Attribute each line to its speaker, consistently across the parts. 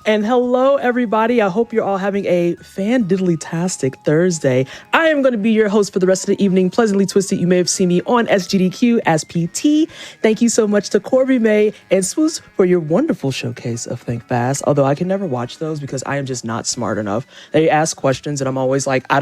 Speaker 1: And hello, everybody. I hope you're all having a fan-diddly-tastic Thursday. I am going to be your host for the rest of the evening. Pleasantly Twisted. You may have seen me on SGDQ as PT. Thank you so much to Corby May and Swoos for your wonderful showcase of Think Fast. Although I can never watch those because I am just not smart enough. They ask questions and I'm always like, I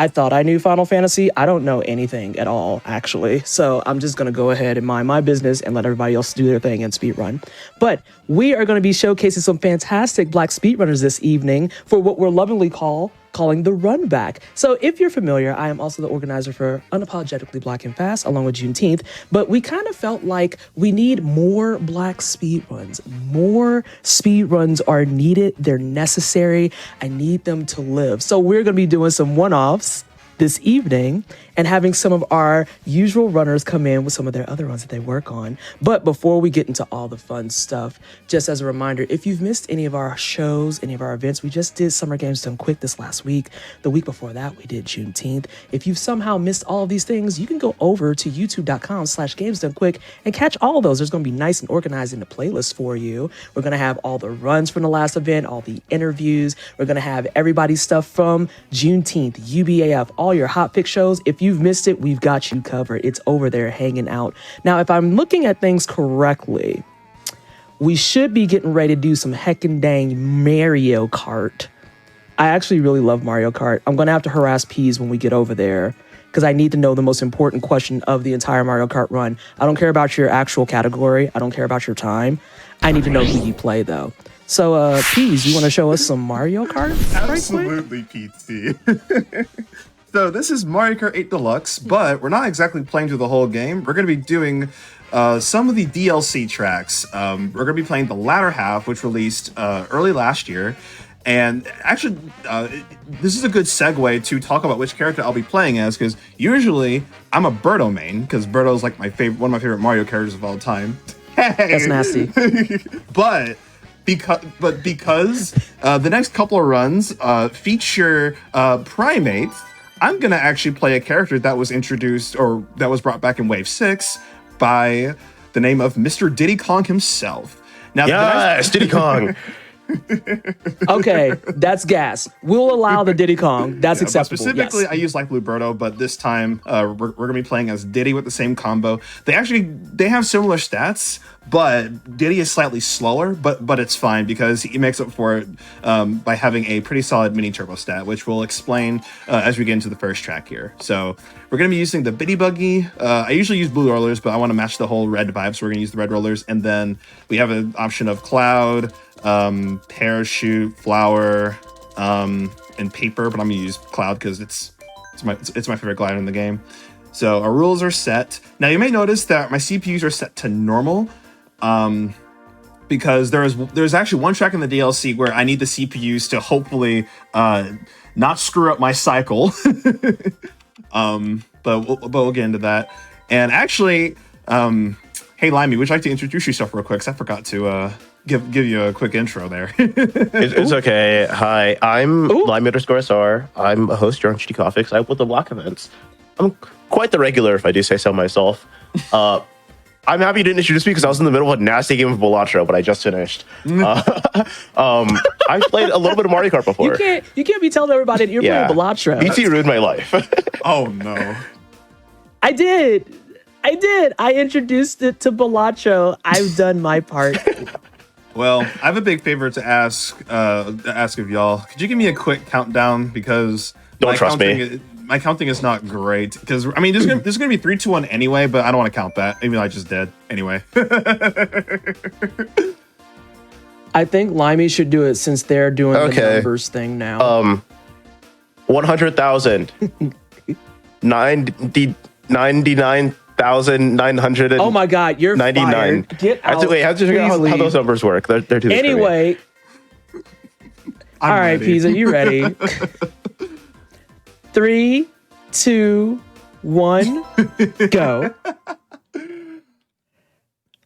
Speaker 1: thought I knew Final Fantasy. I don't know anything at all, actually. So I'm just going to go ahead and mind my business and let everybody else do their thing and speedrun. But we are going to be showcasing some fantastic Black speedrunners this evening for what we're lovingly calling the Runback. So if you're familiar, I am also the organizer for Unapologetically Black and Fast, along with Juneteenth, but we kind of felt like we need more Black speedruns. More speedruns are needed. They're necessary. I need them to live. So we're going to be doing some one-offs this evening and having some of our usual runners come in with some of their other runs that they work on. But before we get into all the fun stuff, just as a reminder, if you've missed any of our shows, any of our events, we just did Summer Games Done Quick this last week. The week before that, we did Juneteenth. If you've somehow missed all of these things, you can go over to youtube.com/gamesdonequick and catch all of those. There's going to be nice and organized in the playlist for you. We're going to have all the runs from the last event, all the interviews. We're going to have everybody's stuff from Juneteenth, UBAF, all your Hotfix shows. If you've missed it, we've got you covered. It's over there hanging out. Now, if I'm looking at things correctly, we should be getting ready to do some heckin' dang Mario Kart. I actually really love Mario Kart. I'm going to have to harass Peas when we get over there because I need to know the most important question of the entire Mario Kart run. I don't care about your actual category. I don't care about your time. I need to know who you play, though. So, Peas, you want to show us some Mario Kart?
Speaker 2: Absolutely, PT. So this is Mario Kart 8 Deluxe, but we're not exactly playing through the whole game. We're going to be doing some of the DLC tracks. We're going to be playing the latter half, which released early last year. And actually, this is a good segue to talk about which character I'll be playing as, because usually I'm a Birdo main, because Birdo is like one of my favorite Mario characters of all time.
Speaker 1: That's nasty.
Speaker 2: But because the next couple of runs feature primates, I'm going to actually play a character that was introduced or that was brought back in Wave 6 by the name of Mr. Diddy Kong himself. Now,
Speaker 3: yes, Diddy Kong.
Speaker 1: Okay, that's gas. We'll allow the Diddy Kong. That's acceptable.
Speaker 2: Specifically,
Speaker 1: yes.
Speaker 2: I use Light Blue Birdo, but this time we're going to be playing as Diddy with the same combo. They have similar stats, but Diddy is slightly slower, but it's fine because he makes up for it by having a pretty solid mini turbo stat, which we'll explain as we get into the first track here. So we're going to be using the Biddy Buggy. I usually use blue rollers, but I want to match the whole red vibe, so we're going to use the red rollers. And then we have an option of Cloud, Parachute, Flower, and Paper, but I'm gonna use Cloud because it's my favorite glider in the game. So our rules are set. Now you may notice that my CPUs are set to normal, because there's actually one track in the DLC where I need the CPUs to hopefully not screw up my cycle. But we'll get into that. And actually, hey Limey, would you like to introduce yourself real quick? 'Cause I forgot to give you a quick intro there.
Speaker 3: It's okay. Hi, I'm Lime_SR. I'm a host here on GDQ Hotfix. I with the block events. I'm quite the regular, if I do say so myself. I'm happy you didn't introduce me because I was in the middle of a nasty game of Balatro, but I just finished. I played a little bit of Mario Kart before.
Speaker 1: You can't be telling everybody that you're playing Balatro.
Speaker 3: BT ruined my life.
Speaker 2: Oh no.
Speaker 1: I did. I introduced it to Balatro. I've done my part.
Speaker 2: Well, I have a big favor to ask of y'all. Could you give me a quick countdown, because
Speaker 3: don't trust me.
Speaker 2: My counting is not great, because I mean there's gonna be 3, 2, 1 anyway, but I don't want to count that, even though I just did anyway.
Speaker 1: I think Limey should do it since they're doing the numbers thing now.
Speaker 3: 100,000. 99,900.
Speaker 1: Oh my God, you're 99. Fired. Get out.
Speaker 3: Wait, I have to figure out how those numbers work. They're too
Speaker 1: anyway. All right, Pizza, you ready? 3, 2, 1, go.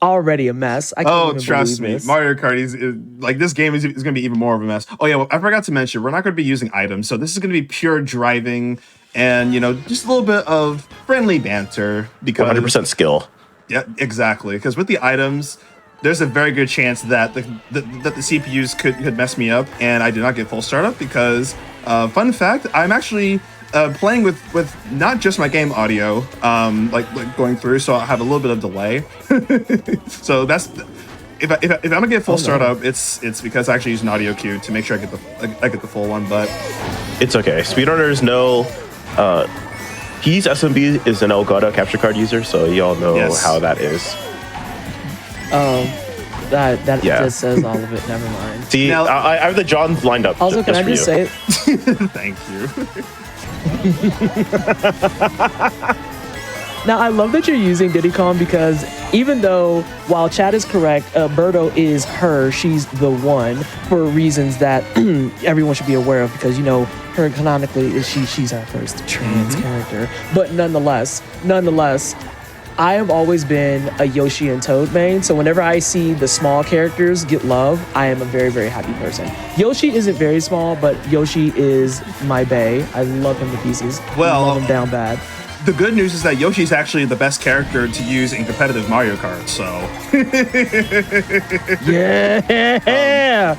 Speaker 1: Already a mess. I can't even
Speaker 2: trust me,
Speaker 1: this.
Speaker 2: Mario Kart is like, this game is going to be even more of a mess. Oh yeah, well, I forgot to mention, we're not going to be using items, so this is going to be pure driving and just a little bit of friendly banter, because
Speaker 3: 100% skill.
Speaker 2: Yeah, exactly. Because with the items, there's a very good chance that the CPUs could mess me up, and I did not get full startup because, fun fact, I'm actually playing with not just my game audio, like going through, so I have a little bit of delay. So that's if I'm gonna get full startup, it's because I actually use an audio cue to make sure I get the full one. But
Speaker 3: it's okay. Speedrunners know. He's SMB is an Elgato capture card user, so y'all know how that is.
Speaker 1: That just says all of it. Never mind.
Speaker 3: See, now, I have the Johns lined up.
Speaker 1: Also, can I just say it?
Speaker 2: Thank you.
Speaker 1: Now, I love that you're using DiddyCon because even though, while Chad is correct, Birdo is her, she's the one, for reasons that everyone should be aware of because, you know, her canonically, she's our first trans character. But nonetheless, I have always been a Yoshi and Toad main, so whenever I see the small characters get love, I am a very, very happy person. Yoshi isn't very small, but Yoshi is my bae. I love him to pieces.
Speaker 2: Well,
Speaker 1: love him down bad.
Speaker 2: The good news is that Yoshi's actually the best character to use in competitive Mario Kart, so...
Speaker 1: Yeah!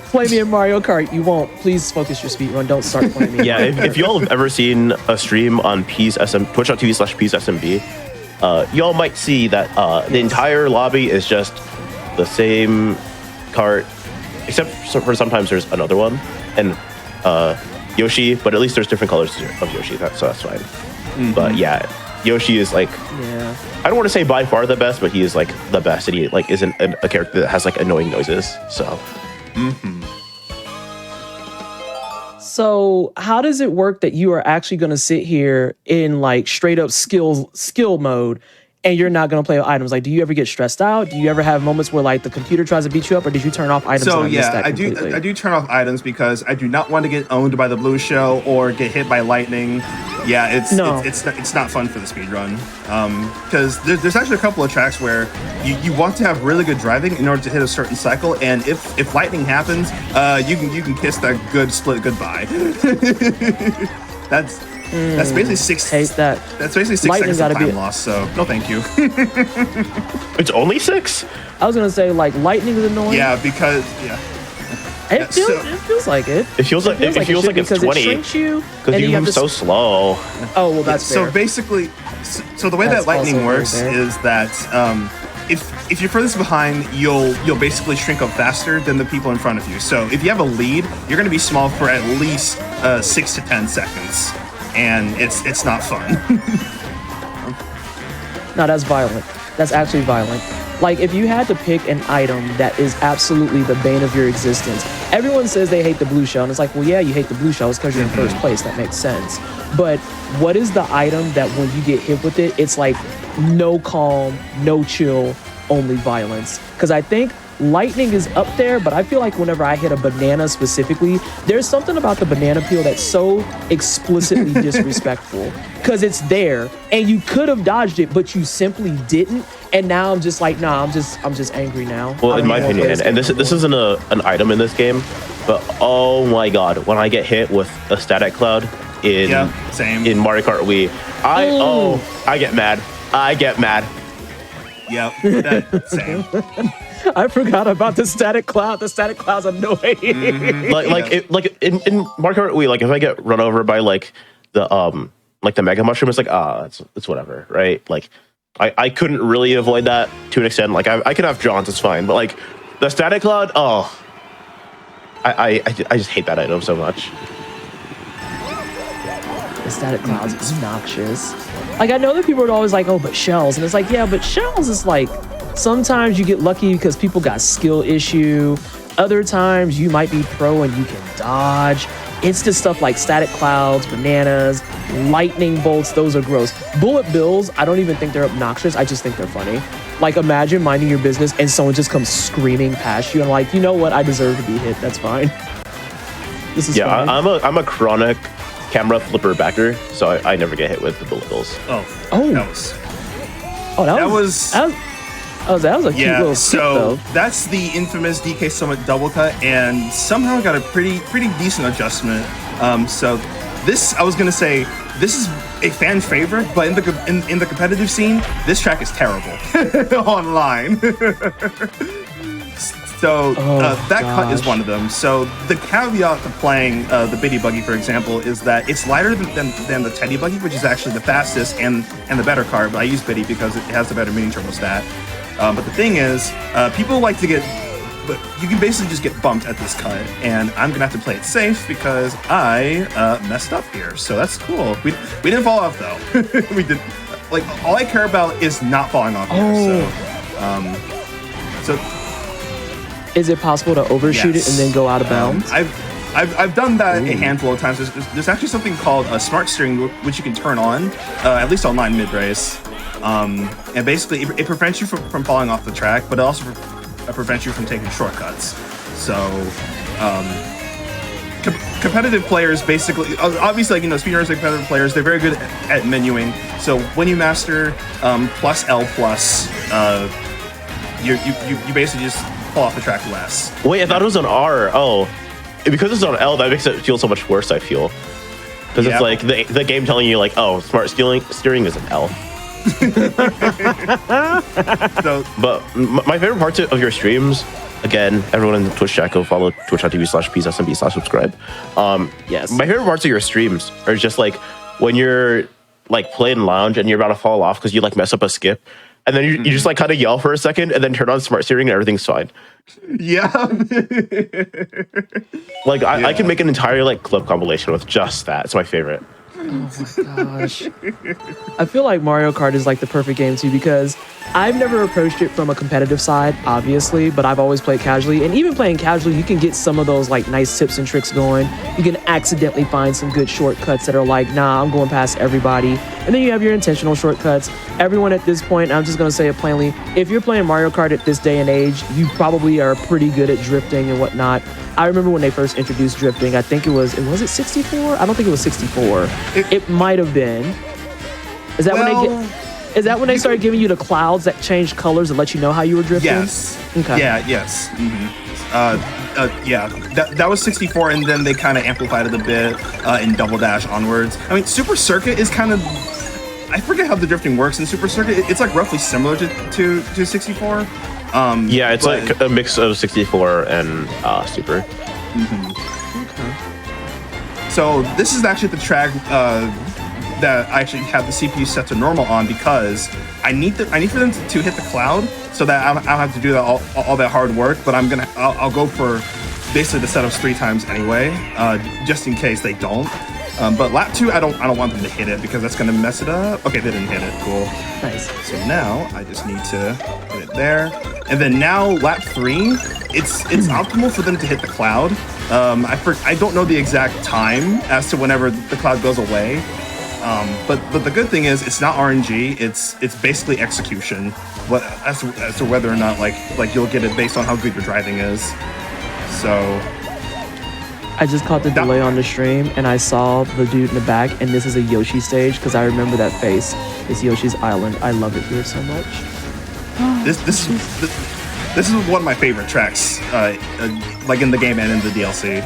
Speaker 1: Play me in Mario Kart. You won't. Please focus your speedrun. Don't start playing me.
Speaker 3: Yeah, if y'all have ever seen a stream on twitch.tv/PeaceSMB, y'all might see that the entire lobby is just the same cart, except for sometimes there's another one, and Yoshi, but at least there's different colors of Yoshi, so that's fine. But yeah, Yoshi is like, I don't want to say by far the best, but he is like the best, and he like isn't a character that has like annoying noises, so.
Speaker 1: So how does it work that you are actually going to sit here in like straight up skill mode and you're not going to play with items? Like, do you ever get stressed out? Do you ever have moments where like the computer tries to beat you up, or did you turn off items?
Speaker 2: So yeah, I do turn off items because I do not want to get owned by the blue shell or get hit by lightning. Yeah, it's not fun for the speedrun. Because there's actually a couple of tracks where you want to have really good driving in order to hit a certain cycle, and if lightning happens, you can kiss that good split goodbye. That's basically six.
Speaker 1: Hate that.
Speaker 2: That's basically 6 seconds of time lost. So no, thank you.
Speaker 3: It's only 6?
Speaker 1: I was gonna say like lightning is annoying.
Speaker 2: Yeah, because
Speaker 1: it feels like it.
Speaker 3: It feels like it's 20
Speaker 1: because it shrinks you
Speaker 3: because you move so slow.
Speaker 1: Oh well, that's fair.
Speaker 2: So basically, so the way that lightning works is that if you're furthest behind, you'll basically shrink up faster than the people in front of you. So if you have a lead, you're gonna be small for at least 6 to 10 seconds. And it's not fun.
Speaker 1: No, that's violent. That's actually violent. Like, if you had to pick an item that is absolutely the bane of your existence, everyone says they hate the blue shell, and it's like, well, yeah, you hate the blue shell. It's because you're in first place. That makes sense. But what is the item that when you get hit with it, it's like no calm, no chill, only violence? Because I think lightning is up there, but I feel like whenever I hit a banana specifically, there's something about the banana peel that's so explicitly disrespectful because it's there and you could have dodged it, but you simply didn't. And now I'm just like, nah, I'm just angry now.
Speaker 3: Well, in my opinion, and this isn't an item in this game, but oh my god, when I get hit with a static cloud in Mario Kart Wii, I get mad.
Speaker 2: Yep, same.
Speaker 1: I forgot about the static cloud. The static cloud's annoying.
Speaker 3: Like in Mario Kart Wii, like if I get run over by like the mega mushroom, it's like it's whatever, right? Like I couldn't really avoid that to an extent. Like I can have jaunts, it's fine, but like the static cloud, I just hate that item so much.
Speaker 1: The static cloud's obnoxious. Like, I know that people are always like, oh, but shells. And it's like, yeah, but shells is like, sometimes you get lucky because people got skill issue. Other times you might be pro and you can dodge. It's just stuff like static clouds, bananas, lightning bolts. Those are gross. Bullet bills, I don't even think they're obnoxious. I just think they're funny. Like, imagine minding your business and someone just comes screaming past you and like, you know what? I deserve to be hit. That's fine. This is fine.
Speaker 3: I'm a chronic camera flipper backer, so I never get hit with the bullet bills.
Speaker 2: That was a cute little skip, though. That's the infamous DK Summit double cut, and somehow got a pretty decent adjustment. So this, I was gonna say, this is a fan favorite, but in the competitive scene, this track is terrible online. So that cut is one of them. So the caveat to playing the Biddy buggy, for example, is that it's lighter than the Teddy buggy, which is actually the fastest and the better car. But I use Biddy because it has the better mini turbo stat. But the thing is, people like to but you can basically just get bumped at this cut, and I'm gonna have to play it safe because I messed up here. So that's cool. We didn't fall off though. We did. Like, all I care about is not falling off here. So.
Speaker 1: Is it possible to overshoot it and then go out of bounds?
Speaker 2: I've done that a handful of times. There's actually something called smart steering, which you can turn on, at least online mid-race. And basically, it prevents you from falling off the track, but it also prevents you from taking shortcuts. So, competitive players basically, obviously, like, speedrunners and competitive players, they're very good at menuing. So when you master plus L plus, you basically just fall off the track less.
Speaker 3: Wait, I thought it was on R. Oh, because it's on L, that makes it feel so much worse, I feel. Because it's like the game telling you, like, oh, smart steering is an L. But my favorite parts of your streams, again, everyone in the Twitch chat, go follow twitch.tv/psmb/subscribe.
Speaker 1: Yes.
Speaker 3: My favorite parts of your streams are just like when you're like playing lounge and you're about to fall off because you like mess up a skip. And then you just like kind of yell for a second and then turn on smart steering and everything's fine.
Speaker 2: Yeah.
Speaker 3: Like I can make an entire like clip compilation with just that. It's my favorite.
Speaker 1: Oh my gosh. I feel like Mario Kart is like the perfect game too, because I've never approached it from a competitive side, obviously, but I've always played casually. And even playing casually, you can get some of those like nice tips and tricks going. You can accidentally find some good shortcuts that are like, nah, I'm going past everybody. And then you have your intentional shortcuts. Everyone at this point, I'm just going to say it plainly, if you're playing Mario Kart at this day and age, you probably are pretty good at drifting and whatnot. I remember when they first introduced drifting, I think was it 64? I don't think it was 64. It might have been. Is that when they started giving you the clouds that changed colors and let you know how you were drifting?
Speaker 2: Yes.
Speaker 1: Okay.
Speaker 2: Yeah, yes. Mm-hmm. That was 64, and then they kind of amplified it a bit in Double Dash onwards. I mean, Super Circuit is kind of, I forget how the drifting works in Super Circuit. It's like roughly similar to 64.
Speaker 3: Yeah, it's like a mix of 64 and Super.
Speaker 2: Mm-hmm. Okay. So this is actually the track that I actually have the CPU set to normal on, because I need for them to hit the cloud so that I don't have to do that all that hard work. But I'll go for basically the setups 3 times anyway, just in case they don't. But lap 2, I don't want them to hit it because that's gonna mess it up. Okay, they didn't hit it. Cool.
Speaker 1: Nice.
Speaker 2: So now I just need to hit it there, and then now lap 3, it's optimal for them to hit the cloud. I don't know the exact time as to whenever the cloud goes away. But the good thing is it's not RNG. It's basically execution. As to whether or not like you'll get it based on how good your driving is. So.
Speaker 1: I just caught the delay on the stream and I saw the dude in the back, and this is a Yoshi stage because I remember that face. It's Yoshi's Island. I love it here so much.
Speaker 2: This is one of my favorite tracks, like in the game and in the DLC.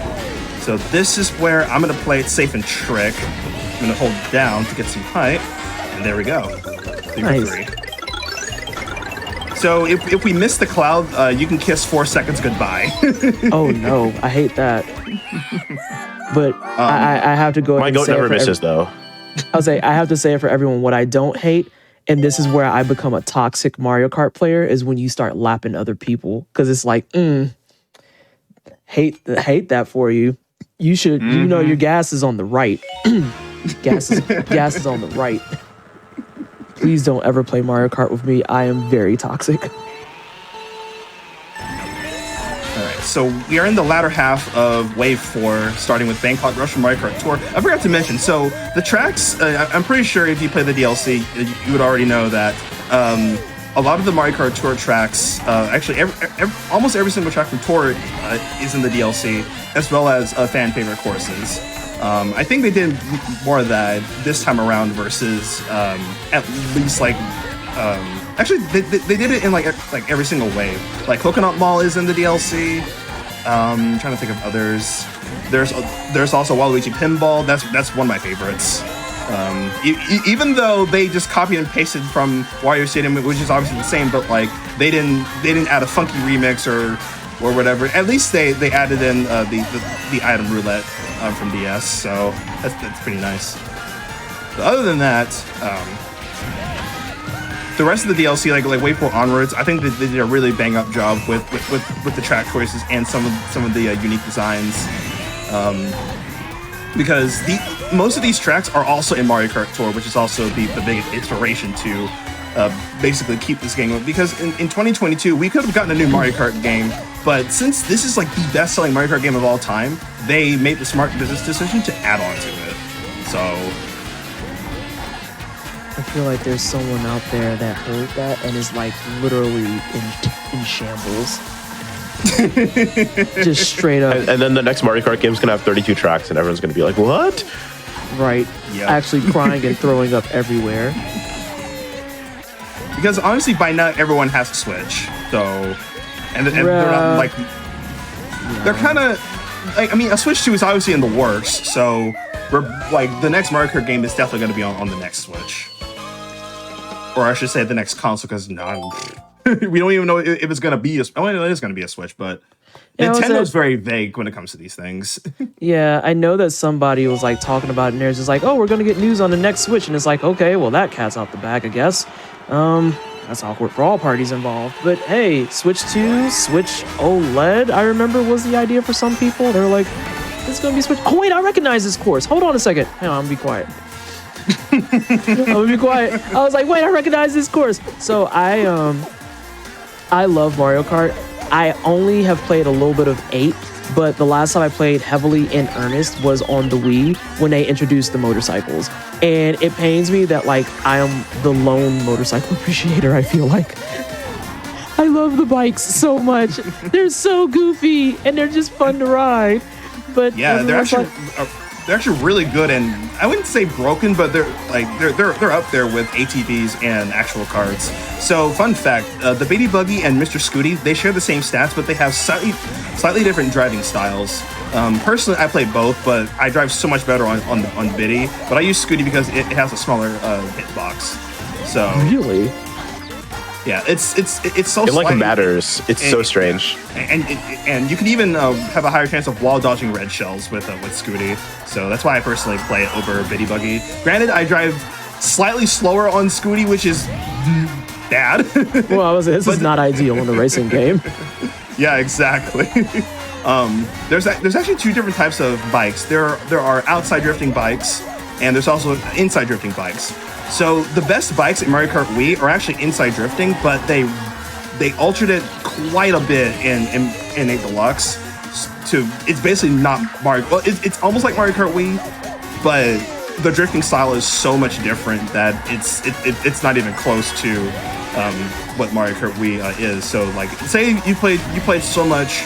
Speaker 2: So this is where I'm gonna play it safe and trick. I'm gonna hold down to get some height, and there we go. Victory.
Speaker 1: Nice.
Speaker 2: So if we miss the cloud, you can kiss 4 seconds goodbye.
Speaker 1: Oh no, I hate that. But I have to go ahead
Speaker 3: my
Speaker 1: and
Speaker 3: goat
Speaker 1: say
Speaker 3: never
Speaker 1: it for
Speaker 3: misses though.
Speaker 1: I'll say I have to say it for everyone. What I don't hate, and this is where I become a toxic Mario Kart player, is when you start lapping other people, because it's like, hate that for you. You should, you know, your gas is on the right. gas is on the right. Please don't ever play Mario Kart with me. I am very toxic.
Speaker 2: Alright, so we are in the latter half of Wave 4, starting with Bangkok Rush and Mario Kart Tour. I forgot to mention, so the tracks, I'm pretty sure if you play the DLC, you would already know that a lot of the Mario Kart Tour tracks, actually almost every single track from Tour is in the DLC, as well as fan favorite courses. I think they did more of that this time around versus at least like actually they did it in like every single wave. Like Coconut Mall is in the DLC. I'm trying to think of others. There's also Waluigi Pinball. That's one of my favorites. Even though they just copied and pasted from Wario Stadium, which is obviously the same, but like they didn't add a funky remix or whatever. At least they added in the item roulette from DS, so that's pretty nice. But other than that, the rest of the DLC, like Wayport onwards, I think they did a really bang up job with the track choices and some of the unique designs. Because most of these tracks are also in Mario Kart Tour, which is also the big inspiration to basically keep this game. Because in 2022, we could have gotten a new Mario Kart game, but since this is like the best-selling Mario Kart game of all time, they made the smart business decision to add on to it. So
Speaker 1: I feel like there's someone out there that heard that and is like literally in shambles. Just straight up.
Speaker 3: And then the next Mario Kart game is gonna have 32 tracks, and everyone's gonna be like, "What?"
Speaker 1: Right.
Speaker 2: Yeah.
Speaker 1: Actually crying and throwing up everywhere.
Speaker 2: Because honestly, by now everyone has a Switch, so and they're not like they're kind of like, I mean, a Switch 2 is obviously in the works, so we're like the next Mario Kart game is definitely going to be on the next Switch, or I should say the next console, because we don't even know if it's going to be it is going to be a Switch, but
Speaker 1: yeah,
Speaker 2: Nintendo's very vague when it comes to these things.
Speaker 1: Yeah, I know that somebody was like talking about it, and they're just like, "Oh, we're gonna get news on the next Switch," and it's like, okay, well that cat's out the bag, I guess. That's awkward for all parties involved. But hey, Switch 2, Switch OLED, I remember was the idea for some people. They were like, "This is gonna be Switch." Oh wait, I recognize this course. Hold on a second. Hang on, I'm gonna be quiet. I'm gonna be quiet. I was like, wait, I recognize this course. So I love Mario Kart. I only have played a little bit of 8, but the last time I played heavily in earnest was on the Wii when they introduced the motorcycles. And it pains me that like I am the lone motorcycle appreciator, I feel like. I love the bikes so much. They're so goofy and they're just fun to ride. But
Speaker 2: yeah, they're actually really good, and I wouldn't say broken, but they're up there with ATVs and actual carts. So fun fact, the Baby Buggy and Mr. Scooty, they share the same stats, but they have slightly different driving styles. Personally, I play both, but I drive so much better on Biddy, but I use Scooty because it has a smaller hitbox. So
Speaker 1: really?
Speaker 2: Yeah, it's so
Speaker 3: It like
Speaker 2: slight.
Speaker 3: matters. It's so strange.
Speaker 2: And you can even have a higher chance of wall dodging red shells with Scooty. So that's why I personally play it over Biddy Buggy. Granted, I drive slightly slower on Scooty, which is bad.
Speaker 1: Well, this is not ideal in a racing game.
Speaker 2: Yeah, exactly. There's actually 2 different types of bikes. There are outside drifting bikes, and there's also inside drifting bikes. So the best bikes in Mario Kart Wii are actually inside drifting, but they altered it quite a bit in a Deluxe. It's basically not Mario. Well, it's almost like Mario Kart Wii, but the drifting style is so much different that it's not even close to what Mario Kart Wii is. So like, say you played so much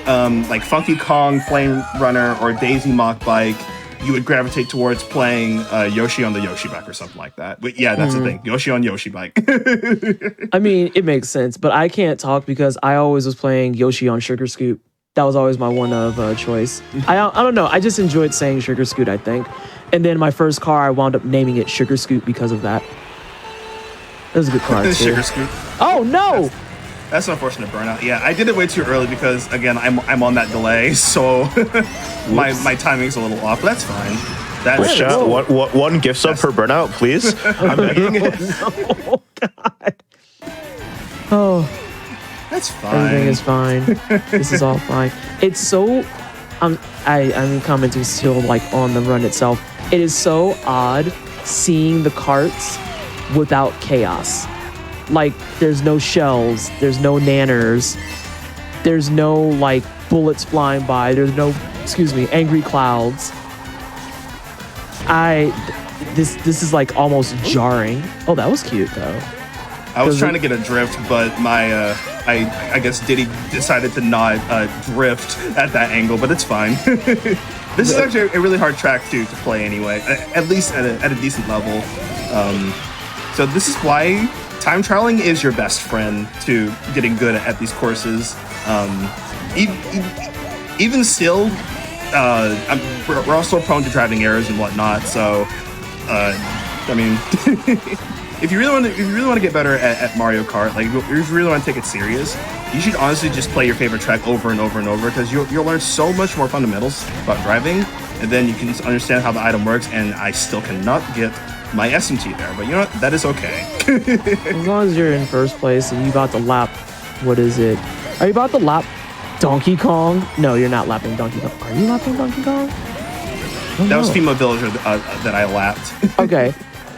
Speaker 2: like Funky Kong, Flame Runner, or Daisy Mock Bike, you would gravitate towards playing Yoshi on the Yoshi bike or something like that. But yeah, that's the thing. Yoshi on Yoshi bike.
Speaker 1: I mean, it makes sense, but I can't talk because I always was playing Yoshi on Sugar Scoop. That was always my one of choice. I don't know. I just enjoyed saying Sugar Scoot, I think. And then my first car, I wound up naming it Sugar Scoot because of that. It was a good car too.
Speaker 2: Sugar Scoop.
Speaker 1: Oh no!
Speaker 2: That's an unfortunate burnout. Yeah, I did it way too early because again, I'm on that delay, so my timing's a little off. But that's fine. That's
Speaker 3: one gift sub per burnout, please. I'm begging it.
Speaker 1: Oh God. Oh.
Speaker 2: That's fine.
Speaker 1: Everything is fine. This is all fine. It's so. I'm commenting still like on the run itself. It is so odd seeing the carts without chaos. Like, there's no shells, there's no nanners, there's no like bullets flying by, there's no, angry clouds. This is like almost jarring. Oh, that was cute though.
Speaker 2: I was trying to get a drift, but my I guess Diddy decided to not drift at that angle, but it's fine. This is actually a really hard track to play anyway, at least at a decent level. So this is why time trialing is your best friend to getting good at these courses. Even still, we're also prone to driving errors and whatnot. So I mean, if you really want to get better at Mario Kart, like if you really want to take it serious, you should honestly just play your favorite track over and over and over, because you'll learn so much more fundamentals about driving, and then you can just understand how the item works. And I still cannot get my SMT there, but you know what? That is okay.
Speaker 1: As long as you're in first place and you about to lap, what is it? Are you about to lap Donkey Kong? No, you're not lapping Donkey Kong. Are you lapping Donkey Kong?
Speaker 2: That was Female Villager that I lapped.
Speaker 1: Okay.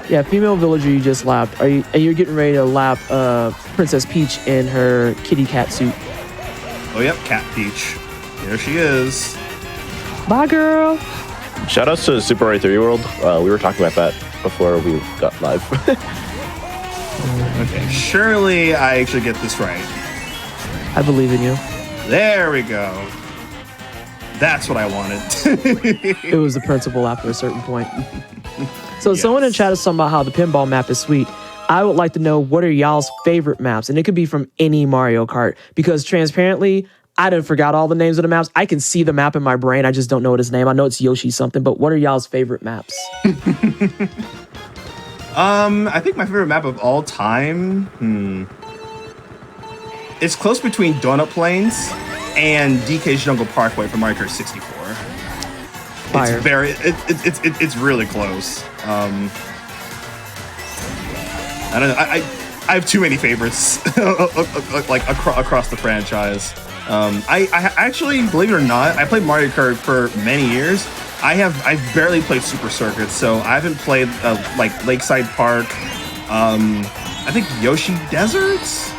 Speaker 1: Yeah, Female Villager you just lapped. And you're getting ready to lap Princess Peach in her kitty cat suit.
Speaker 2: Oh, yep, Cat Peach. There she is.
Speaker 1: Bye, girl.
Speaker 3: Shout outs to Super Mario 3D World. We were talking about that before we got live.
Speaker 2: Okay, surely I actually get this right.
Speaker 1: I believe in you.
Speaker 2: There we go. That's what I wanted.
Speaker 1: It was the principle after a certain point. So
Speaker 2: Yes.
Speaker 1: someone in chat is talking about how the pinball map is sweet. I would like to know, what are y'all's favorite maps? And it could be from any Mario Kart, because transparently, I done forgot all the names of the maps. I can see the map in my brain. I just don't know what his name. I know it's Yoshi something, but what are y'all's favorite maps?
Speaker 2: I think my favorite map of all time, it's close between Donut Plains and DK's Jungle Parkway from Mario Kart 64.
Speaker 1: Fire.
Speaker 2: It's really close. I don't know. I have too many favorites like across the franchise. I actually, believe it or not, I played Mario Kart for many years. I've barely played Super Circuit, so I haven't played like Lakeside Park. I think Yoshi Deserts.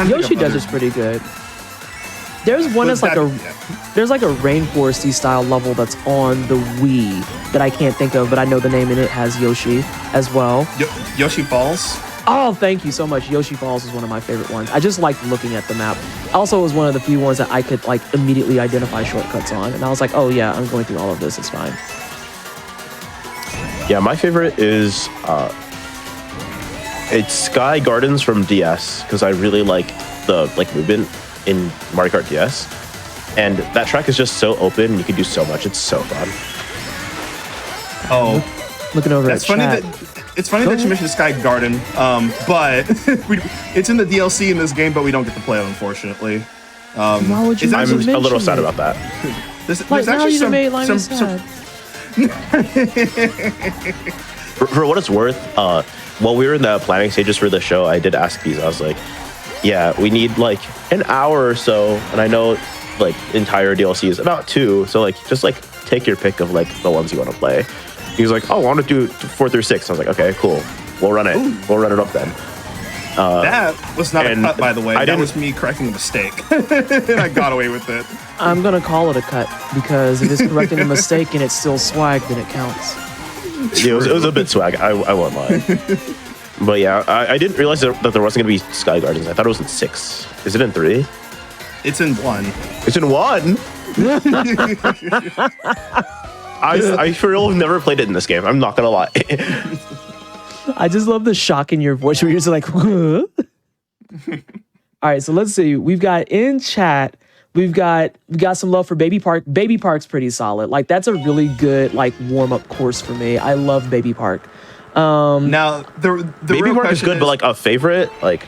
Speaker 1: Yoshi Desert's pretty good. There's one that's like there's like a rainforesty style level that's on the Wii that I can't think of, but I know the name in it has Yoshi as well.
Speaker 2: Yoshi Falls.
Speaker 1: Oh, thank you so much. Yoshi Falls is one of my favorite ones. I just liked looking at the map. Also, it was one of the few ones that I could like immediately identify shortcuts on, and I was like, oh yeah, I'm going through all of this. It's fine.
Speaker 3: Yeah, my favorite is it's Sky Gardens from DS, because I really like the movement in Mario Kart DS, and that track is just so open. You can do so much. It's so fun.
Speaker 2: Oh,
Speaker 1: Looking over
Speaker 2: that's
Speaker 1: at
Speaker 2: funny.
Speaker 1: chat.
Speaker 2: It's funny that you mentioned Sky Garden, but it's in the DLC in this game, but we don't get to play it, unfortunately.
Speaker 1: Why would you
Speaker 3: I'm
Speaker 1: mention
Speaker 3: a little sad
Speaker 1: it?
Speaker 3: about that.
Speaker 2: There's
Speaker 1: Like, now
Speaker 2: actually
Speaker 1: you
Speaker 2: some,
Speaker 1: made Limey sad.
Speaker 3: For what it's worth, while we were in the planning stages for the show, I did ask these. I was like, yeah, we need like an hour or so, and I know like entire DLC is about 2, so like just like take your pick of like the ones you want to play. He was like, oh, I want to do 4 through 6. I was like, okay, cool, we'll run it.
Speaker 2: Ooh.
Speaker 3: We'll run it up then.
Speaker 2: That was not a
Speaker 3: and
Speaker 2: cut, by the way.
Speaker 3: I
Speaker 2: That
Speaker 3: didn't-
Speaker 2: was me correcting a mistake. I got away with it.
Speaker 1: I'm gonna call it a cut, because if it's correcting a mistake and it's still swag, then it counts.
Speaker 3: Yeah, it was a bit swag. I won't lie. But yeah, I didn't realize that there wasn't going to be Sky Gardens. I thought it was in 6. Is it in 3?
Speaker 2: It's in 1.
Speaker 3: It's in 1. I for real have never played it in this game. I'm not gonna lie.
Speaker 1: I just love the shock in your voice where you're just like, huh? All right, so let's see. We've got in chat, we got some love for Baby Park. Baby Park's pretty solid. Like, that's a really good like warm-up course for me. I love Baby Park.
Speaker 2: Now, the
Speaker 3: Baby
Speaker 2: real
Speaker 3: Park is
Speaker 2: question
Speaker 3: good, but like a favorite, like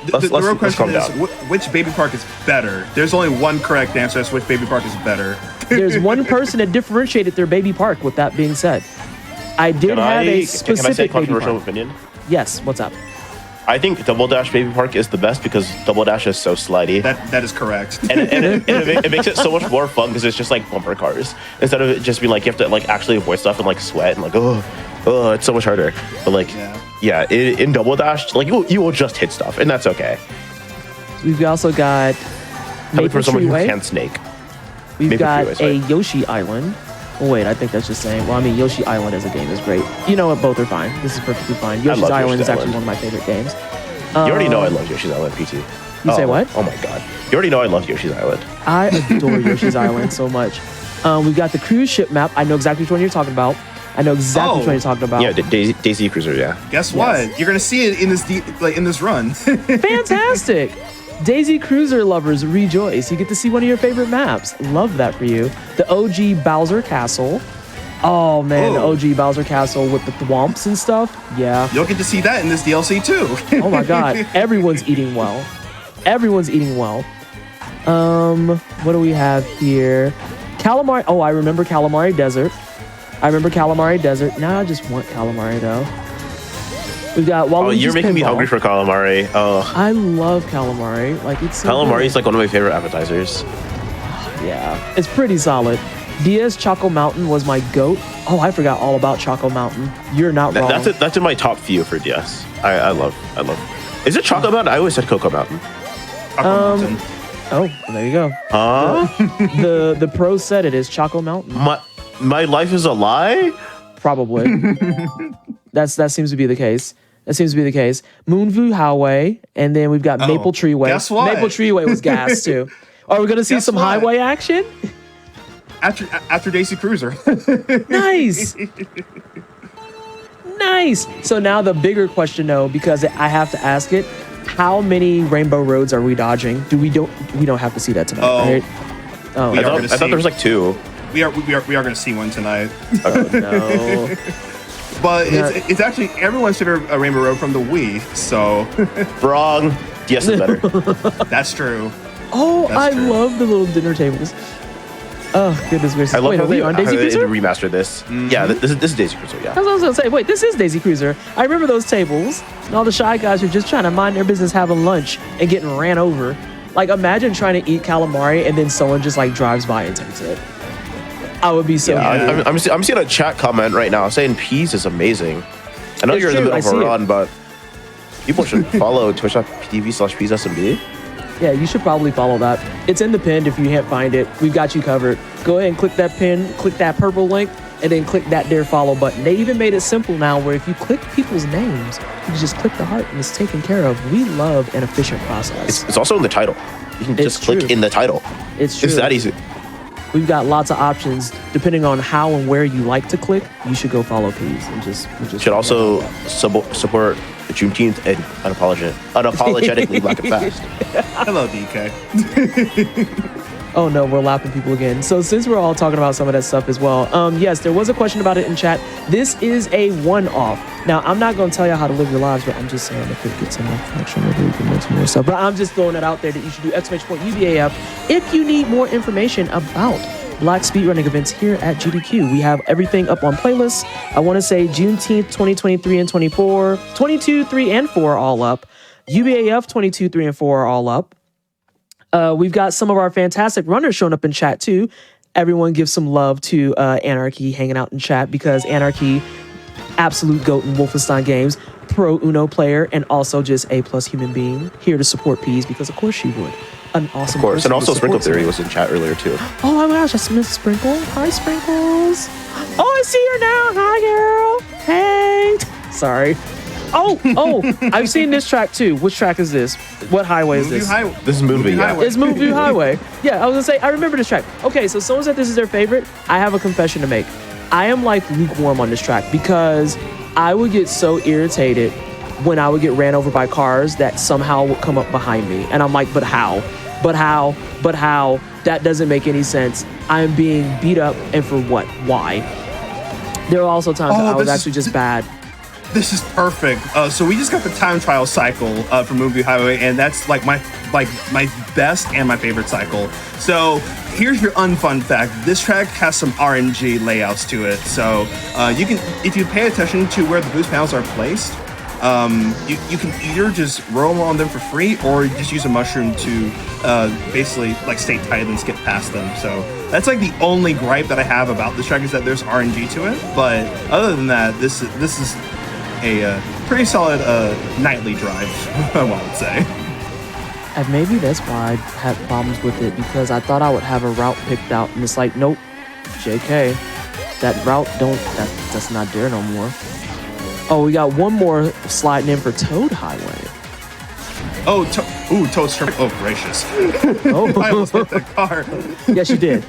Speaker 2: the real
Speaker 3: let's
Speaker 2: question
Speaker 3: calm
Speaker 2: is,
Speaker 3: down.
Speaker 2: which Baby Park is better? There's only one correct answer as to which Baby Park is better.
Speaker 1: There's one person that differentiated their Baby Park. With that being said, I did have a
Speaker 3: Can I say
Speaker 1: specific Baby
Speaker 3: controversial
Speaker 1: Park.
Speaker 3: opinion?
Speaker 1: Yes, what's up?
Speaker 3: I think Double Dash Baby Park is the best because Double Dash is so slidey.
Speaker 2: That is correct.
Speaker 3: and it makes it so much more fun because it's just like bumper cars instead of it just being like you have to like actually avoid stuff and like sweat and like oh it's so much harder. But like in Double Dash, like you will just hit stuff and that's okay.
Speaker 1: We've also got
Speaker 3: Coming from
Speaker 1: Maple
Speaker 3: someone who
Speaker 1: Treeway.
Speaker 3: can't snake.
Speaker 1: We've
Speaker 3: Maple
Speaker 1: got
Speaker 3: Treeway,
Speaker 1: a
Speaker 3: sorry.
Speaker 1: Yoshi Island. Oh wait, I think that's just saying. Well, I mean, Yoshi Island as a game is great. You know what? Both are fine. This is perfectly fine. Yoshi's
Speaker 3: love
Speaker 1: Island
Speaker 3: Yoshi's
Speaker 1: is actually
Speaker 3: Island.
Speaker 1: one of my favorite games.
Speaker 3: You already know I love Yoshi's Island, PT.
Speaker 1: You say what?
Speaker 3: Oh my god. You already know I love Yoshi's Island.
Speaker 1: I adore Yoshi's Island so much. We've got the cruise ship map. I know exactly which one you're talking about. I know exactly which one you're talking about.
Speaker 3: Yeah, Daisy Cruiser, yeah.
Speaker 2: Guess what? You're gonna see it in this in this run.
Speaker 1: Fantastic! Daisy Cruiser lovers rejoice. You get to see one of your favorite maps. Love that for you. The OG Bowser Castle. Oh man, the
Speaker 2: Ooh.
Speaker 1: OG Bowser Castle with the thwomps and stuff. Yeah.
Speaker 2: You'll get to see that in this DLC too.
Speaker 1: Oh my god, everyone's eating well. Everyone's eating well. What do we have here? Calamari. Oh, I remember Calamari Desert. Now I just want calamari though. We've got Waluigi's
Speaker 3: Oh, you're making me
Speaker 1: Pinball.
Speaker 3: hungry for calamari. Oh,
Speaker 1: I love calamari. Like it's so
Speaker 3: calamari is
Speaker 1: good.
Speaker 3: like one of my favorite appetizers.
Speaker 1: Yeah, it's pretty solid. DS Choco Mountain was my goat. Oh, I forgot all about Choco Mountain. You're not wrong.
Speaker 3: That's in my top few for DS. I love. Is it Choco Mountain? I always said Cocoa Mountain.
Speaker 2: Mountain.
Speaker 1: Oh, there you go. The pro said it is Choco Mountain.
Speaker 3: My life is a lie.
Speaker 1: Probably. That seems to be the case. Moonview Highway, and then we've got Maple Treeway.
Speaker 2: Guess what?
Speaker 1: Maple Treeway was gas too. Are we gonna see some
Speaker 2: what?
Speaker 1: highway action?
Speaker 2: After Daisy Cruiser.
Speaker 1: Nice. Nice. So now the bigger question though, because I have to ask it, how many rainbow roads are we dodging? We don't have to see that tonight, right? Oh,
Speaker 2: We
Speaker 3: I
Speaker 2: are
Speaker 3: thought there was like 2.
Speaker 2: We are going to see one tonight.
Speaker 1: no.
Speaker 2: But it's actually everyone's favorite Rainbow Road from the Wii. So
Speaker 3: Wrong. DS is better.
Speaker 2: that's true.
Speaker 1: Oh,
Speaker 2: That's
Speaker 1: I
Speaker 2: true.
Speaker 1: love the little dinner tables. Oh, goodness gracious.
Speaker 3: I love
Speaker 1: Wait,
Speaker 3: how
Speaker 1: are we on Daisy
Speaker 3: they
Speaker 1: Cruiser?
Speaker 3: remastered this. Yeah, this is Daisy Cruiser. Yeah.
Speaker 1: I was going to say, wait, this is Daisy Cruiser. I remember those tables, and all the shy guys are just trying to mind their business having lunch and getting ran over. Like, imagine trying to eat calamari and then someone just, like, drives by and takes it. I would be so
Speaker 3: Yeah, I'm seeing a chat comment right now saying peas is amazing. I know
Speaker 1: It's
Speaker 3: you're in the
Speaker 1: true,
Speaker 3: middle of
Speaker 1: I see
Speaker 3: a
Speaker 1: it.
Speaker 3: run, but people should follow twitch.tv/peasSMB.
Speaker 1: Yeah, you should probably follow that. It's in the pin if you can't find it. We've got you covered. Go ahead and click that pin, click that purple link, and then click that there follow button. They even made it simple now where if you click people's names, you can just click the heart and it's taken care of. We love an efficient process.
Speaker 3: It's also in the title. You can just click
Speaker 1: true.
Speaker 3: in the title.
Speaker 1: It's true.
Speaker 3: It's that easy.
Speaker 1: We've got lots of options. Depending on how and where you like to click, you should go follow Peas and just
Speaker 3: Should also support Juneteenth and unapologetically Black and Fast.
Speaker 2: Hello, DK.
Speaker 1: Oh no, we're lapping people again. So since we're all talking about some of that stuff as well, yes, there was a question about it in chat. This is a one-off. Now, I'm not going to tell you how to live your lives, but I'm just saying if it gets enough traction, maybe we can make some more stuff. But I'm just throwing it out there that you should do !UBAF if you need more information about Black speedrunning events here at GDQ. We have everything up on playlists. I want to say Juneteenth 2023 and 24, 22, 3, and 4 are all up. UBAF 22, 3, and 4 are all up. We've got some of our fantastic runners showing up in chat too. Everyone give some love to Anarchy hanging out in chat because Anarchy, absolute GOAT in Wolfenstein games, pro Uno player, and also just A+ human being here to support Peas because of course she would. An awesome
Speaker 3: Of course.
Speaker 1: person
Speaker 3: And also
Speaker 1: to
Speaker 3: Sprinkle
Speaker 1: support
Speaker 3: Theory was in chat earlier too.
Speaker 1: Oh my gosh, I missed Sprinkle. Hi, Sprinkles. Oh, I see her now. Hi, girl. Hey. Sorry. Oh, I've seen this track too. Which track is this? What highway is this?
Speaker 3: This is Moonview, yeah.
Speaker 2: Highway.
Speaker 1: It's Moonview Highway. Yeah, I was gonna say, I remember this track. Okay, so someone said this is their favorite. I have a confession to make. I am like lukewarm on this track because I would get so irritated when I would get ran over by cars that somehow would come up behind me. And I'm like, but how? But how? But how? That doesn't make any sense. I'm being beat up, and for what? Why? There are also times that I was actually just bad.
Speaker 2: This is perfect. So we just got the time trial cycle from Moonview Highway, and that's like my best and my favorite cycle. So here's your unfun fact: this track has some RNG layouts to it. So you can, if you pay attention to where the boost panels are placed, you can either just roam on them for free or just use a mushroom to basically like stay tight and skip past them. So that's like the only gripe that I have about this track is that there's RNG to it. But other than that, this is a pretty solid nightly drive, I would say.
Speaker 1: And maybe that's why I had problems with it, because I thought I would have a route picked out, and it's like, nope, JK, that route that's not there no more. Oh, we got one more sliding in for Toad Highway.
Speaker 2: Oh, Toad Shrimp. Oh, gracious.
Speaker 1: Oh,
Speaker 2: I almost hit the car.
Speaker 1: yes, you did.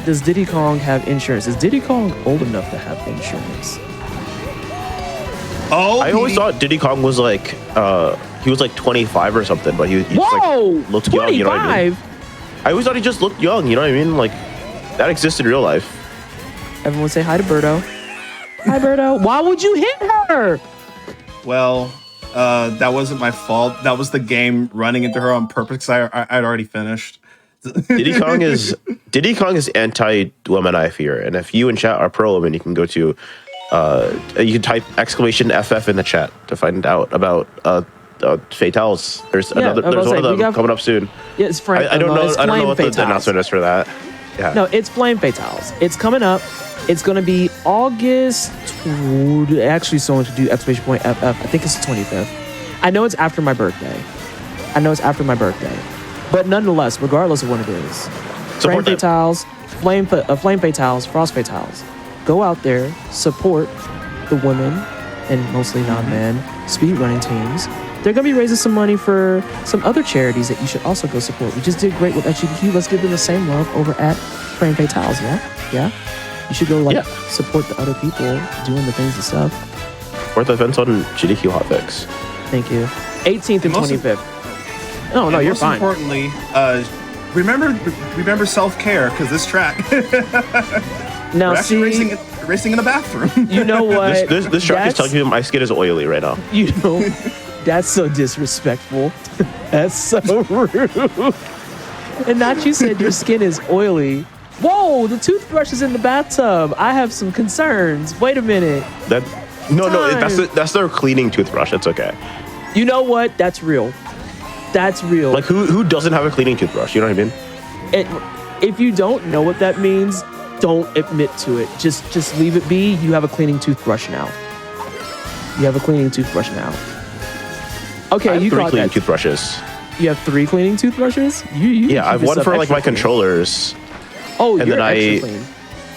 Speaker 1: Does Diddy Kong have insurance? Is Diddy Kong old enough to have insurance?
Speaker 2: Oh,
Speaker 3: I always thought Diddy Kong was like he was like 25 or something, but he just
Speaker 1: Whoa!
Speaker 3: like looked young, you know what I mean? I always thought he just looked young, you know what I mean? Like that exists in real life.
Speaker 1: Everyone say hi to Birdo. Hi, Birdo. Why would you hit her?
Speaker 2: Well, that wasn't my fault. That was the game running into her on purpose. I'd already finished.
Speaker 3: Diddy Kong is anti-women, I fear. And if you in chat are pro women, you can go to you can type !FF in the chat to find out about fatales. There's one of them coming up soon.
Speaker 1: Yeah, it's Flame.
Speaker 3: I don't know what the announcement is for that. Yeah.
Speaker 1: No, it's Flame Fatales. It's coming up. It's going to be August. Actually, someone should do !FF. I think it's the 25th. I know it's after my birthday. But nonetheless, regardless of when it is, Flame Fatales, Flame Fatales, Frost Fatales, go out there, support the women and mostly non-men speedrunning teams. They're going to be raising some money for some other charities that you should also go support. We just did great with GDQ. Let's give them the same love over at Flame Fatales, yeah? You should go support the other people doing the things and stuff.
Speaker 3: Support the events on GDQ Hotfix.
Speaker 1: Thank you. 18th and 25th. No, you're fine.
Speaker 2: Most importantly, remember self-care, because this track.
Speaker 1: Now,
Speaker 2: we're actually racing in the bathroom.
Speaker 1: You know what?
Speaker 3: This track is telling me my skin is oily right now.
Speaker 1: You know, that's so disrespectful. That's so rude. And not you said your skin is oily. Whoa, the toothbrush is in the bathtub. I have some concerns. Wait a minute.
Speaker 3: That's their cleaning toothbrush. It's okay.
Speaker 1: You know what? That's real. That's real.
Speaker 3: Like who doesn't have a cleaning toothbrush? You know what I mean?
Speaker 1: If you don't know what that means, don't admit to it. Just leave it be. You have a cleaning toothbrush now. Okay,
Speaker 3: you got 3 cleaning toothbrushes.
Speaker 1: You have 3 cleaning toothbrushes? You
Speaker 3: I have one for like my controllers.
Speaker 1: Oh, and you're extra clean.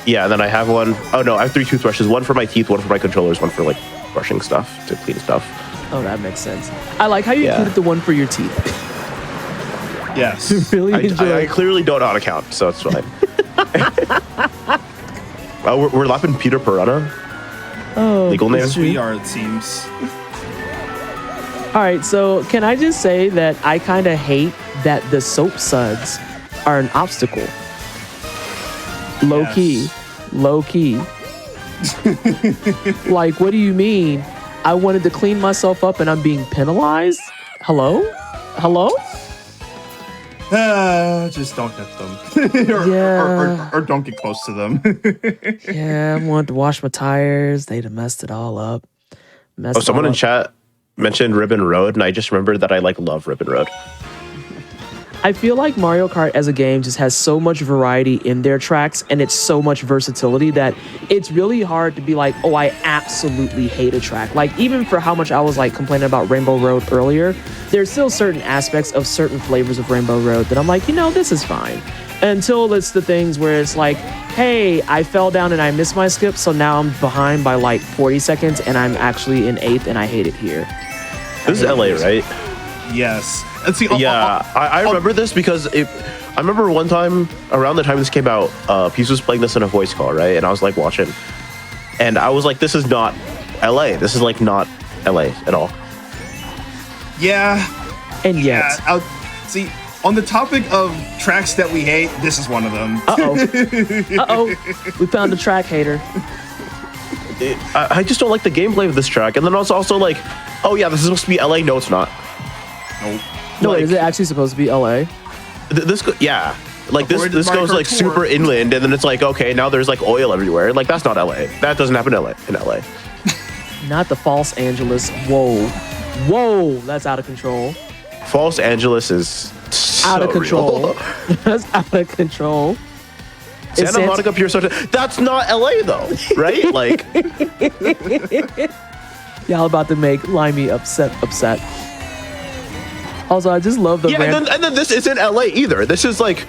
Speaker 3: Yeah, and then I have one. Oh no, I have 3 toothbrushes. One for my teeth, one for my controllers, one for like brushing stuff to clean stuff.
Speaker 1: Oh, that makes sense. I like how you included the one for your teeth.
Speaker 2: Yes.
Speaker 1: Really
Speaker 3: I clearly don't know how to count, so it's fine. We're lapping Peter Piranha.
Speaker 1: Oh,
Speaker 3: legal name.
Speaker 2: We are, it seems.
Speaker 1: All right, so can I just say that I kind of hate that the soap suds are an obstacle. Low key. Like, what do you mean? I wanted to clean myself up and I'm being penalized? Hello?
Speaker 2: Just don't hit them. or don't get close to them.
Speaker 1: Yeah, I wanted to wash my tires. They'd have messed it all up.
Speaker 3: Someone in chat mentioned Ribbon Road, and I just remembered that I love Ribbon Road.
Speaker 1: I feel like Mario Kart as a game just has so much variety in their tracks, and it's so much versatility that it's really hard to be like, oh, I absolutely hate a track. Like, even for how much I was like complaining about Rainbow Road earlier, there's still certain aspects of certain flavors of Rainbow Road that I'm like, this is fine. Until it's the things where it's like, hey, I fell down and I missed my skip, so now I'm behind by like 40 seconds and I'm actually in 8th and I hate it here.
Speaker 3: This is LA, right?
Speaker 2: Yes. And see,
Speaker 3: I remember this because I remember one time around the time this came out, Peace was playing this in a voice call, right? And I was like watching, and I was like, this is not LA. This is like not LA at all.
Speaker 2: Yeah.
Speaker 1: And yet.
Speaker 2: See, on the topic of tracks that we hate, this is one of them.
Speaker 1: We found a track hater.
Speaker 3: I just don't like the gameplay of this track. And then also like, oh yeah, this is supposed to be LA. No, it's not.
Speaker 2: Nope.
Speaker 1: No, is it actually supposed to be LA?
Speaker 3: This goes like super inland, and then it's like, okay, now there's like oil everywhere. Like, that's not LA. That doesn't happen in LA.
Speaker 1: Not the False Angeles. Whoa, that's out of control.
Speaker 3: False Angeles is so
Speaker 1: out of control. That's out of control.
Speaker 3: Santa Monica Pier Social. That's not LA though, right? Like,
Speaker 1: y'all about to make Limey upset. Also, I just love the
Speaker 3: and then this isn't LA either. This is like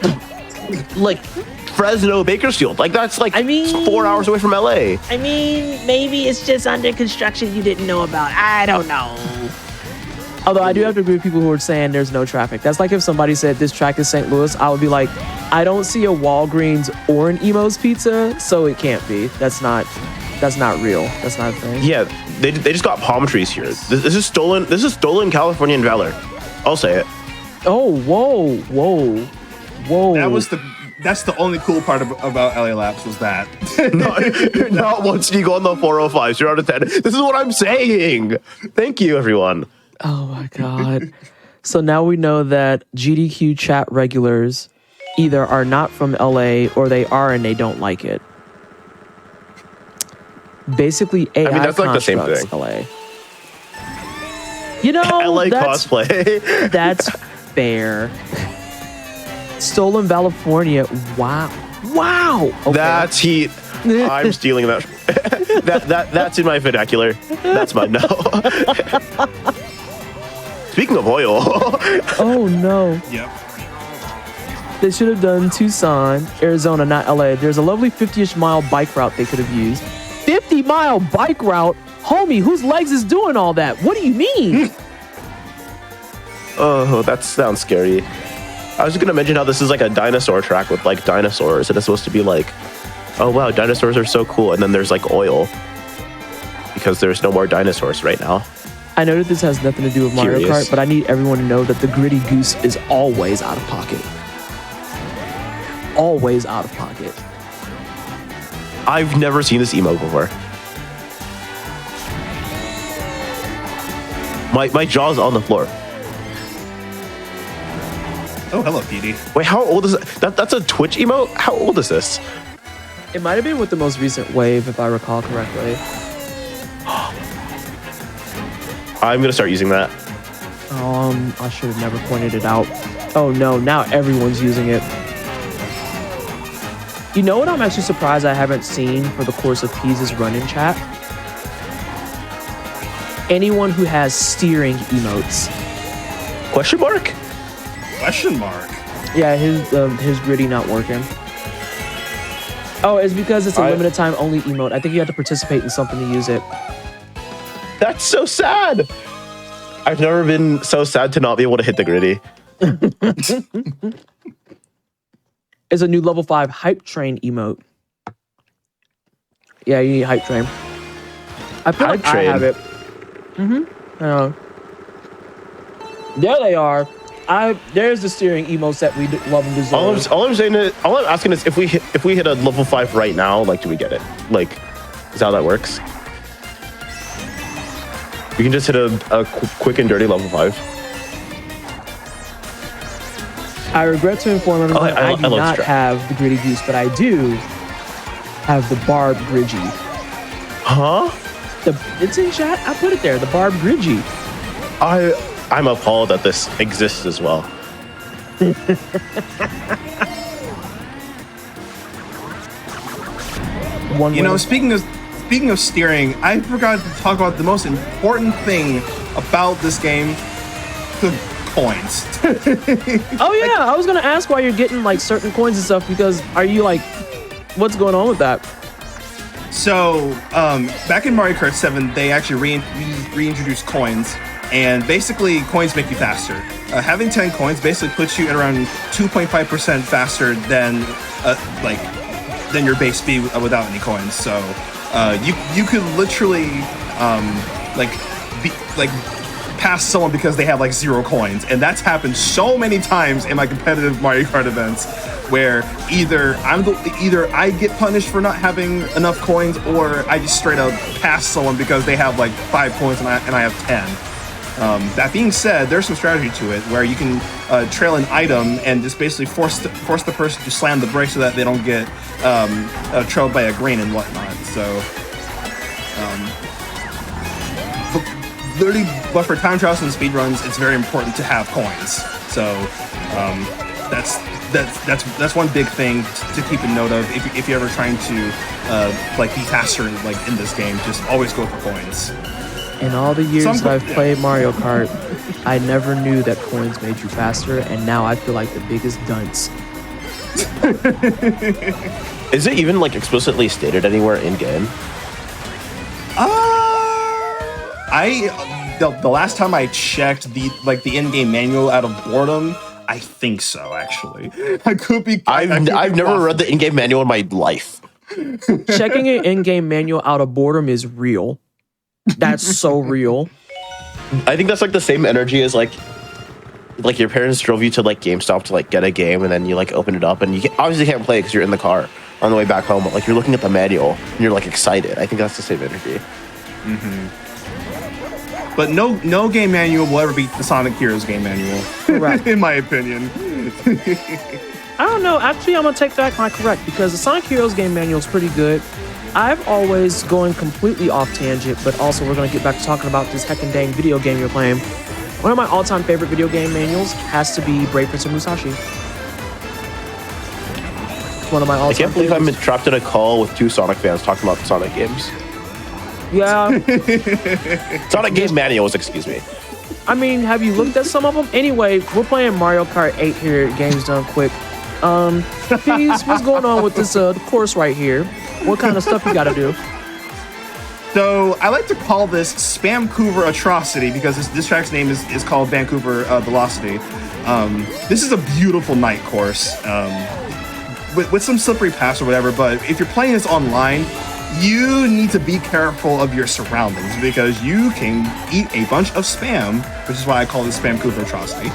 Speaker 3: Fresno, Bakersfield. Like, that's like 4 hours away from LA.
Speaker 1: I mean, maybe it's just under construction you didn't know about. I don't know. Although I do have to agree with people who are saying there's no traffic. That's like if somebody said this track is St. Louis, I would be like, I don't see a Walgreens or an Emo's Pizza, so it can't be. That's not real. That's not a thing.
Speaker 3: Yeah, they just got palm trees here. This is stolen. This is stolen Californian valor. I'll say it.
Speaker 1: Oh, whoa.
Speaker 2: That was That's the only cool part about LA Laps was that.
Speaker 3: Not once you go on the 405s, you're out of 10. This is what I'm saying. Thank you, everyone.
Speaker 1: Oh my God. So now we know that GDQ chat regulars either are not from LA or they are and they don't like it. Basically, AI
Speaker 3: that's like the same
Speaker 1: constructs
Speaker 3: thing.
Speaker 1: LA. You know,
Speaker 3: LA
Speaker 1: that's,
Speaker 3: cosplay.
Speaker 1: that's fair. Stolen California. Wow. Wow. Okay.
Speaker 3: That's heat. I'm stealing that. That's in my vernacular. That's my no. Speaking of oil.
Speaker 1: Oh no.
Speaker 2: Yep.
Speaker 1: They should have done Tucson, Arizona, not LA. There's a lovely 50-ish mile bike route they could have used. 50-mile bike route? Homie, whose legs is doing all that? What do you mean?
Speaker 3: Oh, that sounds scary. I was just gonna mention how this is like a dinosaur track with like dinosaurs, and it's supposed to be like, oh wow, dinosaurs are so cool, and then there's like oil because there's no more dinosaurs right now.
Speaker 1: I know that this has nothing to do with Mario
Speaker 3: Curious.
Speaker 1: Kart, but I need everyone to know that the gritty goose is always out of pocket. Always out of pocket.
Speaker 3: I've never seen this emote before. My jaw's on the floor.
Speaker 2: Oh, hello, Diddy.
Speaker 3: Wait, how old is that? That's a Twitch emote? How old is this?
Speaker 1: It might have been with the most recent wave, if I recall correctly.
Speaker 3: I'm gonna start using that.
Speaker 1: I should have never pointed it out. Oh no, now everyone's using it. You know what I'm actually surprised I haven't seen for the course of Peas' run-in chat? Anyone who has steering emotes.
Speaker 3: Question mark?
Speaker 2: Question mark.
Speaker 1: Yeah, his gritty not working. Oh, it's because it's a limited time only emote. I think you have to participate in something to use it.
Speaker 3: That's so sad. I've never been so sad to not be able to hit the gritty.
Speaker 1: It's a new level 5 hype train emote. Yeah, you need hype train. I feel like I have it. There they are. There's the steering emotes that we love and deserve.
Speaker 3: All I'm asking is if we hit a level 5 right now, like, do we get it? Like, is that how that works? We can just hit a quick and dirty level 5.
Speaker 1: I regret to inform everyone I do not have the gritty goose, but I do have the barb Gridgy.
Speaker 3: Huh?
Speaker 1: It's in chat. I put it there. The barb Gridgy.
Speaker 3: I'm appalled that this exists as well.
Speaker 2: Speaking of steering, I forgot to talk about the most important thing about this game: the coins.
Speaker 1: Oh yeah, I was gonna ask why you're getting like certain coins and stuff, because are you like, what's going on with that?
Speaker 2: So back in Mario Kart 7, they actually reintroduced coins. And basically, coins make you faster. Having 10 coins basically puts you at around 2.5% faster than your base speed without any coins. So you could literally pass someone because they have like 0 coins, and that's happened so many times in my competitive Mario Kart events, where either I get punished for not having enough coins, or I just straight up pass someone because they have like 5 coins and I have 10. That being said, there's some strategy to it where you can trail an item and just basically force the person to slam the brakes so that they don't get trailed by a green and whatnot. So, but for time trials and speedruns, it's very important to have coins. So that's one big thing to keep a note of if you're ever trying to be faster in this game. Just always go for coins.
Speaker 1: In all the years that I've played Mario Kart, I never knew that coins made you faster, and now I feel like the biggest dunce.
Speaker 3: Is it even like explicitly stated anywhere in game?
Speaker 2: The last time I checked the in-game manual out of boredom, I think so. Actually, I could be.
Speaker 3: I've never read the in-game manual in my life.
Speaker 1: Checking an in-game manual out of boredom is real. That's so real.
Speaker 3: I think that's like the same energy as like like your parents drove you to like GameStop to like get a game, and then you like open it up, and obviously can't play because you're in the car on the way back home. But like you're looking at the manual and you're like excited. I think that's the same energy.
Speaker 2: But no game manual will ever beat the Sonic Heroes game manual.
Speaker 1: Correct.
Speaker 2: In my opinion.
Speaker 1: I don't know. Actually, I'm gonna take back my correct because the Sonic Heroes game manual is pretty good. I've always going completely off tangent, but also we're gonna get back to talking about this heckin' dang video game you're playing. One of my all-time favorite video game manuals has to be Brave Prince of Musashi. It's one of my all-time.
Speaker 3: I can't believe
Speaker 1: favorites.
Speaker 3: I'm trapped in a call with 2 Sonic fans talking about Sonic games.
Speaker 1: Yeah.
Speaker 3: Sonic game manuals, excuse me.
Speaker 1: I mean, have you looked at some of them? Anyway, we're playing Mario Kart 8 here at Games Done Quick. Peas, what's going on with this course right here? What kind of stuff you gotta do?
Speaker 2: So I like to call this Spamcouver Atrocity because this track's name is called Vancouver Velocity. This is a beautiful night course with some slippery paths or whatever, but if you're playing this online, you need to be careful of your surroundings because you can eat a bunch of spam, which is why I call this Spamcouver Atrocity.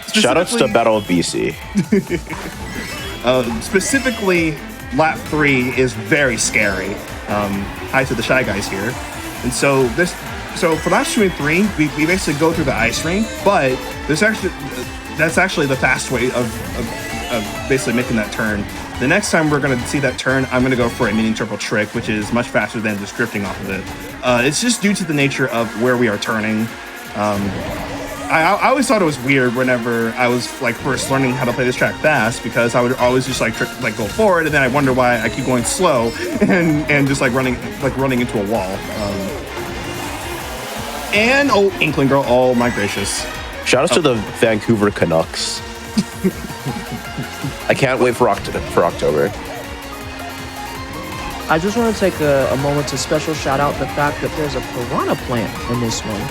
Speaker 3: Shoutouts to Battle of BC.
Speaker 2: Specifically, lap 3 is very scary. Hi to the Shy Guys here. And so for laps 2 and 3, we basically go through the ice ring, but that's actually the fast way of basically making that turn. The next time we're going to see that turn, I'm going to go for a mini turbo trick, which is much faster than just drifting off of it. It's just due to the nature of where we are turning. I always thought it was weird whenever I was like first learning how to play this track fast because I would always just like go forward and then I wonder why I keep going slow and just like running into a wall. And oh, Inkling Girl, oh my gracious!
Speaker 3: Shoutouts to the Vancouver Canucks. I can't wait for October.
Speaker 1: I just want to take a moment to special shout out the fact that there's a piranha plant in this one.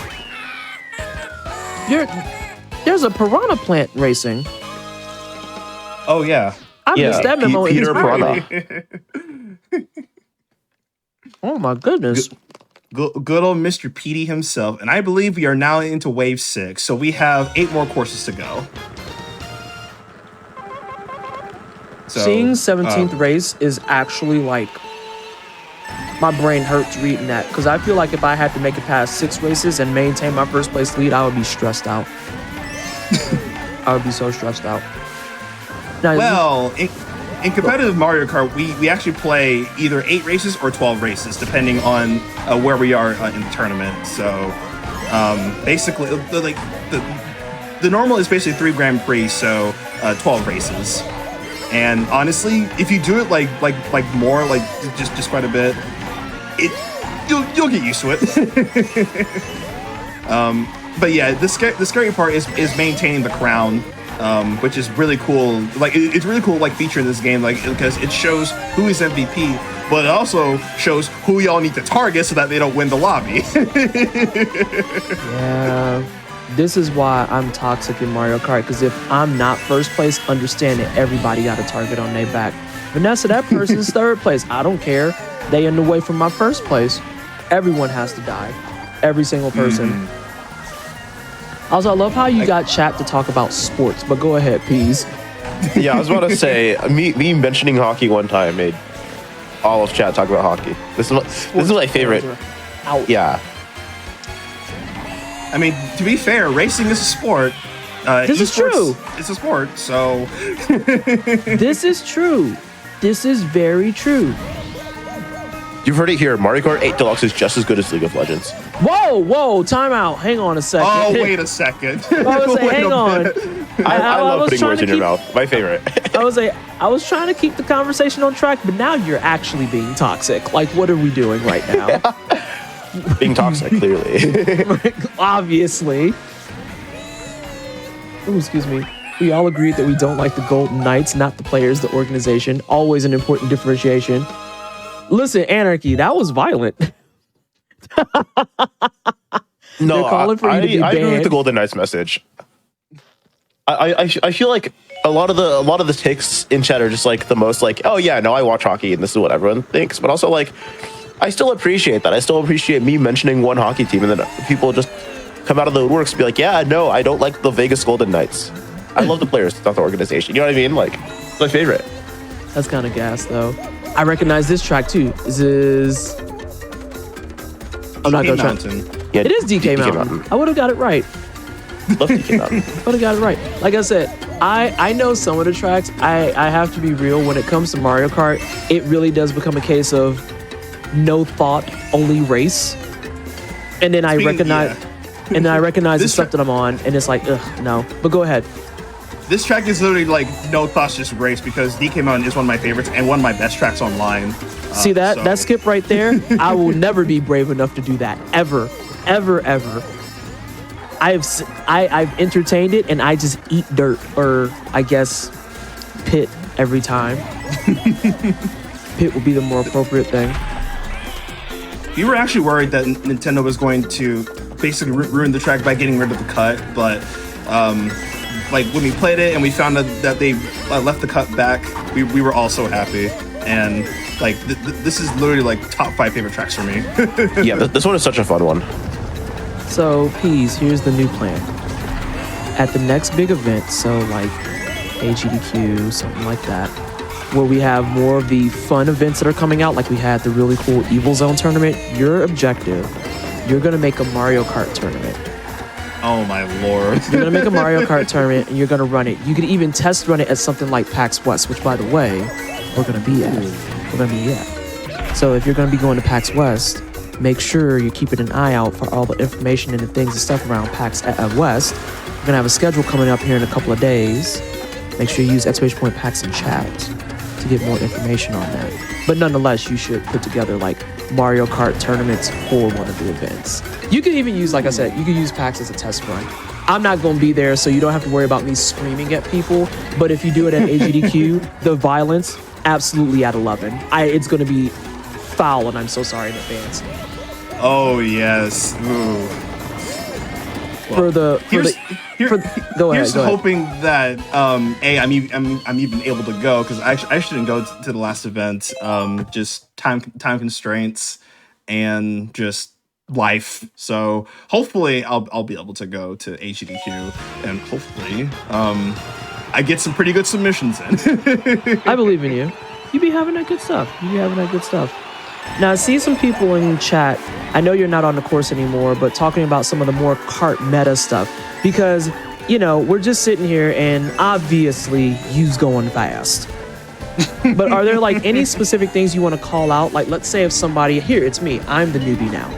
Speaker 1: There's a piranha plant racing.
Speaker 2: Oh yeah.
Speaker 1: I missed that memo.
Speaker 3: Peter Piranha.
Speaker 1: Oh my goodness.
Speaker 2: Good old Mr. Petey himself. And I believe we are now into wave 6. So we have 8 more courses to go. So,
Speaker 1: seeing 17th race is actually like, my brain hurts reading that because I feel like if I had to make it past 6 races and maintain my first place lead, I would be stressed out. I would be so stressed out. Now,
Speaker 2: well, in competitive Mario Kart, we actually play either 8 races or 12 races, depending on where we are in the tournament. So basically, the normal is basically 3 Grand Prix, so 12 races. And honestly, if you do it like more, like just quite a bit, you'll get used to it. But yeah, the scary part is maintaining the crown, which is really cool. Like it's really cool, like feature in this game, like because it shows who is MVP, but it also shows who y'all need to target so that they don't win the lobby.
Speaker 1: yeah. This is why I'm toxic in Mario Kart, because if I'm not first place, understand that everybody got a target on their back. Vanessa, that person's third place. I don't care. They in the way from my first place. Everyone has to die. Every single person. Mm-hmm. Also, I love how you got chat to talk about sports, but go ahead, Peas.
Speaker 3: Yeah, I was about to say, me mentioning hockey one time made all of chat talk about hockey. This is my favorite.
Speaker 1: Out.
Speaker 3: Yeah.
Speaker 2: I mean, to be fair, racing is a sport.
Speaker 1: This is true.
Speaker 2: It's a sport, so...
Speaker 1: This is true. This is very true.
Speaker 3: You've heard it here. Mario Kart 8 Deluxe is just as good as League of Legends.
Speaker 1: Whoa, time out. Hang on a second.
Speaker 2: Oh, wait a second.
Speaker 1: I was like, hang on.
Speaker 3: I love putting words in your mouth. My favorite.
Speaker 1: I was trying to keep the conversation on track, but now you're actually being toxic. Like, what are we doing right now?
Speaker 3: Being toxic, clearly.
Speaker 1: Obviously. Oh, excuse me. We all agreed that we don't like the Golden Knights, not the players, the organization. Always an important differentiation. Listen, Anarchy, that was violent.
Speaker 3: No,
Speaker 1: I
Speaker 3: agree with the Golden Knights message. I feel like a lot of the takes in chat are just like the most like, oh yeah, no, I watch hockey and this is what everyone thinks, but also like I still appreciate that. I still appreciate me mentioning one hockey team and then people just come out of the woodworks and be like, yeah, no, I don't like the Vegas Golden Knights. I love the players, not the organization. You know what I mean? Like, it's my favorite.
Speaker 1: That's kind of gas, though. I recognize this track too. This is. I'm not gonna try.
Speaker 3: Yeah,
Speaker 1: It is DK Mountain. I would have got it right.
Speaker 3: Love DK Mountain.
Speaker 1: Would have got it right. Like I said, I know some of the tracks. I have to be real. When it comes to Mario Kart, it really does become a case of no thought, only race. And then I recognize the stuff that I'm on, and it's like, ugh, no. But go ahead.
Speaker 2: This track is literally like no thoughts, just race, because DK Mountain is one of my favorites and one of my best tracks online.
Speaker 1: See that skip right there? I will never be brave enough to do that, ever. I've entertained it, and I just eat dirt, or I guess pit every time. Pit would be the more appropriate thing.
Speaker 2: You were actually worried that Nintendo was going to basically ruin the track by getting rid of the cut, but like when we played it and we found that they left the cut back, we were all so happy. And like this is literally like top 5 favorite tracks for me.
Speaker 3: Yeah, this one is such a fun one.
Speaker 1: So, Peas, here's the new plan. At the next big event, so like GDQ, something like that, where we have more of the fun events that are coming out, like we had the really cool Evil Zone tournament, your objective, you're going to make a Mario Kart tournament.
Speaker 2: Oh my lord.
Speaker 1: You're going to make a Mario Kart tournament, and you're going to run it. You could even test run it at something like PAX West, which, by the way, we're going to be at. So if you're going to be going to PAX West, make sure you're keeping an eye out for all the information and the things and stuff around PAX West. We're going to have a schedule coming up here in a couple of days. Make sure you use !PAX in chat to get more information on that. But nonetheless, you should put together like Mario Kart tournaments for one of the events. You can even use, like I said, you can use PAX as a test run. I'm not going to be there, so you don't have to worry about me screaming at people. But if you do it at GDQ, the violence, absolutely at 11. It's going to be foul, and I'm so sorry in advance.
Speaker 2: Oh yes. Ooh.
Speaker 1: Well, go ahead.
Speaker 2: Here's hoping that I'm even able to go, because I shouldn't go to the last event. Just time constraints and just life. So hopefully I'll be able to go to GDQ, and hopefully I get some pretty good submissions in.
Speaker 1: I believe in you. You be having that good stuff. Now, I see some people in chat. I know you're not on the course anymore, but talking about some of the more kart meta stuff, because, you know, we're just sitting here and obviously you's going fast. But are there like any specific things you want to call out? Like, let's say if somebody, here, it's me, I'm the newbie now.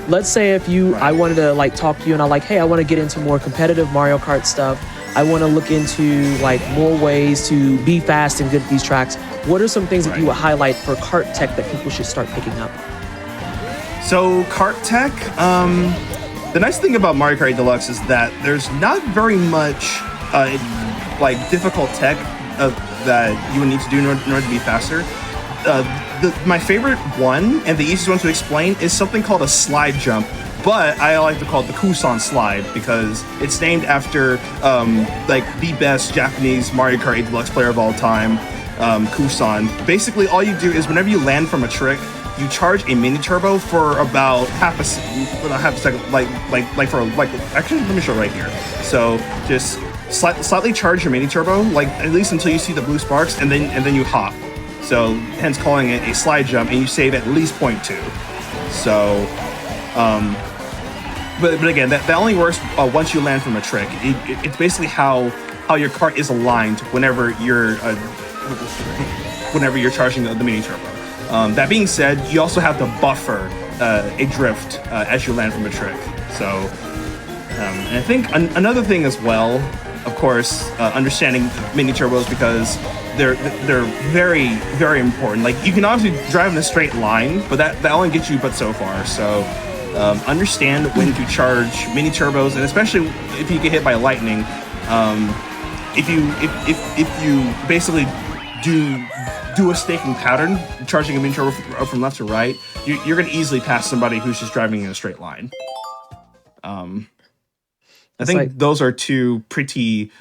Speaker 1: Let's say if I wanted to like talk to you and I'm like, hey, I want to get into more competitive Mario Kart stuff. I want to look into like more ways to be fast and good at these tracks. What are some things that you would highlight for kart tech that people should start picking up?
Speaker 2: So kart tech, the nice thing about Mario Kart Deluxe is that there's not very much like difficult tech that you would need to do in order to be faster. My favorite one and the easiest one to explain is something called a slide jump. But I like to call it the Kusan slide, because it's named after like the best Japanese Mario Kart 8 Deluxe player of all time, Kusan. Basically, all you do is whenever you land from a trick, you charge a mini turbo for about half a second, actually, let me show right here. So just slightly charge your mini turbo, like at least until you see the blue sparks, and then you hop. So hence calling it a slide jump, and you save at least 0.2. So. But again, that only works once you land from a trick. It's basically how your kart is aligned whenever you're charging the mini turbo. That being said, you also have to buffer a drift as you land from a trick. So, and I think another thing as well, of course, understanding mini turbos, because they're very, very important. Like, you can obviously drive in a straight line, but that only gets you but so far. So. Understand when to charge mini turbos, and especially if you get hit by lightning. If you basically do a staking pattern, charging a mini turbo from left to right, you're going to easily pass somebody who's just driving in a straight line. I think those are two pretty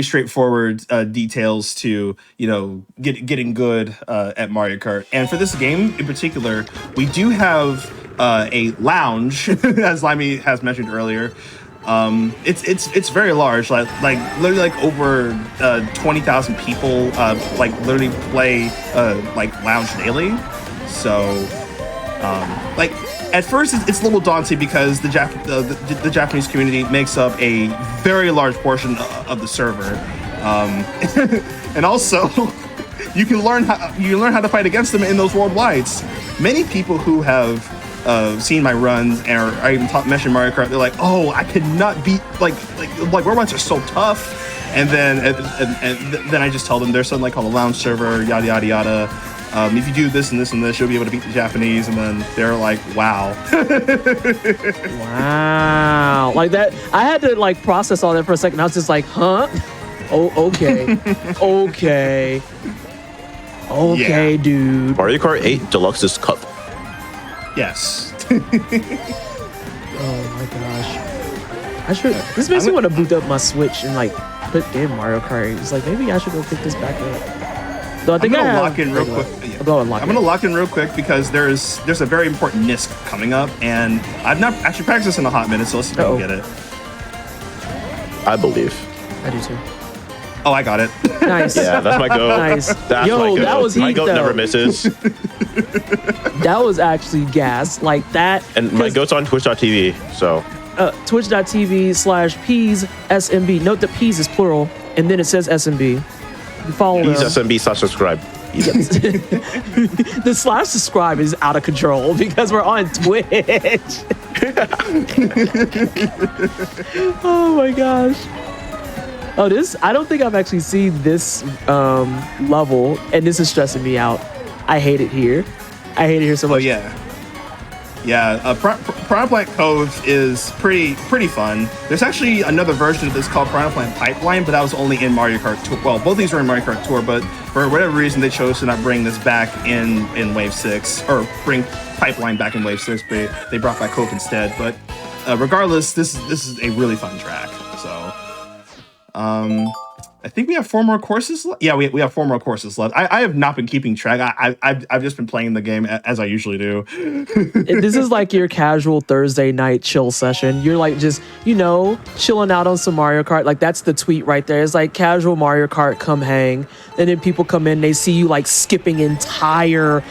Speaker 2: straightforward details to, you know, getting good at Mario Kart. And for this game in particular, we do have a lounge, as Limey has mentioned earlier. It's very large, like literally like over 20,000 people like literally play like lounge daily. So like at first it's a little daunting because the Japanese community makes up a very large portion of the server, and also you learn how to fight against them in those worldwides. Many people who have seen my runs, or I even mentioned Mario Kart, they're like, oh, I could not beat like worldwides are so tough. And then I just tell them there's something like called a lounge server, yada yada yada. If you do this and this and this, you'll be able to beat the Japanese. And then they're like, wow.
Speaker 1: Wow. Like that, I had to like process all that for a second. I was just like, huh? Oh, okay. Okay. Okay,
Speaker 2: Yeah.
Speaker 1: dude.
Speaker 3: Mario Kart 8 Deluxe's cup.
Speaker 2: Yes.
Speaker 1: Oh my gosh. This makes me want to boot up my Switch and like put in Mario Kart. It's like maybe I should go pick this back up. Though I think
Speaker 2: I'm gonna lock in real quick.
Speaker 1: I'm gonna
Speaker 2: lock in real quick because there's a very important NISC coming up, and I've not actually practiced this in a hot minute, so let's see if I can get it.
Speaker 3: I believe.
Speaker 1: I do too.
Speaker 2: Oh, I got it.
Speaker 1: Nice.
Speaker 3: Yeah, that's my go.
Speaker 1: Nice.
Speaker 3: That's
Speaker 1: Yo,
Speaker 3: my go.
Speaker 1: that was heat,
Speaker 3: my goat
Speaker 1: though.
Speaker 3: never misses.
Speaker 1: That was actually gas. Like that.
Speaker 3: And my goat's on Twitch.tv, so.
Speaker 1: Twitch.tv/Peas SMB. Note that Peas is plural, and then it says SMB. You follow
Speaker 3: Please
Speaker 1: them.
Speaker 3: SMB/subscribe.
Speaker 1: Yes. The /subscribe is out of control because we're on Twitch. Oh my gosh. Oh, I don't think I've actually seen this level, and this is stressing me out. I hate it here. I hate it here so much.
Speaker 2: Oh yeah. Yeah, Piranha Plant Cove is pretty fun. There's actually another version of this called Piranha Plant Pipeline, but that was only in Mario Kart Tour. Well, both these were in Mario Kart Tour, but for whatever reason, they chose to not bring this back in Wave 6, or bring Pipeline back in Wave 6, but they brought back Cove instead. But regardless, this is a really fun track. So, I think we have 4 more courses left. Yeah, we have 4 more courses left. I have not been keeping track. I've just been playing the game as I usually do.
Speaker 1: This is like your casual Thursday night chill session. You're like just, chilling out on some Mario Kart. Like that's the tweet right there. It's like casual Mario Kart, come hang. And then people come in, they see you like skipping entire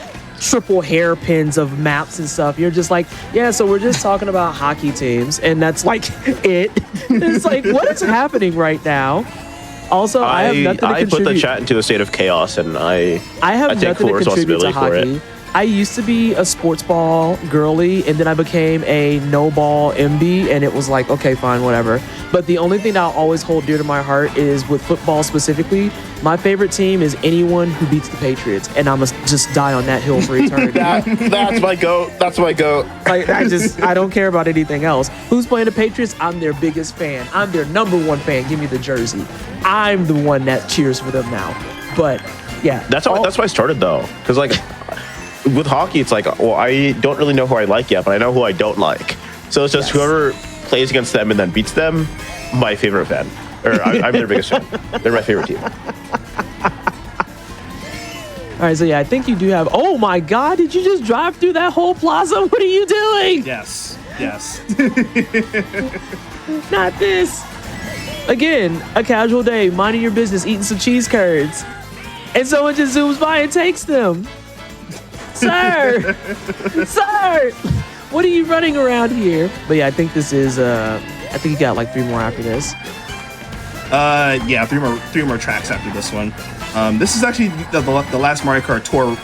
Speaker 1: triple hairpins of maps and stuff. You're just like, yeah, so we're just talking about hockey teams. And that's like it. It's like, what is happening right now? Also, I have nothing to contribute.
Speaker 3: I put the chat into a state of chaos, and I
Speaker 1: have
Speaker 3: take
Speaker 1: nothing
Speaker 3: full
Speaker 1: to contribute to
Speaker 3: responsibility for
Speaker 1: hockey.
Speaker 3: it.
Speaker 1: I used to be a sports ball girly, and then I became a no ball MB, and it was like, okay, fine, whatever. But the only thing that I'll always hold dear to my heart is with football specifically. My favorite team is anyone who beats the Patriots, and I'm gonna just die on that hill for eternity.
Speaker 3: That's my goat. That's my goat.
Speaker 1: Like I don't care about anything else. Who's playing the Patriots? I'm their biggest fan. I'm their number 1 fan. Give me the jersey. I'm the one that cheers for them now. But yeah,
Speaker 3: That's why I started though, because like with hockey, it's like, well, I don't really know who I like yet, but I know who I don't like. So it's just whoever plays against them and then beats them, my favorite fan, or I'm their biggest fan. They're my favorite team.
Speaker 1: All right, so yeah, I think you do have. Oh my God! Did you just drive through that whole plaza? What are you doing?
Speaker 2: Yes.
Speaker 1: Not this. Again, a casual day, minding your business, eating some cheese curds, and someone just zooms by and takes them. Sir, sir, what are you running around here? But yeah, I think this is. I think you got like 3 more after this.
Speaker 2: Yeah, 3 more tracks after this one. This is actually the last Mario Kart Tour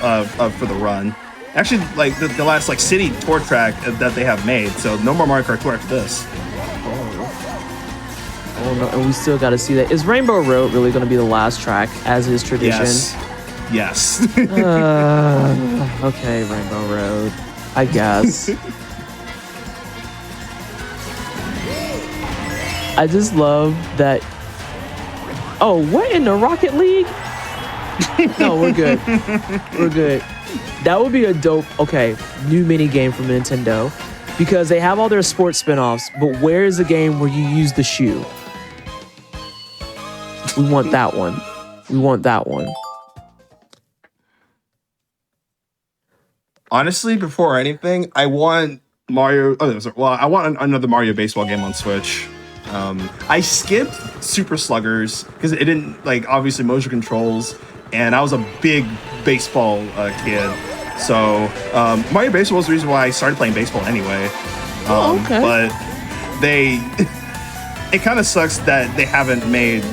Speaker 2: for the run. Actually, like the last like city tour track that they have made. So no more Mario Kart Tour after this.
Speaker 1: Oh no, and we still got to see that. Is Rainbow Road really going to be the last track, as is tradition?
Speaker 2: Yes.
Speaker 1: Okay, Rainbow Road, I guess. I just love that. Oh, what in the Rocket League? No, we're good. We're good. That would be a dope, new mini game from Nintendo, because they have all their sports spin-offs, but where is the game where you use the shoe? We want that one. We want that one.
Speaker 2: Honestly, before anything, I want Mario. Oh, sorry, well, I want another Mario baseball game on Switch. I skipped Super Sluggers because it didn't obviously motion controls, and I was a big baseball kid. So Mario Baseball was the reason why I started playing baseball anyway.
Speaker 1: Okay.
Speaker 2: But it kind of sucks that they haven't made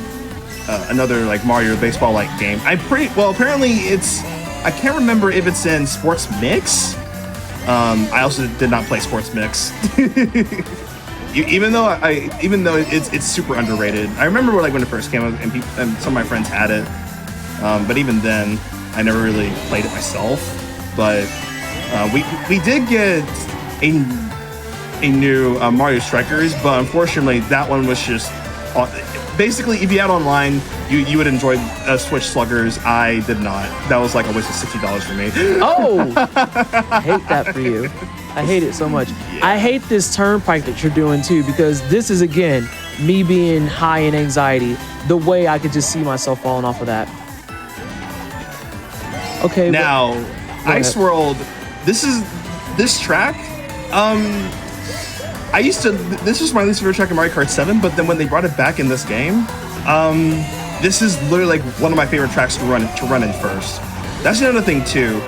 Speaker 2: another Mario Baseball game. Apparently I can't remember if it's in Sports Mix. I also did not play Sports Mix. even though it's super underrated. I remember when it first came out and some of my friends had it. But even then, I never really played it myself. But we did get a new Mario Strikers, but unfortunately that one was just basically, if you had online, you would enjoy Switch Sluggers. I did not. That was a waste of $60 for me.
Speaker 1: Oh, I hate that for you. I hate it so much. Yeah. I hate this turnpike that you're doing too, because this is, again, me being high in anxiety. The way I could just see myself falling off of that. Okay.
Speaker 2: Now, Ice World, this track, this was my least favorite track in Mario Kart 7, but then when they brought it back in this game, this is literally one of my favorite tracks to run in first. That's another thing too.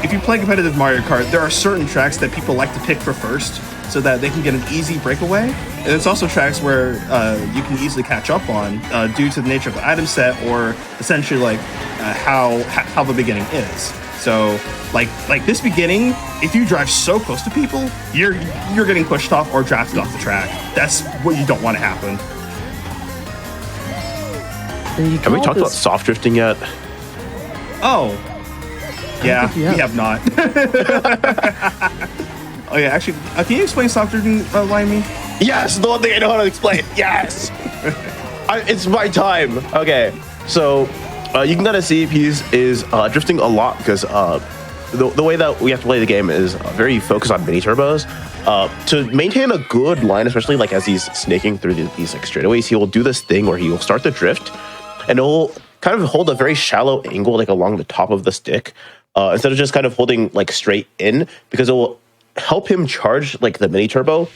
Speaker 2: If you play competitive Mario Kart, there are certain tracks that people like to pick for first so that they can get an easy breakaway. And it's also tracks where you can easily catch up on due to the nature of the item set, or essentially how the beginning is. So like this beginning, if you drive so close to people, you're getting pushed off or drafted off the track. That's what you don't want to happen.
Speaker 3: Have we talked about soft drifting yet?
Speaker 2: Oh, yeah, we have not. Oh yeah, actually, can you explain soft drifting, Limey?
Speaker 3: Yes, the one thing I know how to explain. Yes, it's my time. Okay, so you can kind of see Peas is drifting a lot because the way that we have to play the game is very focused on mini turbos. To maintain a good line, especially as he's snaking through these straightaways, he will do this thing where he will start to drift, and he'll kind of hold a very shallow angle along the top of the stick instead of just kind of holding straight in, because it will help him charge the mini turbo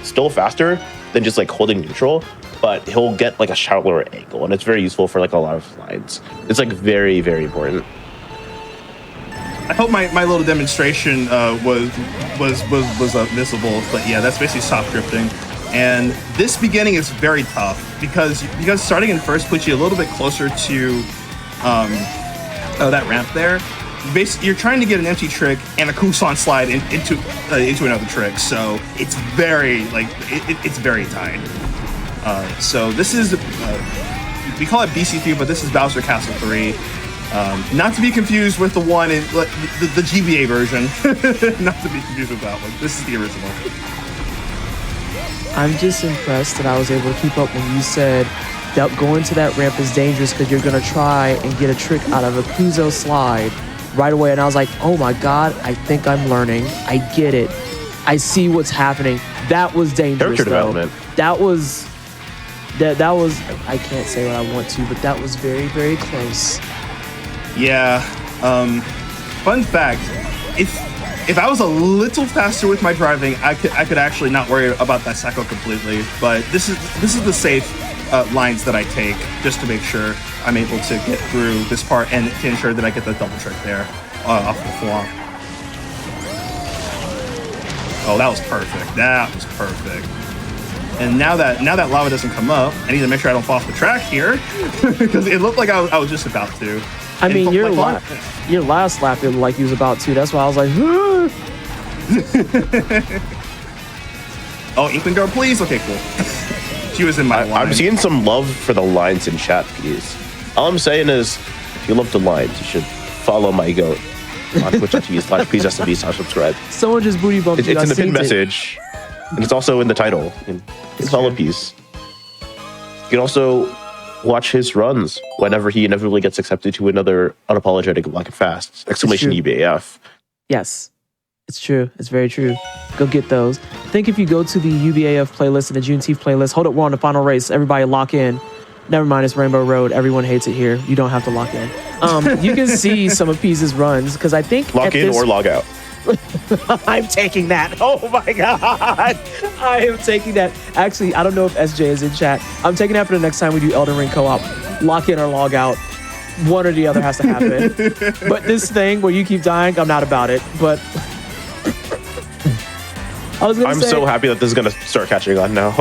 Speaker 3: still faster than just holding neutral, but he'll get a shallower angle, and it's very useful for a lot of lines. It's very, very important.
Speaker 2: I hope my little demonstration was visible, but yeah, that's basically soft drifting. And this beginning is very tough because starting in first puts you a little bit closer to that ramp there. You're trying to get an empty trick and a Kusan slide into another trick, so it's very it's very tight. So this is we call it BC3, but this is Bowser Castle 3. Not to be confused with the one in the GBA version. Not to be confused with that one. This is the original.
Speaker 1: I'm just impressed that I was able to keep up when you said that going to that ramp is dangerous because you're going to try and get a trick out of a Kuzo slide right away. And I was like, oh my God, I think I'm learning. I get it. I see what's happening. That was dangerous.
Speaker 3: Character development.
Speaker 1: That was, I can't say what I want to, but that was very, very close.
Speaker 2: Yeah. Fun fact, if I was a little faster with my driving, I could actually not worry about that cycle completely. But this is the safe lines that I take just to make sure I'm able to get through this part and to ensure that I get the double trick there off the flop. Oh, that was perfect. That was perfect. And now that lava doesn't come up, I need to make sure I don't fall off the track here because it looked like I was just about to.
Speaker 1: I mean, your last lap, it looked like he was about to. That's why I was like,
Speaker 2: oh, Inkling Girl, please. Okay, cool. She was in my line.
Speaker 3: I'm seeing some love for the lines in chat, please. All I'm saying is, if you love the lines, you should follow my goat on twitch.tv/PSSMV/subscribe.
Speaker 1: Someone just booty bumped you.
Speaker 3: It's in the pinned message, and it's also in the title. It's follow Peace. You can also watch his runs whenever he inevitably gets accepted to another Unapologetically Black and Fast! UBAF.
Speaker 1: Yes, it's true. It's very true. Go get those. I think if you go to the UBAF playlist and the Juneteenth playlist, hold it, we're on the final race. Everybody lock in. Never mind, it's Rainbow Road. Everyone hates it here. You don't have to lock in. You can see some of Pease's runs because I think
Speaker 3: Log in or log out.
Speaker 1: I'm taking that. Oh my god, I am taking that. Actually, I don't know if SJ is in chat. I'm taking that for the next time we do Elden Ring co-op. Lock in or log out. One or the other has to happen. But this thing where you keep dying, I'm not about it. But
Speaker 3: I'm so happy that this is gonna start catching on now.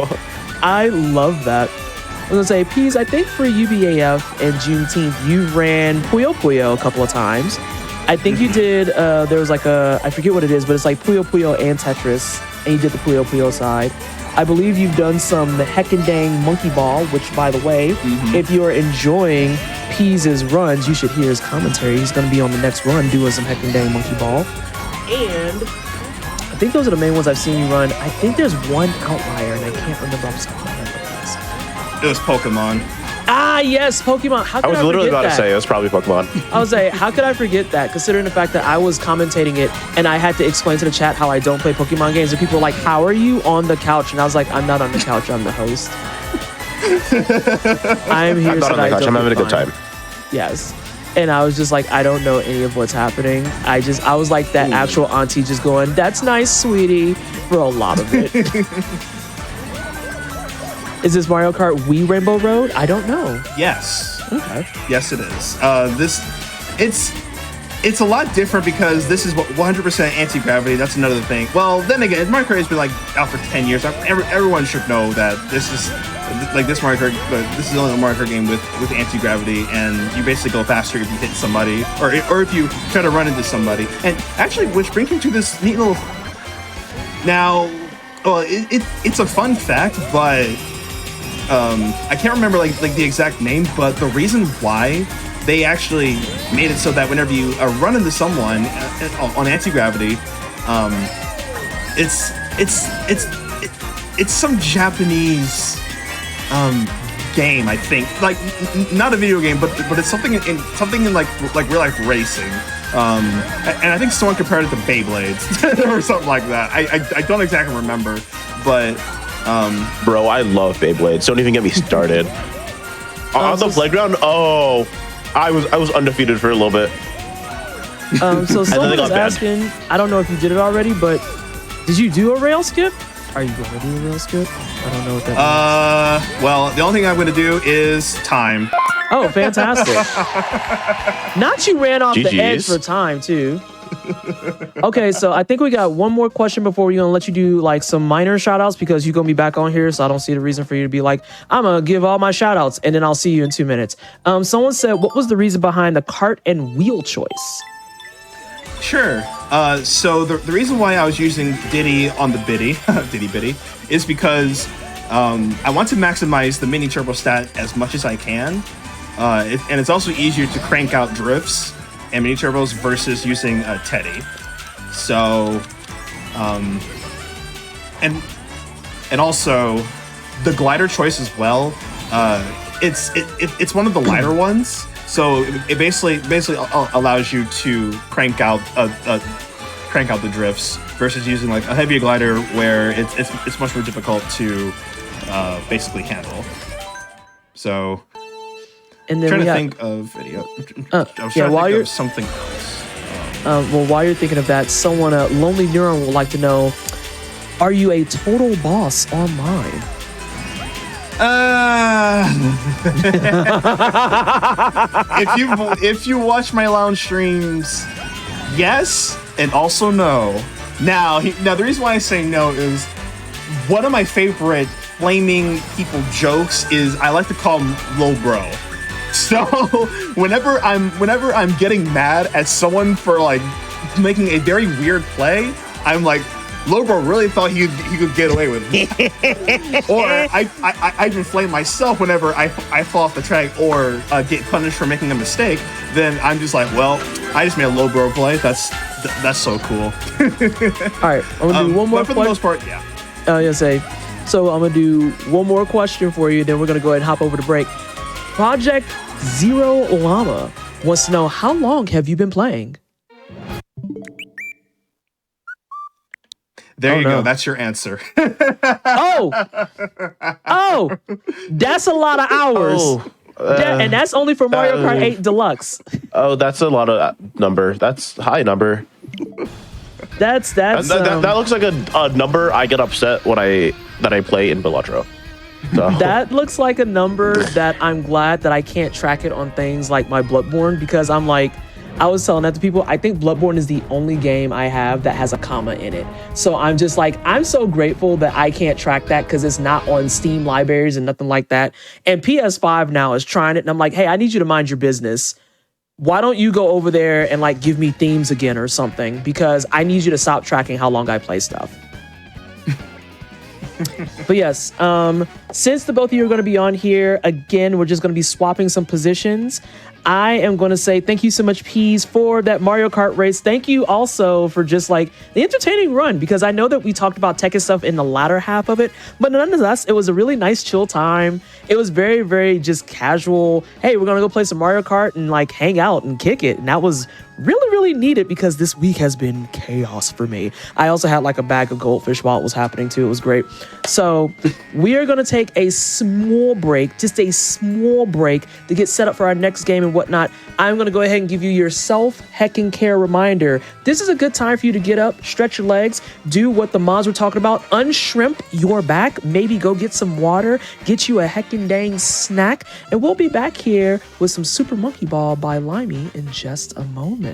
Speaker 1: I love that. I was gonna say, Pease, I think for UBAF and Juneteenth, you ran Puyo Puyo a couple of times. I think you did, there was like I forget what it is, but it's like Puyo Puyo and Tetris, and you did the Puyo Puyo side. I believe you've done some heckin' dang Monkey Ball, which, by the way, if you're enjoying Pease's runs, you should hear his commentary. He's gonna be on the next run doing some heckin' dang Monkey Ball. And I think those are the main ones I've seen you run. I think there's one outlier, and I can't remember off the top of my head what it is.
Speaker 2: It was Pokemon.
Speaker 1: Ah, yes, Pokemon. How could
Speaker 3: I was literally about to say it was probably Pokemon.
Speaker 1: I was like, how could I forget that? Considering the fact that I was commentating it and I had to explain to the chat how I don't play Pokemon games, and people were like, "How are you on the couch?" And I was like, "I'm not on the couch. I'm the host. I'm here."
Speaker 3: I'm not on the couch. I'm having a good time.
Speaker 1: Yes. And I was just like, I don't know any of what's happening. I was like that actual auntie just going, "That's nice, sweetie," for a lot of it. Is this Mario Kart Wii Rainbow Road? I don't know.
Speaker 2: Yes.
Speaker 1: Okay.
Speaker 2: Yes, it is. It's a lot different because this is 100% anti-gravity. That's another thing. Well, then again, Mario Kart has been like out for 10 years. Everyone should know that this is like this Mario Kart. This is the only Mario Kart game with anti-gravity, and you basically go faster if you hit somebody or if you try to run into somebody. And actually, which brings me to this neat little. Now, well, it's a fun fact, but. I can't remember like the exact name, but the reason why they actually made it so that whenever you run into someone on anti-gravity, it's some Japanese game, I think, like not a video game, but it's something in like real life racing. And I think someone compared it to Beyblades or something like that. I don't exactly remember, but.
Speaker 3: Bro, I love Beyblades. Don't even get me started. On the playground, I was undefeated for a little bit.
Speaker 1: So someone is asking, I don't know if you did it already, but did you do a rail skip? Are you going to do a rail skip? I don't know what that means.
Speaker 2: Well, the only thing I'm going to do is time.
Speaker 1: Oh, fantastic. Not you ran off the edge for time, too. Okay, so I think we got one more question before we're gonna let you do like some minor shout outs because you're gonna be back on here, so I don't see the reason for you to be like, I'm gonna give all my shout outs and then I'll see you in 2 minutes. Someone said, what was the reason behind the cart and wheel choice?
Speaker 2: Sure. So the reason why I was using Diddy on the Biddy, Diddy Biddy, is because I want to maximize the mini turbo stat as much as I can, and it's also easier to crank out drifts and mini turbos versus using Teddy. So, and also the glider choice as well. It's one of the lighter ones, so it basically allows you to crank out the drifts versus using like a heavier glider where it's much more difficult to basically handle. So. And then I'm trying to think of video. I was trying to think of something else.
Speaker 1: Well, while you're thinking of that, someone, Lonely Neuron, would like to know, are you a total boss online?
Speaker 2: If you watch my lounge streams, yes, and also no. Now the reason why I say no is one of my favorite flaming people jokes is I like to call him low bro. So whenever I'm getting mad at someone for like making a very weird play, I'm like, Lobo really thought he could get away with it. Or I even flame myself whenever I fall off the track or get punished for making a mistake. Then I'm just like, well, I just made a low bro play. That's so cool.
Speaker 1: All right, I'm gonna do one more.
Speaker 2: But for the most part, yeah.
Speaker 1: So I'm gonna do one more question for you. Then we're gonna go ahead and hop over to break. Project Zero Llama wants to know, how long have you been playing?
Speaker 2: There you
Speaker 1: no.
Speaker 2: go. That's your answer.
Speaker 1: Oh, that's a lot of hours. And that's only for Mario Kart 8 Deluxe.
Speaker 3: Oh, that's a lot of number. That's a high number.
Speaker 1: That
Speaker 3: looks like a number I get upset when I play in Belotro. So.
Speaker 1: That looks like a number that I'm glad that I can't track it on things like my Bloodborne, because I'm like, I was telling that to people, I think Bloodborne is the only game I have that has a comma in it. So I'm just like, I'm so grateful that I can't track that because it's not on Steam libraries and nothing like that. And PS5 now is trying it, and I'm like, hey, I need you to mind your business. Why don't you go over there and like give me themes again or something? Because I need you to stop tracking how long I play stuff. But yes, since the both of you are going to be on here, again, we're just going to be swapping some positions. I am going to say thank you so much, Peas, for that Mario Kart race. Thank you also for just like the entertaining run, because I know that we talked about tech and stuff in the latter half of it, but nonetheless, it was a really nice chill time. It was very, very just casual. Hey, we're going to go play some Mario Kart and like hang out and kick it. And that was really, really needed because this week has been chaos for me. I also had like a bag of goldfish while it was happening too. It was great. So we are going to take a small break, just a small break to get set up for our next game and whatnot. I'm going to go ahead and give you your self-hecking care reminder. This is a good time for you to get up, stretch your legs, do what the mods were talking about, unshrimp your back, maybe go get some water, get you a heckin' dang snack, and we'll be back here with some Super Monkey Ball by Limey in just a moment.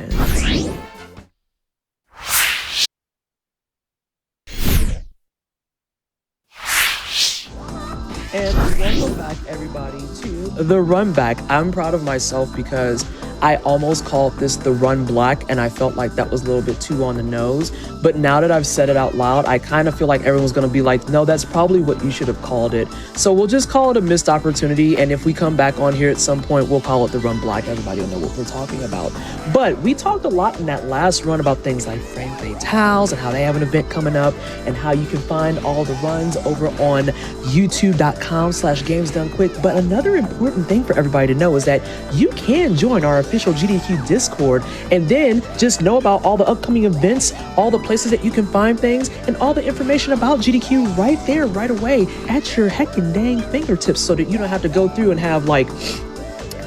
Speaker 1: And welcome back, everybody, to the Runback. I'm proud of myself because I almost called this the Run Black, and I felt like that was a little bit too on the nose. But now that I've said it out loud, I kind of feel like everyone's going to be like, no, that's probably what you should have called it. So we'll just call it a missed opportunity. And if we come back on here at some point, we'll call it the Run Black. Everybody will know what we're talking about. But we talked a lot in that last run about things like Frame Fatales and how they have an event coming up and how you can find all the runs over on youtube.com/gamesdonequick. But another important thing for everybody to know is that you can join our official GDQ Discord and then just know about all the upcoming events, all the places that you can find things, and all the information about GDQ right there, right away at your heckin' dang fingertips, so that you don't have to go through and have like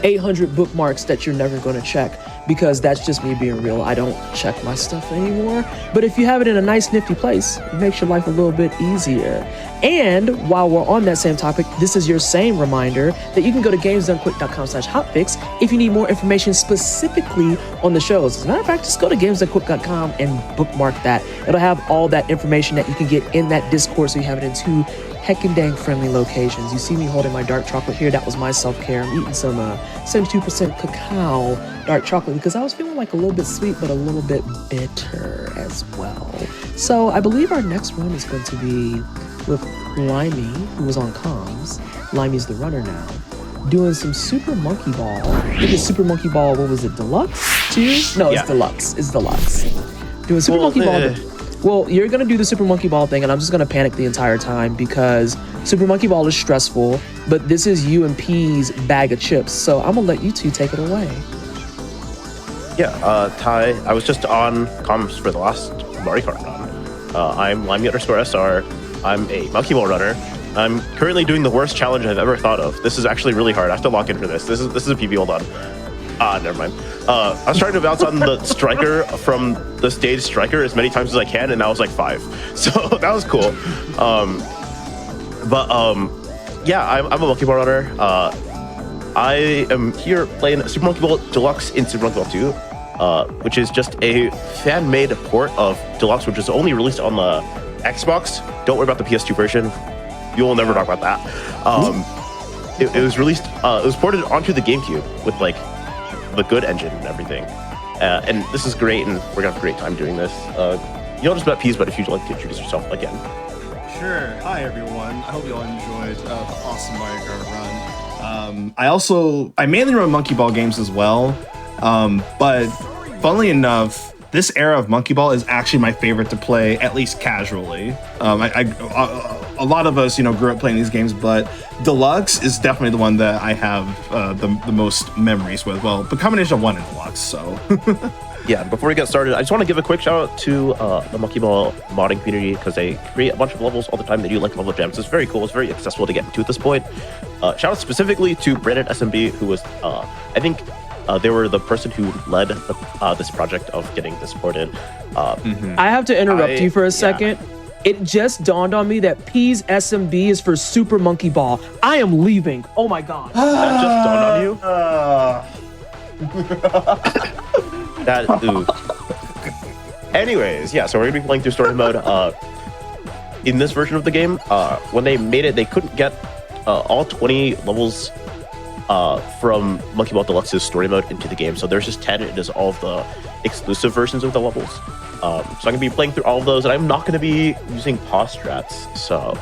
Speaker 1: 800 bookmarks that you're never going to check, because that's just me being real. I don't check my stuff anymore. But if you have it in a nice nifty place, it makes your life a little bit easier. And while we're on that same topic, this is your same reminder that you can go to gamesdonequick.com/hotfix if you need more information specifically on the shows. As a matter of fact, just go to gamesdonequick.com and bookmark that. It'll have all that information that you can get in that Discord, so you have it in two heckin' dang friendly locations. You see me holding my dark chocolate here. That was my self-care. I'm eating some 72% cacao dark chocolate because I was feeling like a little bit sweet but a little bit bitter as well. So I believe our next run is going to be with Limey, who was on comms. Limey's the runner now, doing some Super Monkey Ball. I think it's Super Monkey Ball, what was it, Deluxe 2? No, yeah. It's Deluxe. It's Deluxe. Doing Super Monkey Ball. Well, you're going to do the Super Monkey Ball thing, and I'm just going to panic the entire time because Super Monkey Ball is stressful, but this is you and P's bag of chips, so I'm going to let you two take it away.
Speaker 3: Yeah, Ty, I was just on comms for the last Mario Kart run. I'm Limey_SR. I'm a Monkey Ball runner. I'm currently doing the worst challenge I've ever thought of. This is actually really hard. I have to lock in for this. This is a PB, hold on. Never mind. I was trying to bounce on the striker from the stage striker as many times as I can, and that was like 5. So that was cool. Yeah, I'm a Monkey Ball runner. I am here playing Super Monkey Ball Deluxe in Super Monkey Ball 2, which is just a fan-made port of Deluxe, which is only released on the Xbox. Don't worry about the PS2 version. You will never talk about that. It was released, it was ported onto the GameCube with like the good engine and everything. And this is great, and we're gonna have a great time doing this. You all just met Peas, but if you'd like to introduce yourself again.
Speaker 2: Sure. Hi, everyone. I hope you all enjoyed the awesome Mario Kart run. I mainly run Monkey Ball games as well, but funnily enough, this era of Monkey Ball is actually my favorite to play, at least casually. A lot of us, grew up playing these games, but Deluxe is definitely the one that I have the most memories with. Well, the combination of 1 and Deluxe, so.
Speaker 3: Yeah, before we get started, I just want to give a quick shout out to the Monkey Ball modding community because they create a bunch of levels all the time. They do like level gems. It's very cool. It's very accessible to get into at this point. Shout out specifically to Brandon SMB, who was, I think, they were the person who led this project of getting this ported.
Speaker 1: I have to interrupt you for a second. It just dawned on me that P's SMB is for Super Monkey Ball. I am leaving. Oh my god.
Speaker 3: That just dawned on you? Ooh. Anyways, yeah, so we're gonna be playing through story mode. In this version of the game, when they made it, they couldn't get all 20 levels from Monkey Ball Deluxe's story mode into the game. So there's just 10. It is all of the exclusive versions of the levels. So I'm gonna be playing through all of those, and I'm not gonna be using pause strats. So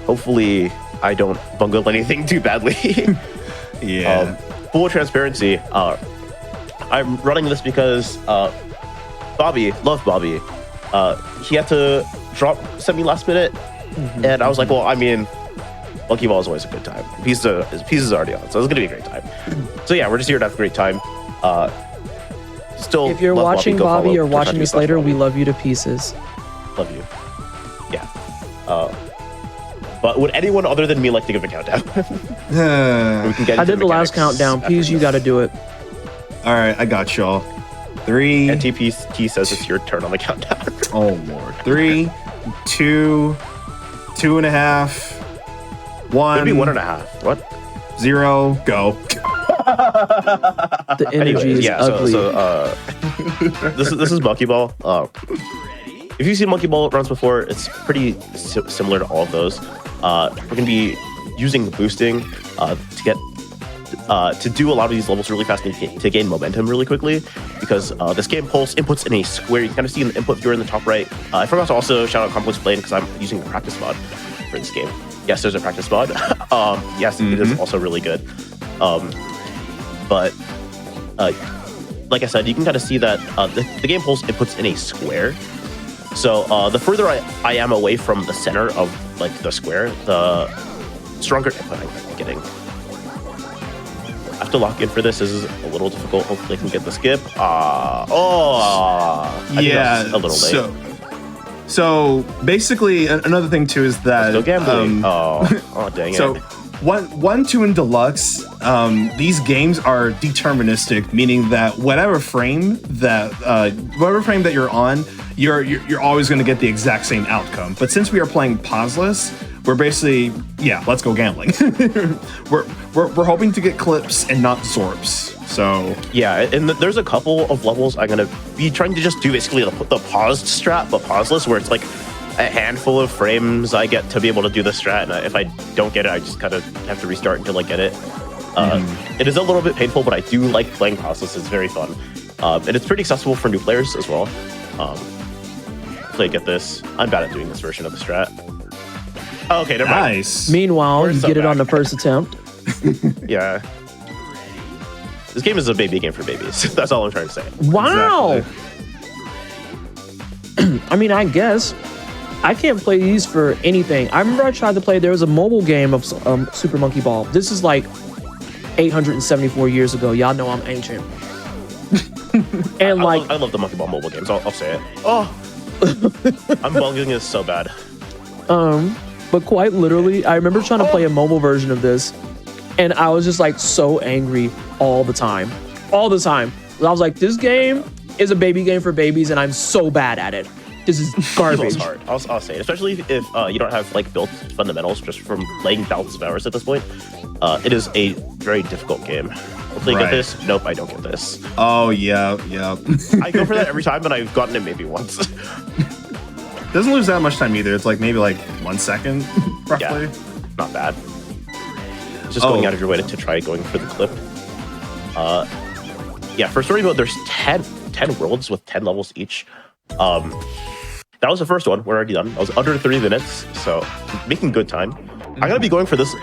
Speaker 3: hopefully I don't bungle anything too badly.
Speaker 2: Yeah.
Speaker 3: Full transparency. I'm running this because Bobby, love Bobby, he had to drop semi last minute, and I was like, well, I mean, Monkey Ball is always a good time. Pieces is already on, so it's gonna be a great time. So yeah, we're just here to have a great time. Still,
Speaker 1: If you're watching Bobby or watching this later, we love you to pieces.
Speaker 3: Love you. Yeah. But would anyone other than me like to give a countdown? We can get
Speaker 1: I
Speaker 3: into
Speaker 1: did the last countdown. Peas, you got to do it.
Speaker 2: All right, I got y'all. 3.
Speaker 3: NTP says it's your turn on the countdown.
Speaker 2: Oh Lord. 3, 2, 2.5, 1.
Speaker 3: It'd be 1.5. What?
Speaker 2: 0. Go.
Speaker 1: The energy is ugly.
Speaker 3: This is Monkey Ball. If you've seen Monkey Ball runs before, it's pretty similar to all of those. We're gonna be using boosting to get to do a lot of these levels really fast and to gain momentum really quickly, because this game pulls inputs in a square. You can kind of see in the input viewer in the top right. I forgot to also shout out Complex Plane because I'm using a practice mod for this game. Yes, there's a practice mod. Yes, it is also really good. But like I said, you can kind of see that the game pulls inputs in a square. So the further I am away from the center of like the square, the stronger input I'm getting. I have to lock in for this. This is a little difficult. Hopefully I can get the skip. I think I was a little late.
Speaker 2: So basically, another thing too is that
Speaker 3: still gambling. Dang
Speaker 2: so,
Speaker 3: it.
Speaker 2: 1, 2, and Deluxe, these games are deterministic, meaning that whatever frame that you're on, you're always going to get the exact same outcome. But since we are playing pauseless, we're basically, let's go gambling. we're hoping to get clips and not zorps. So
Speaker 3: yeah, and there's a couple of levels I'm gonna be trying to just do basically the paused strat, but pauseless, where it's like a handful of frames I get to be able to do the strat, and if I don't get it, I just kind of have to restart until I get it. It is a little bit painful, but I do like playing pauseless. It's very fun, and it's pretty accessible for new players as well. Hopefully I get this. I'm bad at doing this version of the strat. Oh, okay, never mind.
Speaker 2: Nice.
Speaker 1: Meanwhile, you get it on the first attempt.
Speaker 3: Yeah. This game is a baby game for babies. That's all I'm trying to say.
Speaker 1: Wow. Exactly. I mean, I guess I can't play these for anything. I remember I tried to play, there was a mobile game of Super Monkey Ball. This is like 874 years ago. Y'all know I'm ancient. And
Speaker 3: I love the Monkey Ball mobile games. I'll say it. Oh, I'm bungling this so bad.
Speaker 1: But quite literally, I remember trying to play a mobile version of this, and I was just like so angry all the time. All the time. I was like, this game is a baby game for babies, and I'm so bad at it. This is garbage.
Speaker 3: It's hard. I'll say it, especially if you don't have like built fundamentals just from playing thousands of hours at this point. It is a very difficult game. Hopefully I get this. Nope, I don't get this.
Speaker 2: Oh yeah.
Speaker 3: I go for that every time, and I've gotten it maybe once.
Speaker 2: Doesn't lose that much time either. It's like maybe like 1 second, roughly.
Speaker 3: Yeah, not bad. Just going out of your way to try going for the clip. Yeah, for story mode, there's 10 worlds with 10 levels each. That was the first one. We're already done. That was under 3 minutes, so making good time. I'm gonna be going for this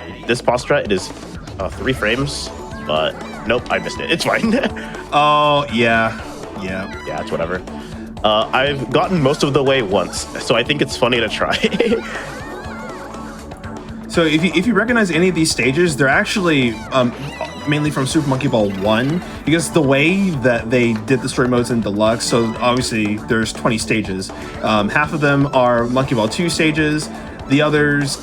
Speaker 3: pause strat. It is 3 frames, but nope, I missed it. It's fine.
Speaker 2: Oh yeah,
Speaker 3: it's whatever. I've gotten most of the way once, so I think it's funny to try.
Speaker 2: So if you recognize any of these stages, they're actually mainly from Super Monkey Ball 1, because the way that they did the story modes in Deluxe, so obviously there's 20 stages. Half of them are Monkey Ball 2 stages. The others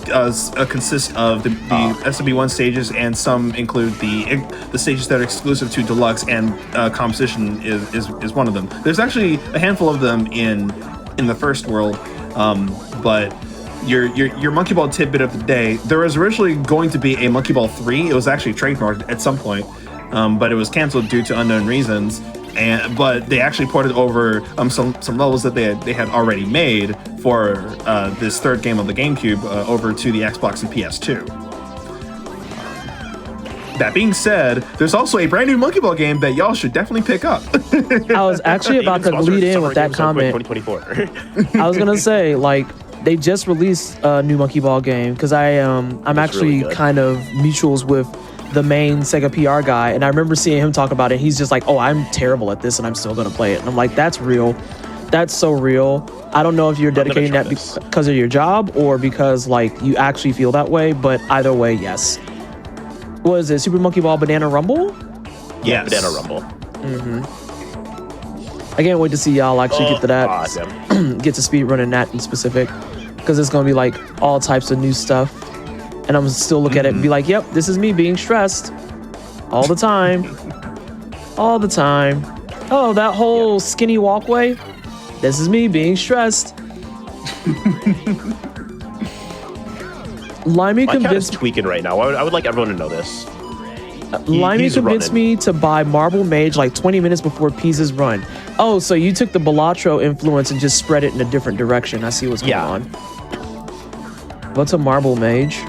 Speaker 2: consist of the SMB1 stages, and some include the stages that are exclusive to Deluxe, and composition is one of them. There's actually a handful of them in the first world, but your Monkey Ball tidbit of the day, there was originally going to be a Monkey Ball 3. It was actually trademarked at some point, but it was canceled due to unknown reasons. But they actually ported over some levels that they had already made for this third game on the GameCube over to the Xbox and PS2. That being said, there's also a brand new Monkey Ball game that y'all should definitely pick up.
Speaker 1: I was actually about to lead in with that comment.
Speaker 3: 2024.
Speaker 1: I was gonna say, like, they just released a new Monkey Ball game, because I'm actually
Speaker 3: really
Speaker 1: kind of mutuals with the main Sega PR guy, and I remember seeing him talk about it. He's just like, oh, I'm terrible at this and I'm still gonna play it. And I'm like, that's real. That's so real. I don't know if you're dedicating that because of your job or because like you actually feel that way, but either way, yes. What is it, Super Monkey Ball Banana Rumble?
Speaker 3: Yeah, Banana Rumble.
Speaker 1: I can't wait to see y'all actually get to that. Get to speedrunning that in specific, because it's gonna be like all types of new stuff. And I'm still look at it and be like, yep, this is me being stressed all the time. All the time. Oh, that whole skinny walkway, this is me being stressed. Limey
Speaker 3: My cat is
Speaker 1: convinced
Speaker 3: tweaking right now. I would like everyone to know this.
Speaker 1: Limey convinced me to buy Marble Mage like 20 minutes before Pisa's run. Oh, so you took the Balatro influence and just spread it in a different direction. I see what's going on. What's a Marble Mage?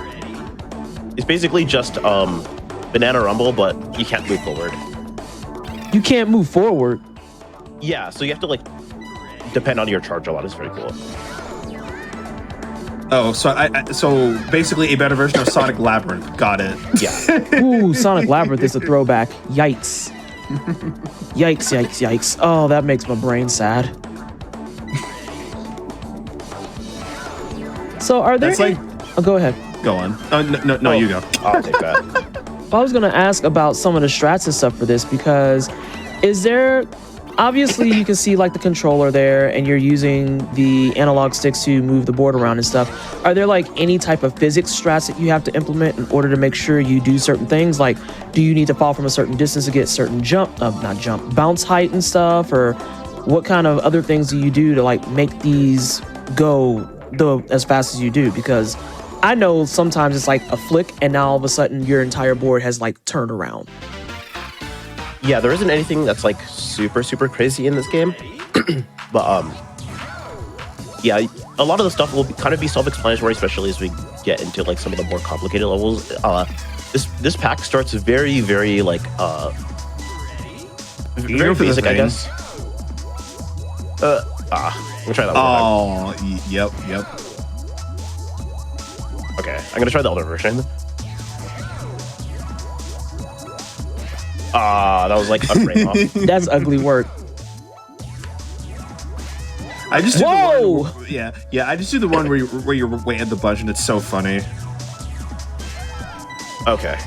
Speaker 3: It's basically just Banana Rumble, but you can't move forward.
Speaker 1: You can't move forward?
Speaker 3: Yeah, so you have to like depend on your charge a lot. It's very cool.
Speaker 2: Oh, so basically a better version of Sonic Labyrinth. Got it.
Speaker 3: Yeah.
Speaker 1: Ooh, Sonic Labyrinth is a throwback. Yikes. Yikes, yikes, yikes. Oh, that makes my brain sad. So are there...
Speaker 2: That's like...
Speaker 1: Oh, go ahead.
Speaker 2: Go on. No, you go.
Speaker 3: I'll take that.
Speaker 1: I was going to ask about some of the strats and stuff for this, because is there... Obviously, you can see like the controller there, and you're using the analog sticks to move the board around and stuff. Are there like any type of physics strats that you have to implement in order to make sure you do certain things? Like, do you need to fall from a certain distance to get certain bounce height and stuff? Or what kind of other things do you do to like make these go as fast as you do? Because I know sometimes it's like a flick and now all of a sudden your entire board has like turned around.
Speaker 3: Yeah, there isn't anything that's like super crazy in this game. But yeah, a lot of the stuff will kind of be self-explanatory, especially as we get into like some of the more complicated levels. This pack starts very like very basic, I guess. I'm gonna try that one.
Speaker 2: Oh, yep.
Speaker 3: Okay, I'm gonna try the other version. That was like a frame off.
Speaker 1: That's ugly work.
Speaker 2: I just do
Speaker 1: Whoa!
Speaker 2: the one, yeah. I just do the one where you're way at the bunch, and it's so funny.
Speaker 3: Okay,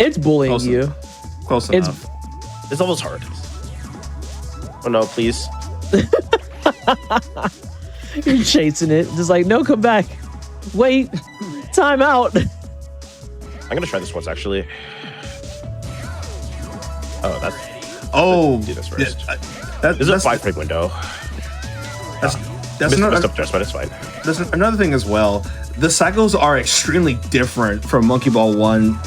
Speaker 1: It's bullying you.
Speaker 2: Close enough.
Speaker 3: it's almost hard. Oh no, please.
Speaker 1: You're chasing it. Just like, no, come back. Wait. Time out.
Speaker 3: I'm gonna try this once actually. Oh, let's do this first. This is a 5-frame window.
Speaker 2: That's
Speaker 3: messed up just, but it's fine.
Speaker 2: There's another thing as well. The cycles are extremely different from Monkey Ball 1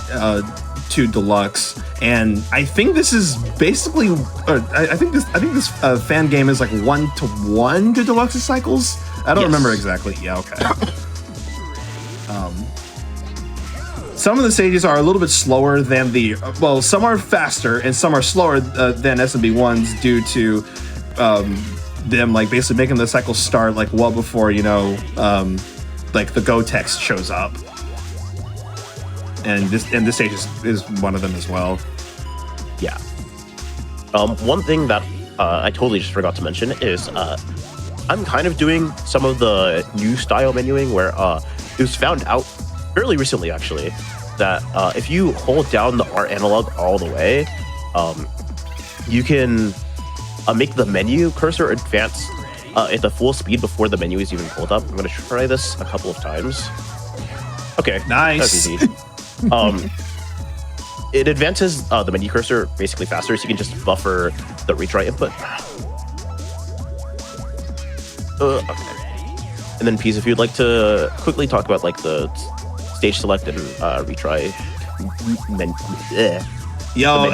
Speaker 2: to Deluxe, and I think this is basically. I think this fan game is like 1-to-1 to Deluxe's cycles. I don't remember exactly. Yeah, okay. Some of the stages are a little bit slower than some are faster and some are slower than SMB1s due to them like basically making the cycle start like well before, like the go text shows up. And this stage is one of them as well.
Speaker 3: Yeah. One thing that I totally just forgot to mention is I'm kind of doing some of the new style menuing where it was found out fairly recently, actually, that if you hold down the R analog all the way, you can make the menu cursor advance at the full speed before the menu is even pulled up. I'm going to try this a couple of times. Okay,
Speaker 2: Nice.
Speaker 3: That's easy. It advances the menu cursor basically faster, so you can just buffer the retry input. Okay. And then, Peas, if you'd like to quickly talk about like the stage select and retry.
Speaker 2: Yo,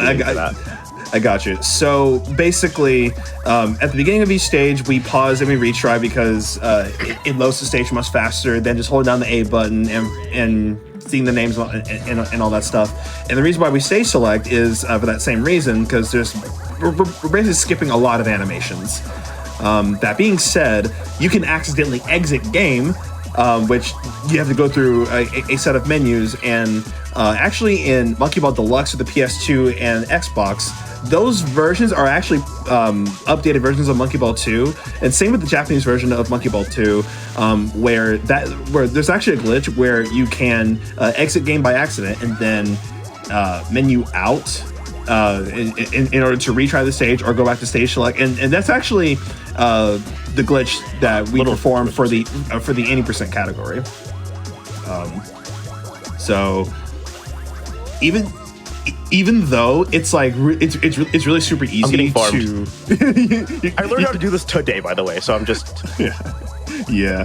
Speaker 2: I got you. So basically, at the beginning of each stage, we pause and we retry because it loads the stage much faster than just holding down the A button and seeing the names and all that stuff. And the reason why we stage select is for that same reason, because we're basically skipping a lot of animations. That being said, you can accidentally exit game, which you have to go through a set of menus. And actually in Monkey Ball Deluxe with the PS2 and Xbox, those versions are actually updated versions of Monkey Ball 2, and same with the Japanese version of Monkey Ball 2, where there's actually a glitch where you can exit game by accident and then menu out in order to retry the stage or go back to stage select, and that's actually the glitch that we perform for the 80% category. So even though it's like it's really super easy.
Speaker 3: I'm getting farmed.
Speaker 2: to
Speaker 3: I learned how to do this today, by the way, so I'm just
Speaker 2: yeah.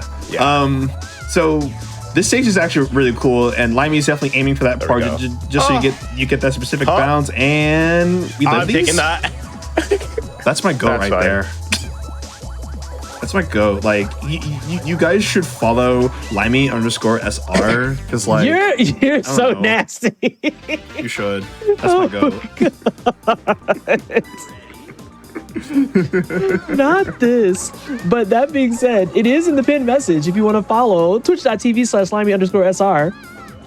Speaker 2: So this stage is actually really cool, and Limey is definitely aiming for that part just so you get that specific bounce, and we live
Speaker 3: I'm
Speaker 2: these.
Speaker 3: taking that.
Speaker 2: That's my goat right there. That's my goat. Like you guys should follow Limey_SR because like
Speaker 1: you're so
Speaker 2: know.
Speaker 1: nasty.
Speaker 2: You should. That's my goat.
Speaker 1: Not this. But that being said, it is in the pinned message. If you want to follow twitch.tv/Limey_SR.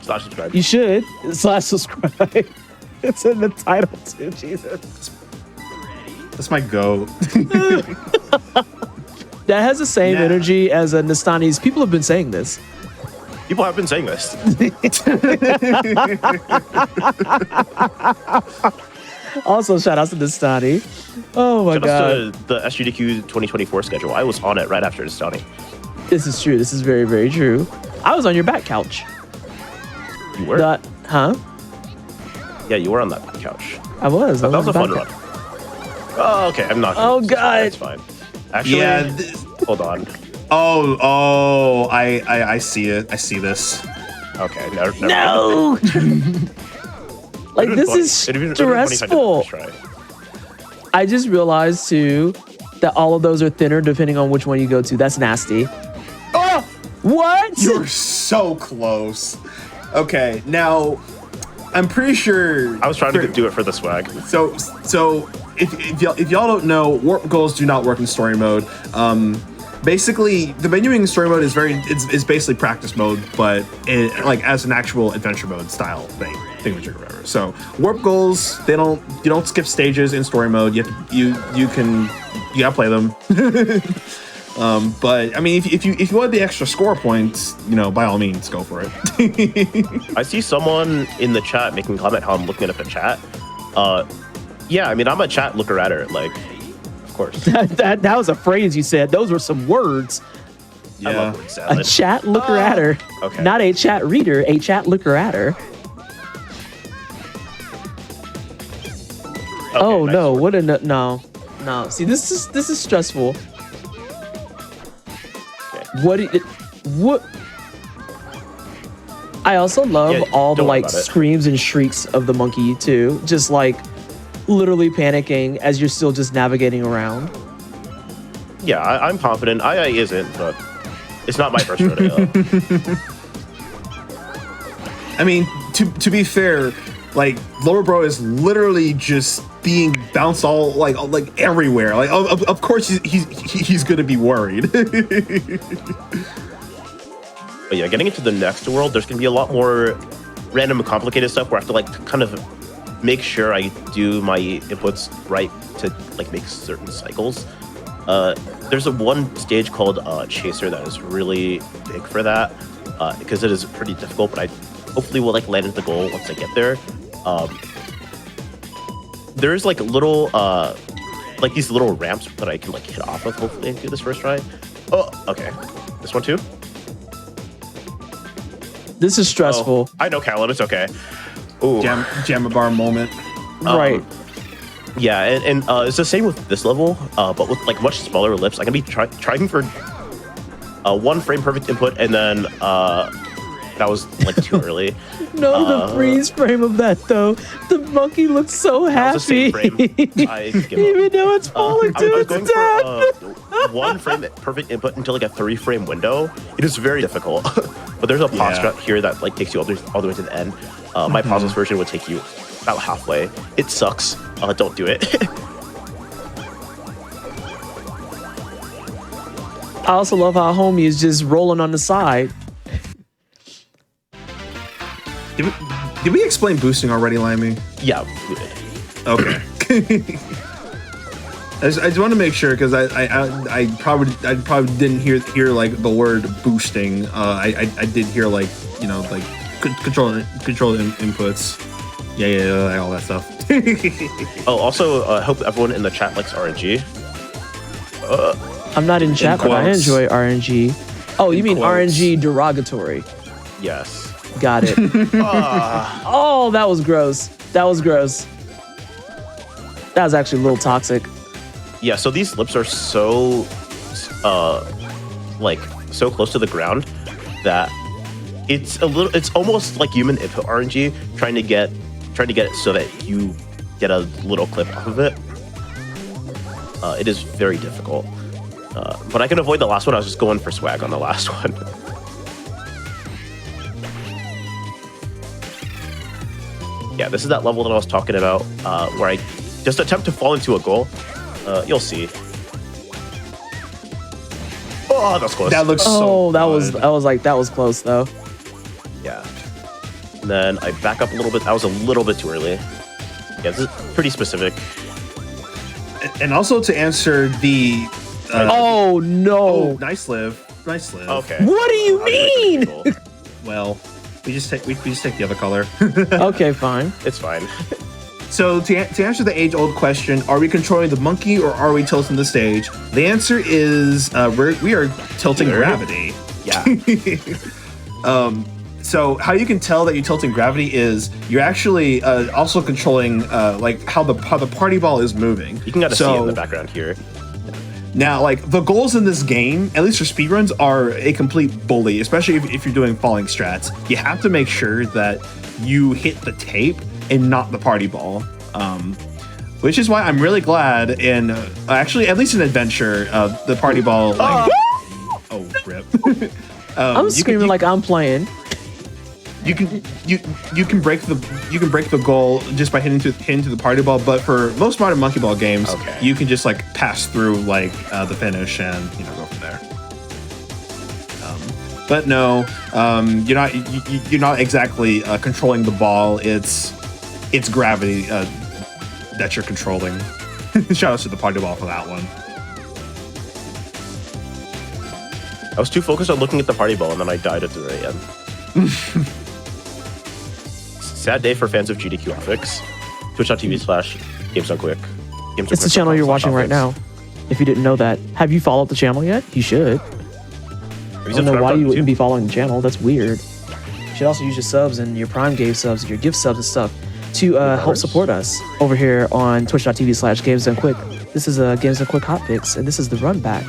Speaker 3: /subscribe.
Speaker 1: You should /subscribe. It's in the title too. Jesus.
Speaker 2: That's my goat.
Speaker 1: That has the same energy as a Nastani's. People have been saying this.
Speaker 3: People have been saying this.
Speaker 1: Also, shout out to Nastani. Oh my
Speaker 3: Shout
Speaker 1: god.
Speaker 3: out to the SGDQ 2024 schedule. I was on it right after Nastani.
Speaker 1: This is true. This is very, very true. I was on your back couch.
Speaker 3: You were?
Speaker 1: Huh?
Speaker 3: Yeah, you were on that couch.
Speaker 1: I was.
Speaker 3: That was a fun run. Oh, okay. I'm not.
Speaker 1: Oh god.
Speaker 3: That's fine. Actually, hold on.
Speaker 2: I see it. I see this.
Speaker 3: Okay, never
Speaker 1: No. Like this is stressful. I just realized too that all of those are thinner depending on which one you go to. That's nasty. Oh, what?
Speaker 2: You're so close. Okay, now I'm pretty sure
Speaker 3: I was trying to do it for the swag.
Speaker 2: So if y'all don't know, warp goals do not work in story mode. Basically, the menuing in story mode is basically practice mode, but like as an actual adventure mode style thing or whatever. So warp goals, you don't skip stages in story mode. You gotta play them. But I mean, if you want the extra score points, by all means, go for it.
Speaker 3: I see someone in the chat making a comment how I'm looking at the chat. Yeah, I mean, I'm a chat looker at her, like, of course.
Speaker 1: that was a phrase you said. Those were some words.
Speaker 3: Yeah. I love word salad.
Speaker 1: A chat looker at her.
Speaker 3: Okay.
Speaker 1: Not a chat reader, a chat looker at her.
Speaker 3: Okay,
Speaker 1: oh
Speaker 3: nice
Speaker 1: no!
Speaker 3: word.
Speaker 1: No. See, this is stressful.
Speaker 3: Okay.
Speaker 1: What? I also love all the like
Speaker 3: about it.
Speaker 1: screams and shrieks of the monkey too. Just like literally panicking as you're still just navigating around.
Speaker 3: Yeah, I'm confident. II isn't, but it's not my first rodeo.
Speaker 2: I mean, to be fair, like Lower Bro is literally just being bounced all like everywhere. Like of course he's gonna be worried.
Speaker 3: But yeah, getting into the next world, there's gonna be a lot more random and complicated stuff where I have to like kind of make sure I do my inputs right to like make certain cycles. There's one stage called Chaser that is really big for that because it is pretty difficult, but I hopefully will like land into the goal once I get there. There's like little like these little ramps that I can like hit off of hopefully and do this first try. Oh, okay. This one too?
Speaker 1: This is stressful.
Speaker 3: Oh, I know, Callum, it's okay. Ooh.
Speaker 2: Jamma bar moment.
Speaker 1: Right.
Speaker 3: Yeah, and it's the same with this level, but with like much smaller lips. I'm gonna be trying for 1 frame perfect input, and then that was like too early.
Speaker 1: No, the freeze frame of that though. The monkey looks so happy.
Speaker 3: That was the same frame. I give up.
Speaker 1: Even though it's falling to its death.
Speaker 3: For 1 frame perfect input into like a 3-frame window. It is very difficult. But there's a pause strat here that like takes you all the way to the end. My pauseless version would take you about halfway. It sucks. Don't do it.
Speaker 1: I also love how homie is just rolling on the side.
Speaker 2: Did we explain boosting already, Limey?
Speaker 3: Yeah, we did.
Speaker 2: Okay. I just want to make sure because I probably didn't hear like the word boosting. I did hear like like control inputs. Yeah, all that stuff.
Speaker 3: Oh, also hope everyone in the chat likes RNG.
Speaker 1: I'm not in chat, but I enjoy RNG. Oh, you mean
Speaker 2: quotes.
Speaker 1: RNG derogatory?
Speaker 3: Yes.
Speaker 1: Got it. Oh, that was gross. That was gross. That was actually a little toxic.
Speaker 3: Yeah, so these lips are so like so close to the ground that it's almost like human input RNG trying to get it so that you get a little clip off of it. It is very difficult. But I can avoid the last one. I was just going for swag on the last one. Yeah, this is that level that I was talking about, where I just attempt to fall into a goal. You'll see. Oh, that's close.
Speaker 2: That looks so
Speaker 1: that
Speaker 2: good.
Speaker 1: was close though.
Speaker 3: Yeah. And then I back up a little bit. That was a little bit too early. Yeah, this is pretty specific.
Speaker 2: And also to answer the
Speaker 1: Oh no!
Speaker 2: nice live.
Speaker 3: Okay.
Speaker 1: What do you mean?
Speaker 2: Well, we just take the other color.
Speaker 1: Okay, fine.
Speaker 3: It's fine.
Speaker 2: So to answer the age-old question, are we controlling the monkey or are we tilting the stage? The answer is we are tilting gravity.
Speaker 3: Yeah.
Speaker 2: So how you can tell that you're tilting gravity is you're actually also controlling like how the party ball is moving.
Speaker 3: You can kind of see it in the background here.
Speaker 2: Now, like the goals in this game, at least for speedruns, are a complete bully, especially if you're doing falling strats. You have to make sure that you hit the tape and not the party ball. Which is why I'm really glad in actually, at least in Adventure, the party ball. Like, oh, rip!
Speaker 1: I'm screaming like I'm playing.
Speaker 2: You can break the goal just by hitting to the party ball, but for most modern monkey ball games, you can just like pass through like the finish and go from there. But no, you're not exactly controlling the ball. It's gravity that you're controlling. Shout out to the party ball for that one.
Speaker 3: I was too focused on looking at the party ball and then I died at the very end. Sad day for fans of GDQ Hotfix. Twitch.tv/GamesDoneQuick.
Speaker 1: It's the channel you're watching right now. If you didn't know that, have you followed the channel yet? You should. I don't know why you wouldn't be following the channel. That's weird. You should also use your subs and your Prime Game subs and your gift subs and stuff to help support us over here on Twitch.tv/GamesDoneQuick. This is a Games Done Quick Hotfix, and this is the Runback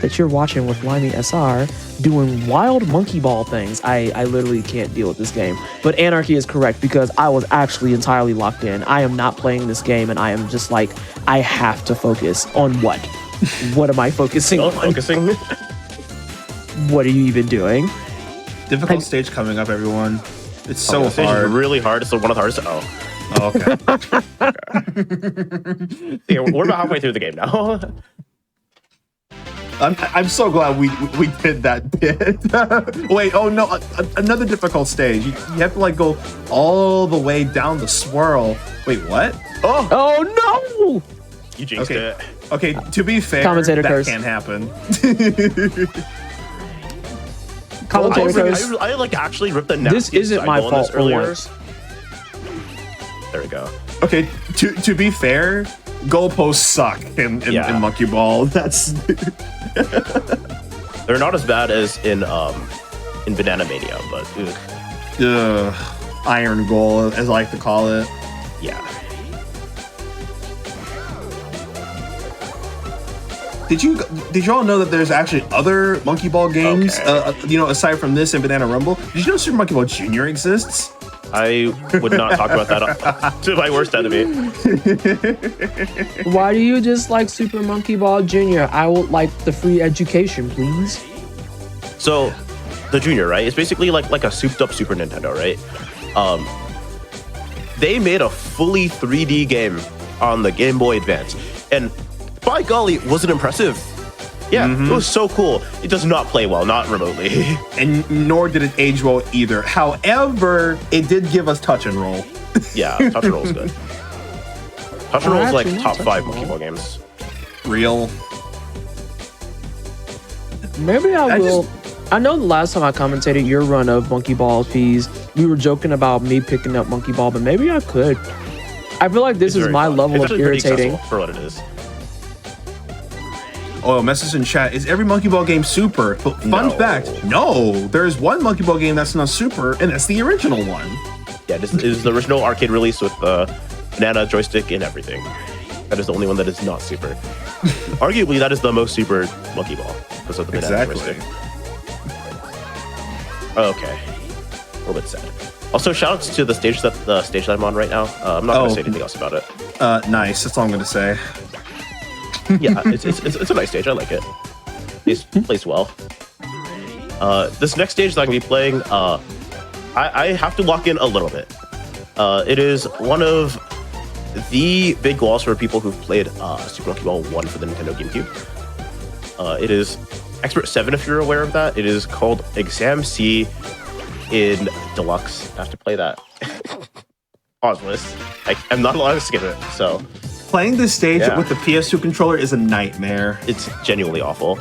Speaker 1: that you're watching with Limey SR doing wild monkey ball things. I literally can't deal with this game. But Anarchy is correct because I was actually entirely locked in. I am not playing this game and I am just like, I have to focus on what? What am I focusing on?
Speaker 3: Focusing.
Speaker 1: What are you even doing?
Speaker 2: Difficult stage coming up, everyone. It's so
Speaker 3: This stage
Speaker 2: hard.
Speaker 3: is really hard. It's one of the hardest.
Speaker 2: Oh, okay.
Speaker 3: Yeah, we're about halfway through the game now.
Speaker 2: I'm so glad we did that bit. Wait, oh no, another difficult stage. You have to like go all the way down the swirl. Wait, what?
Speaker 1: Oh no!
Speaker 3: You jinxed it.
Speaker 2: Okay, to be fair,
Speaker 1: Commentator
Speaker 2: that
Speaker 1: curse.
Speaker 2: can't happen.
Speaker 1: Commentator
Speaker 3: I,
Speaker 1: goes,
Speaker 3: I like actually ripped the
Speaker 1: this isn't my fault for once.
Speaker 3: There we go.
Speaker 2: Okay, to be fair, goalposts suck in Monkey Ball. That's
Speaker 3: they're not as bad as in Banana Mania, but
Speaker 2: iron goal, as I like to call it.
Speaker 3: yeah.
Speaker 2: Did you all know that there's actually other Monkey Ball games?
Speaker 3: Okay.
Speaker 2: Aside from this and Banana Rumble. Did you know Super Monkey Ball Jr. exists?
Speaker 3: I would not talk about that to my worst enemy.
Speaker 1: Why do you just like Super Monkey Ball Jr.? I would like the free education, please.
Speaker 3: So, the Junior, right? It's basically like a souped up Super Nintendo, right? They made a fully 3D game on the Game Boy Advance, and by golly, was it impressive? Yeah, It was so cool. It does not play well, not remotely.
Speaker 2: And nor did it age well either. However, it did give us Touch and Roll.
Speaker 3: Yeah, Touch and Roll is good. Touch and Roll is like
Speaker 1: actually
Speaker 3: top
Speaker 1: not
Speaker 3: 5
Speaker 1: Touch and
Speaker 3: Monkey
Speaker 1: Roll.
Speaker 3: Ball games.
Speaker 2: Real.
Speaker 1: Maybe I will. I know the last time I commentated your run of Monkey Ball Fees, we were joking about me picking up Monkey Ball, but maybe I could. I feel like this
Speaker 3: It's
Speaker 1: is
Speaker 3: very
Speaker 1: my
Speaker 3: fun.
Speaker 1: level
Speaker 3: It's
Speaker 1: of
Speaker 3: actually pretty
Speaker 1: irritating.
Speaker 3: accessible for what it is.
Speaker 2: Oh, message in chat. Is every Monkey Ball game super? But fun
Speaker 3: No.
Speaker 2: fact, no. There's one Monkey Ball game that's not super, and that's the original one.
Speaker 3: Yeah, this is the original arcade release with the banana joystick and everything. That is the only one that is not super. Arguably, that is the most super Monkey Ball because of the banana joystick. Okay, a little bit sad. Also, shoutouts to the stage that I'm on right now. I'm not going to say anything else about it.
Speaker 2: Nice. That's all I'm gonna say.
Speaker 3: Yeah, it's a nice stage. I like it. It plays well. This next stage that I'm going to be playing, I have to walk in a little bit. It is one of the big goals for people who've played Super Monkey Ball 1 for the Nintendo GameCube. It is Expert 7, if you're aware of that. It is called Exam C in Deluxe. I have to play that. Pauseless. I'm not allowed to skip it, so...
Speaker 2: Playing this stage
Speaker 3: Yeah.
Speaker 2: with the PS2 controller is a nightmare.
Speaker 3: It's genuinely awful.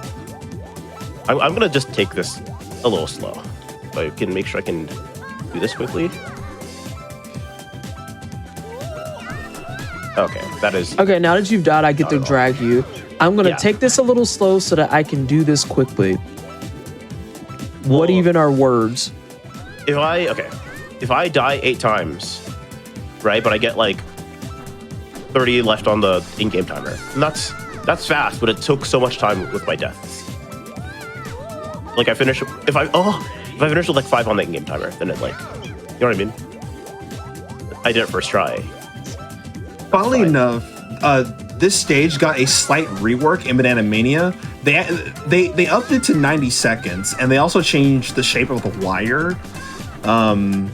Speaker 3: I'm gonna just take this a little slow, so I can make sure I can do this quickly. Okay, that is
Speaker 1: Okay, now that you've died, I get to
Speaker 3: Not at all.
Speaker 1: drag you. I'm gonna
Speaker 3: Yeah.
Speaker 1: take this a little slow so that I can do this quickly. What
Speaker 3: Well-
Speaker 1: even are words?
Speaker 3: if I die 8 times, right? But I get like 30 left on the in-game timer. And that's fast, but it took so much time with my deaths. Like if I finish with like 5 on the in-game timer, then it like, you know what I mean? I did it first try.
Speaker 2: Funnily
Speaker 3: fine.
Speaker 2: enough, this stage got a slight rework in Banana Mania. They upped it to 90 seconds, and they also changed the shape of the wire. Because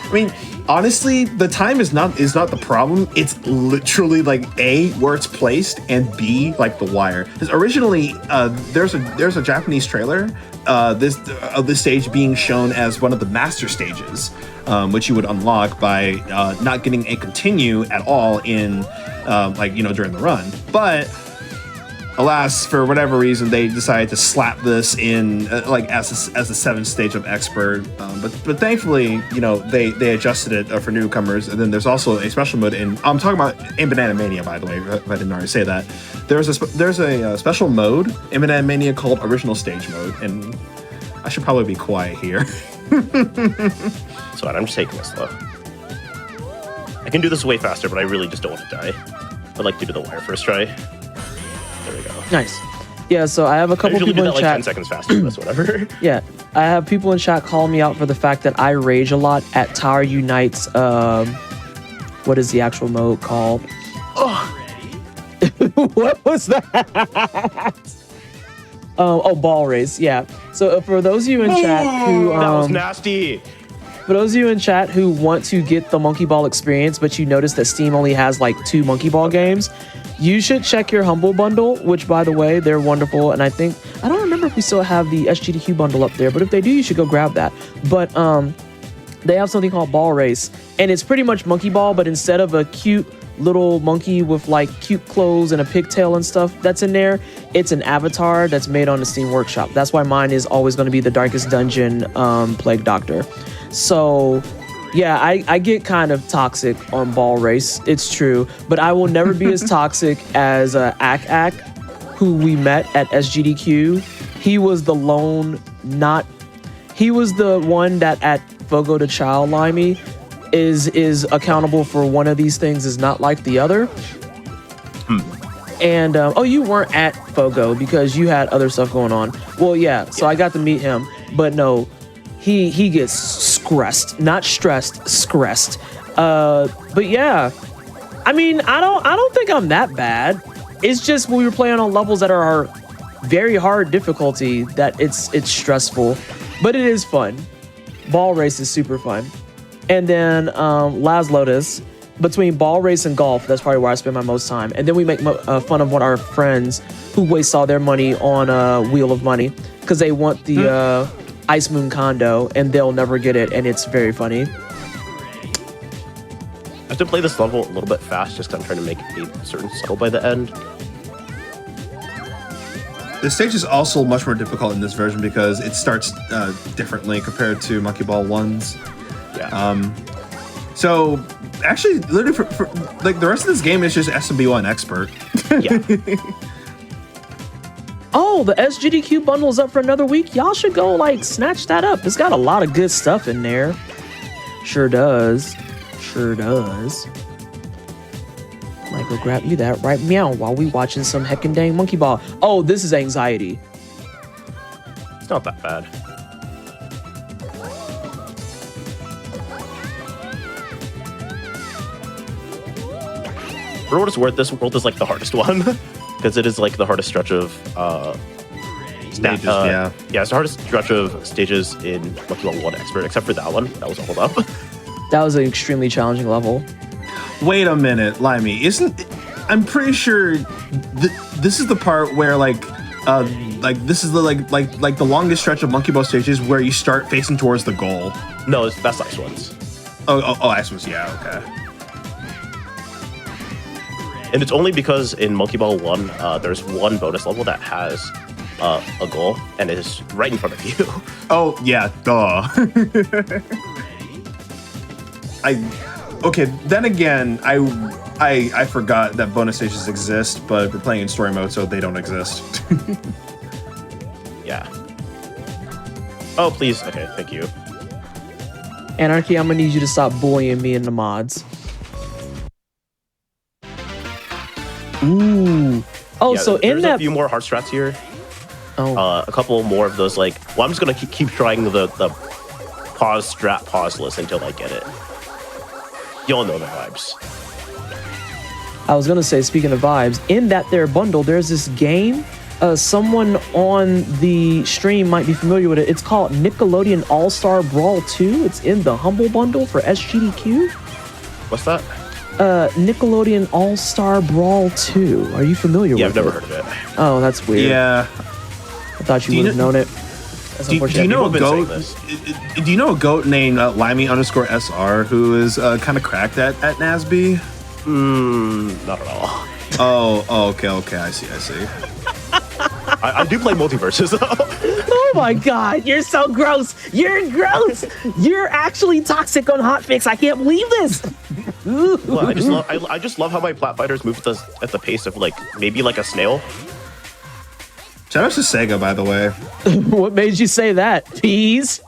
Speaker 2: I mean, honestly, the time is not the problem. It's literally like A, where it's placed, and B, like the wire. Because originally, there's a Japanese trailer of this stage being shown as one of the master stages, which you would unlock by not getting a continue at all in during the run. But alas, for whatever reason, they decided to slap this in as the 7th stage of Expert. But thankfully, they adjusted it for newcomers. And then there's also a special mode I'm talking about in Banana Mania, by the way, if I didn't already say that. There's a special mode in Banana Mania called Original Stage Mode, and I should probably be quiet here.
Speaker 3: So I'm just taking this slow. I can do this way faster, but I really just don't want to die. I'd like to do the wire first try. There we go.
Speaker 1: Nice. Yeah, so I have a
Speaker 3: I
Speaker 1: couple
Speaker 3: usually do
Speaker 1: people
Speaker 3: that
Speaker 1: in
Speaker 3: like
Speaker 1: chat.
Speaker 3: 10 seconds faster, but that's whatever.
Speaker 1: Yeah, I have people in chat calling me out for the fact that I rage a lot at Tower Unite's. What is the actual mode called? What was that? Ball race. Yeah. So for those of you in chat who
Speaker 3: That was nasty.
Speaker 1: for those of you in chat who want to get the Monkey Ball experience, but you notice that Steam only has like 2 Monkey Ball games, you should check your Humble Bundle, which, by the way, they're wonderful. And I don't remember if we still have the SGDQ bundle up there, but if they do, you should go grab that. But they have something called Ball Race, and it's pretty much Monkey Ball, but instead of a cute little monkey with like cute clothes and a pigtail and stuff that's in there, it's an avatar that's made on the Steam Workshop. That's why mine is always going to be the Darkest Dungeon Plague Doctor. So yeah, I get kind of toxic on Ball Race. It's true, but I will never be as toxic as Ak, who we met at SGDQ. He was the he was the one that at Fogo de Chao Limey is accountable for one of these things is not like the other. And you weren't at Fogo because you had other stuff going on. Well, yeah, so I got to meet him, but no, he gets stressed, not stressed, stressed. But yeah, I mean, I don't think I'm that bad. It's just when we were playing on levels that are very hard difficulty that it's stressful, but it is fun. Ball Race is super fun. And then Las Lotus, between Ball Race and golf, that's probably where I spend my most time. And then we make fun of one of our friends who wastes all their money on Wheel of Money because they want the Ice Moon condo and they'll never get it, and it's very funny.
Speaker 3: I have to play this level a little bit fast just because I'm trying to make a certain settle by the end.
Speaker 2: The stage is also much more difficult in this version because it starts differently compared to Monkey Ball 1's.
Speaker 3: Yeah.
Speaker 2: So actually, literally, for like the rest of this game is just SMB1 expert.
Speaker 3: Yeah.
Speaker 1: Oh, the SGDQ bundle is up for another week. Y'all should go like snatch that up. It's got a lot of good stuff in there. Sure does. Sure does. Might go grab you that right meow while we watching some heckin' dang Monkey Ball. Oh, this is anxiety.
Speaker 3: It's not that bad. For what it's worth, this world is like the hardest one because it is like the hardest stretch of
Speaker 2: Stages, yeah.
Speaker 3: Yeah, it's the hardest stretch of stages in Monkey Ball 1 Expert, except for that one. That was a hold up.
Speaker 1: That was an extremely challenging level.
Speaker 2: Wait a minute, Limey. I'm pretty sure this is the part where this is the like the longest stretch of Monkey Ball stages where you start facing towards the goal.
Speaker 3: No, that's Ice Ones.
Speaker 2: Oh, Ice Ones, yeah, okay.
Speaker 3: And it's only because in Monkey Ball 1, there's one bonus level that has a goal and it is right in front of you.
Speaker 2: Oh, yeah, duh. Okay, then again, I forgot that bonus stages exist, but we're playing in story mode, so they don't exist.
Speaker 3: Yeah. Oh, please. Okay, thank you.
Speaker 1: Anarchy, I'm gonna need you to stop bullying me in the mods. Ooh. Oh,
Speaker 3: Yeah,
Speaker 1: so in
Speaker 3: there's
Speaker 1: that
Speaker 3: a few more hard strats here.
Speaker 1: Oh.
Speaker 3: A couple more of those, like, well, I'm just gonna keep trying the pause strat pause list until I get it. You'll know the vibes.
Speaker 1: I was gonna say, speaking of vibes, in that there bundle, there's this game. Someone on the stream might be familiar with it. It's called Nickelodeon All-Star Brawl 2. It's in the Humble Bundle for SGDQ.
Speaker 3: What's that?
Speaker 1: Nickelodeon All-Star Brawl 2. Are you familiar with it?
Speaker 3: Yeah, I've never heard of it.
Speaker 1: Oh, that's weird.
Speaker 2: Yeah.
Speaker 1: I thought you would have known it. That's
Speaker 2: Do you know a
Speaker 3: People have
Speaker 2: goat?
Speaker 3: been saying
Speaker 2: Do you know a goat named Limey_SR who is kind of cracked at NASB?
Speaker 3: Not at all.
Speaker 2: Oh, okay, I see.
Speaker 3: I do play multiverses, though.
Speaker 1: Oh my god, you're so gross. You're gross. You're actually toxic on Hotfix. I can't believe this.
Speaker 3: Well, I just love how my plat fighters move at the pace of like maybe like a snail.
Speaker 2: Shout out to Sega, by the way.
Speaker 1: What made you say that? Peas?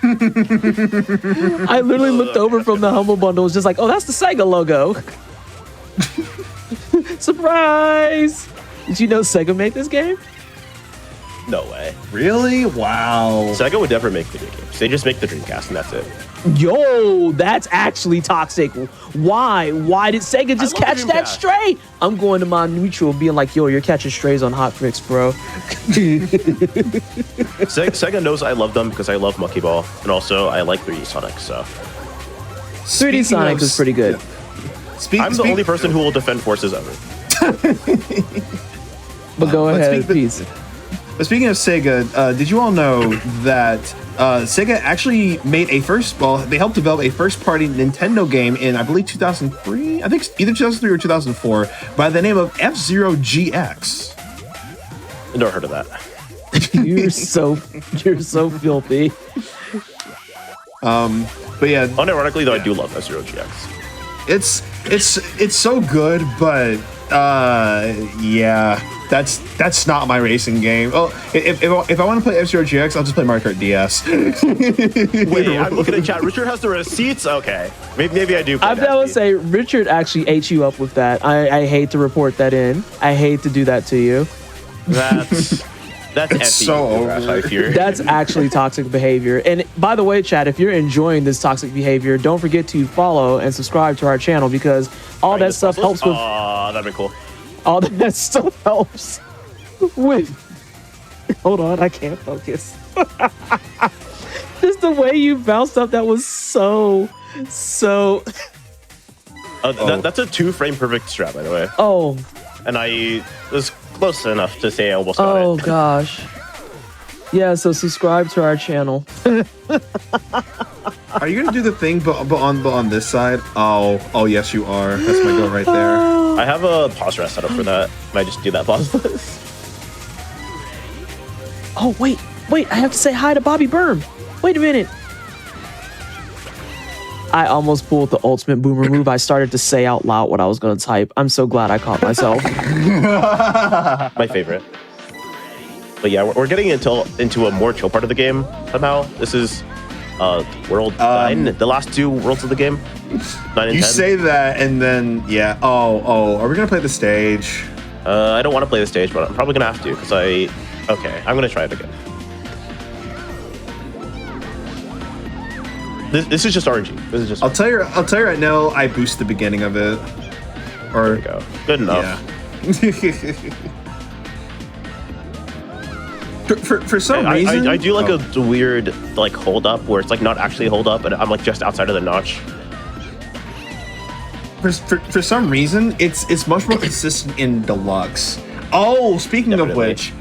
Speaker 1: I literally looked over from the Humble Bundle. Was just like, oh, that's the Sega logo. Surprise! Did you know Sega made this game?
Speaker 3: No way.
Speaker 2: Really? Wow.
Speaker 3: Sega would never make video games. They just make the Dreamcast and that's it.
Speaker 1: Yo, that's actually toxic. Why? Why did Sega just catch that stray? I'm going to my neutral being like, yo, you're catching strays on Hotfix, bro.
Speaker 3: Sega knows I love them because I love Monkey Ball. And also, I like 3D Sonic, so.
Speaker 1: 3D Sonic is pretty good.
Speaker 3: I'm the only person who will defend forces ever.
Speaker 1: But go ahead, peace.
Speaker 2: But speaking of Sega, did you all know that Sega actually made they helped develop a first-party Nintendo game in, I believe, 2003. I think either 2003 or 2004 by the name of F-Zero GX.
Speaker 3: Never heard of that.
Speaker 1: You're so filthy.
Speaker 2: But yeah,
Speaker 3: unironically though, I do love F-Zero GX.
Speaker 2: It's so good, but yeah, that's not my racing game. Oh, if I want to play F-Zero GX, I'll just play Mario Kart DS.
Speaker 3: Wait, I'm looking at chat. Richard has the receipts. Okay, maybe I do.
Speaker 1: I would say Richard actually ate you up with that. I hate to report that in. I hate to do that to you.
Speaker 3: That's
Speaker 2: it's so over.
Speaker 3: I fear.
Speaker 1: That's actually toxic behavior. And by the way, chat, if you're enjoying this toxic behavior, don't forget to follow and subscribe to our channel because all that stuff helps with.
Speaker 3: Oh, that'd be cool.
Speaker 1: All that stuff helps with. Hold on, I can't focus. Just the way you bounced up, that was so.
Speaker 3: That's a 2-frame perfect strat, by the way.
Speaker 1: Oh.
Speaker 3: And I was close enough to say I almost got it.
Speaker 1: Oh gosh. Yeah, so subscribe to our channel.
Speaker 2: Are you gonna do the thing, but on this side? Oh, yes, you are. That's my goal right there.
Speaker 3: I have a pause rest set up for that. Might just do that pause.
Speaker 1: Oh wait, I have to say hi to Bobby Berm. Wait a minute. I almost pulled the ultimate boomer move. I started to say out loud what I was going to type. I'm so glad I caught myself.
Speaker 3: My favorite. But yeah, we're getting into a more chill part of the game somehow. This is World 9, the last 2 worlds of the game. 9 and 10.
Speaker 2: You say that, and then, yeah. Oh, are we going to play the stage?
Speaker 3: I don't want to play the stage, but I'm probably going to have to because Okay, I'm going to try it again. This is just RNG. This is just.
Speaker 2: I'll tell you right now. I boost the beginning of it. Or
Speaker 3: there we go. Good enough.
Speaker 2: Yeah. for some reason,
Speaker 3: I do like a weird like hold up where it's like not actually hold up, and I'm like just outside of the notch.
Speaker 2: For some reason, it's much more consistent in Deluxe. Oh, speaking
Speaker 3: Definitely.
Speaker 2: of which,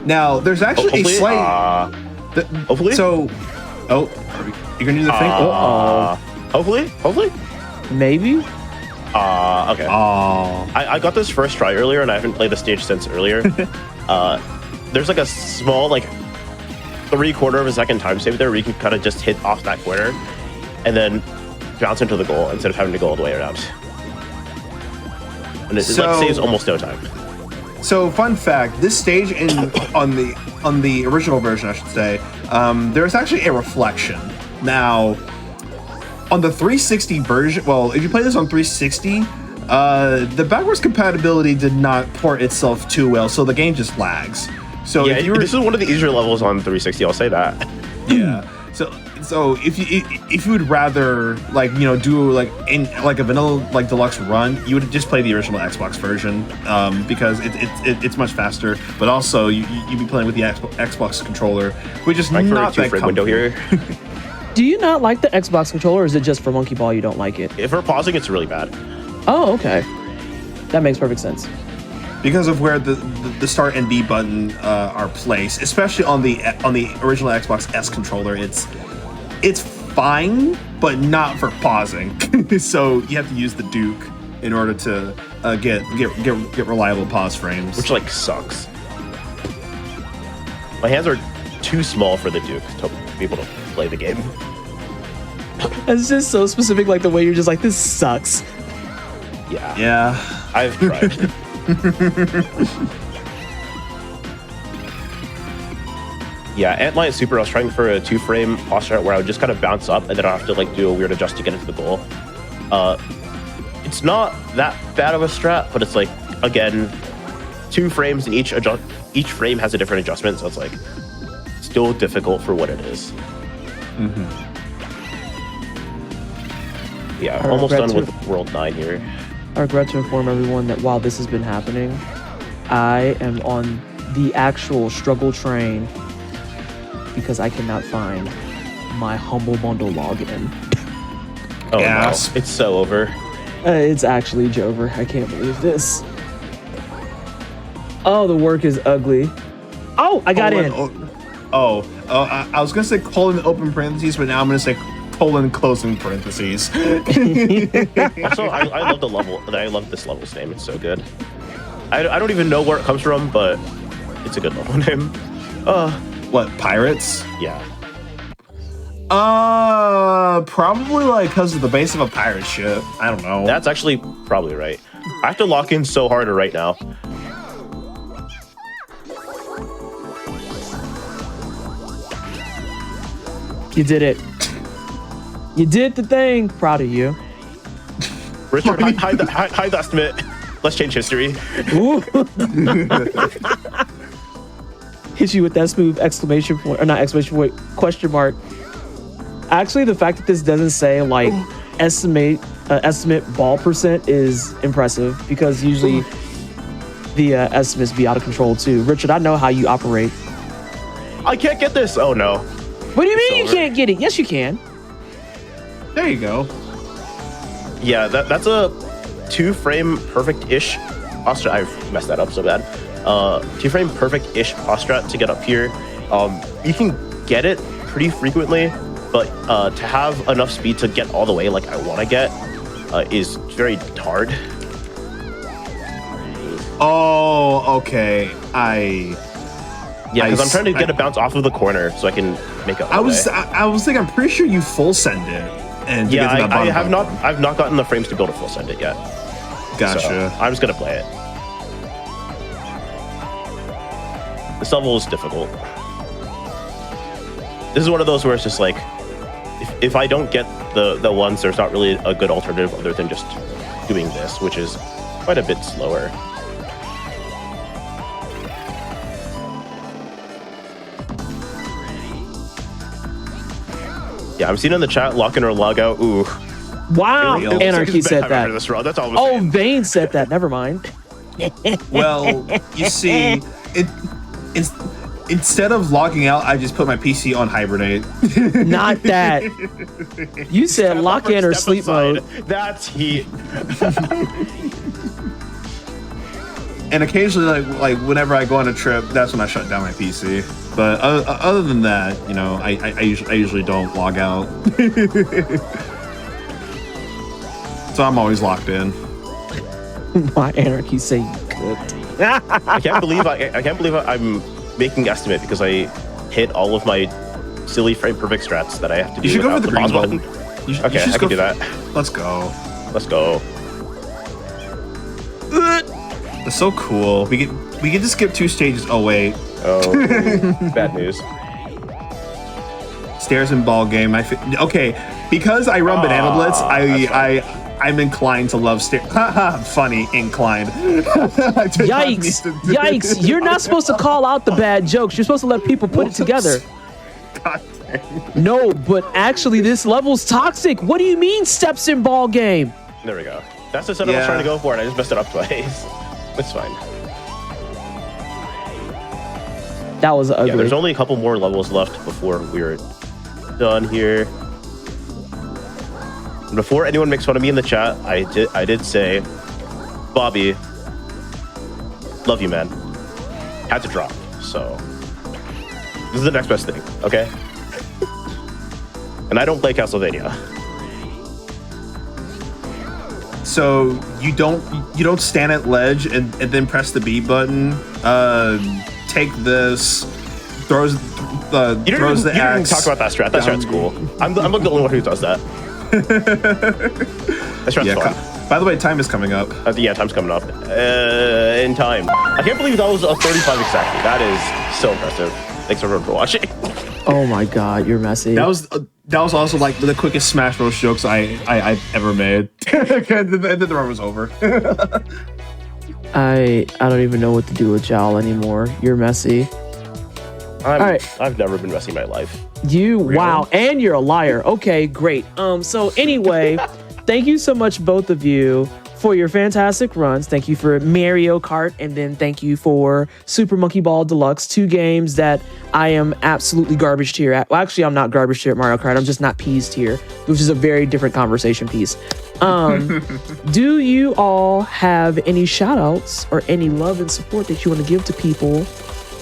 Speaker 2: now there's actually a slight.
Speaker 3: Hopefully.
Speaker 2: So, you're gonna do the thing.
Speaker 3: Hopefully.
Speaker 1: Maybe.
Speaker 3: Okay. I got this first try earlier, and I haven't played the stage since earlier. There's like a small like 3/4 of a second time save there where you can kind of just hit off that corner, and then bounce into the goal instead of having to go all the way around. And it like saves almost no time.
Speaker 2: So, fun fact: this stage on the original version, I should say, there was actually a reflection. Now, on the 360 version, well, if you play this on 360, the backwards compatibility did not port itself too well, so the game just lags. So
Speaker 3: yeah, this is one of the easier levels on 360. I'll say that.
Speaker 2: Yeah. So if you would rather do a vanilla Deluxe run, you would just play the original Xbox version because it's much faster. But also you'd be playing with the Xbox controller, which is not that comfortable.
Speaker 3: Window here.
Speaker 1: Do you not like the Xbox controller, or is it just for Monkey Ball you don't like it?
Speaker 3: If we're pausing, it's really bad.
Speaker 1: Oh, okay. That makes perfect sense.
Speaker 2: Because of where the start and B button are placed, especially on the original Xbox S controller, it's fine, but not for pausing. So you have to use the Duke in order to get reliable pause frames,
Speaker 3: which like sucks. My hands are too small for the Duke to be able to play the game.
Speaker 1: It's just so specific, like the way you're just like, this sucks.
Speaker 3: Yeah. I've tried. Yeah, Antlion Super, I was trying for a 2-frame posture where I would just kind of bounce up and then I'll have to like do a weird adjust to get into the goal. It's not that bad of a strat, but it's like, again, 2 frames and each frame has a different adjustment, so it's like still difficult for what it is.
Speaker 2: Mm-hmm.
Speaker 3: Yeah, almost done with World 9 here.
Speaker 1: I regret to inform everyone that while this has been happening, I am on the actual struggle train because I cannot find my Humble Bundle login.
Speaker 3: Oh no, it's so over.
Speaker 1: It's actually Jover. I can't believe this. Oh, the work is ugly. Oh, I got in.
Speaker 2: Oh, I was gonna say colon open parentheses, but now I'm gonna say colon closing parentheses.
Speaker 3: Also, I love the level. I love this level's name. It's so good. I don't even know where it comes from, but it's a good level name.
Speaker 2: What, pirates?
Speaker 3: Yeah.
Speaker 2: Probably like because of the base of a pirate ship. I don't know.
Speaker 3: That's actually probably right. I have to lock in so harder right now.
Speaker 1: You did it. You did the thing. Proud of you.
Speaker 3: Richard, hide the estimate. Let's change history.
Speaker 1: Ooh. Hit you with that smooth exclamation point, or not exclamation point, question mark. Actually, the fact that this doesn't say like estimate ball percent is impressive, because usually the estimates be out of control too. Richard, I know how you operate.
Speaker 3: I can't get this. Oh no.
Speaker 1: What do you mean you can't get it? Yes, you can.
Speaker 2: There you go.
Speaker 3: Yeah, that's a 2-frame perfect-ish posture. I've messed that up so bad. 2-frame perfect-ish posture to get up here. You can get it pretty frequently, but to have enough speed to get all the way like I want to get is very hard.
Speaker 2: Oh, okay.
Speaker 3: Yeah, because I'm trying to get a bounce off of the corner so I can make it.
Speaker 2: I was thinking, I'm pretty sure you full send it, and
Speaker 3: yeah, I have not. I've not gotten the frames to be able to full send it yet.
Speaker 2: Gotcha.
Speaker 3: So I'm just gonna play it. This level is difficult. This is one of those where it's just like, if I don't get the ones, there's not really a good alternative other than just doing this, which is quite a bit slower. Yeah, I'm seeing in the chat, lock in or log out. Ooh.
Speaker 1: Wow, Anarchy said that.
Speaker 3: This run. That's all.
Speaker 1: Oh, Vane said that. Never mind.
Speaker 2: Well, you see, instead of logging out, I just put my PC on hibernate.
Speaker 1: Not that. You said lock in or sleep mode.
Speaker 3: That's heat.
Speaker 2: And occasionally, like whenever I go on a trip, that's when I shut down my PC. But other than that, you know, I usually don't log out. So I'm always locked in.
Speaker 1: Why Anarchy say you could?
Speaker 3: I can't believe I'm making estimate because I hit all of my silly frame perfect strats that I have to do.
Speaker 2: You should go for the green
Speaker 3: button. Okay, I can do that.
Speaker 2: Let's go.
Speaker 3: Let's go.
Speaker 2: That's so cool. We can just skip 2 stages. Oh wait.
Speaker 3: Oh, bad news.
Speaker 2: Stairs and ball game. Okay, because I run Banana Blitz. I'm inclined to love stairs. Funny, inclined.
Speaker 1: Yikes! Yikes! You're not supposed to call out the bad jokes. You're supposed to let people put it together.
Speaker 2: God dang.
Speaker 1: No, but actually, this level's toxic. What do you mean, steps in ball game?
Speaker 3: There we go. That's the setup I was trying to go for, and I just messed it up twice. It's fine.
Speaker 1: That was ugly.
Speaker 3: Yeah, there's only a couple more levels left before we're done here. And before anyone makes fun of me in the chat, I did say, Bobby, love you, man. Had to drop, so this is the next best thing, okay? And I don't play Castlevania.
Speaker 2: So you don't stand at ledge and then press the B button. Take this. Throws the
Speaker 3: You didn't
Speaker 2: axe.
Speaker 3: even talk about that strat. That strat's cool. I'm the only one who does that. That strat's fun.
Speaker 2: By the way, time is coming up.
Speaker 3: Yeah, time's coming up. In time. I can't believe that was a 35 exactly. That is so impressive. Thanks everyone for watching.
Speaker 1: Oh my god, you're messy.
Speaker 2: That was also like the quickest Smash Bros jokes I've ever made. And then the run was over.
Speaker 1: I don't even know what to do with y'all anymore. You're messy. All right.
Speaker 3: I've never been messy in my life.
Speaker 1: Wow, and you're a liar. Okay, great. So anyway, thank you so much, both of you, for your fantastic runs. Thank you for Mario Kart, and then thank you for Super Monkey Ball Deluxe, 2 games that I am absolutely garbage tier at. Well, actually, I'm not garbage tier at Mario Kart. I'm just not peas tier, which is a very different conversation piece. Do you all have any shout outs or any love and support that you want to give to people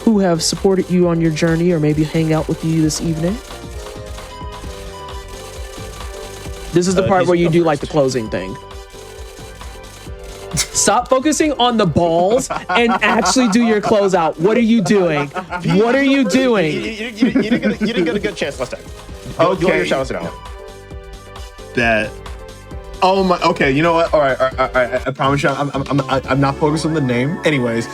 Speaker 1: who have supported you on your journey or maybe hang out with you this evening. This is the part where you do like the closing thing. Stop focusing on the balls and actually do your closeout. What are you doing? What are you doing?
Speaker 3: You didn't get a good chance last time.
Speaker 2: Okay.
Speaker 3: You want your shout-outs now.
Speaker 2: That. Oh my. Okay. You know what? All right. I promise you, I'm not focused on the name. Anyways,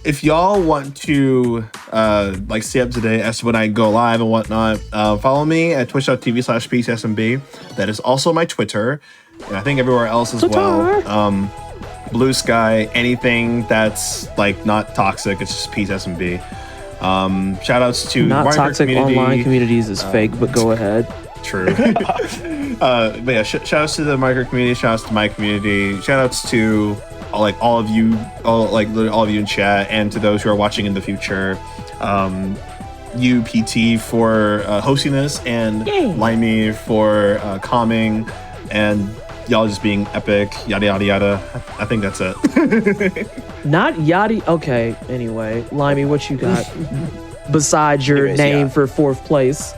Speaker 2: if y'all want to like stay up to date as to when I go live and whatnot, follow me at twitch.tv/PCSMB. That is also my Twitter, and I think everywhere else as well. Blue Sky, anything that's like not toxic, it's just PCSMB. Shout outs to
Speaker 1: not
Speaker 2: Mario Kart
Speaker 1: toxic
Speaker 2: community.
Speaker 1: Online communities is fake, but go ahead.
Speaker 2: True. But yeah, shout outs to the Mario Kart community. Shout outs to my community. Shout outs to all of you in chat, and to those who are watching in the future. UPT for hosting this, and Limey for calming, and y'all just being epic, yada yada yada. I think that's it.
Speaker 1: Not yada. Okay. Anyway, Limey, what you got besides your name for 4th place?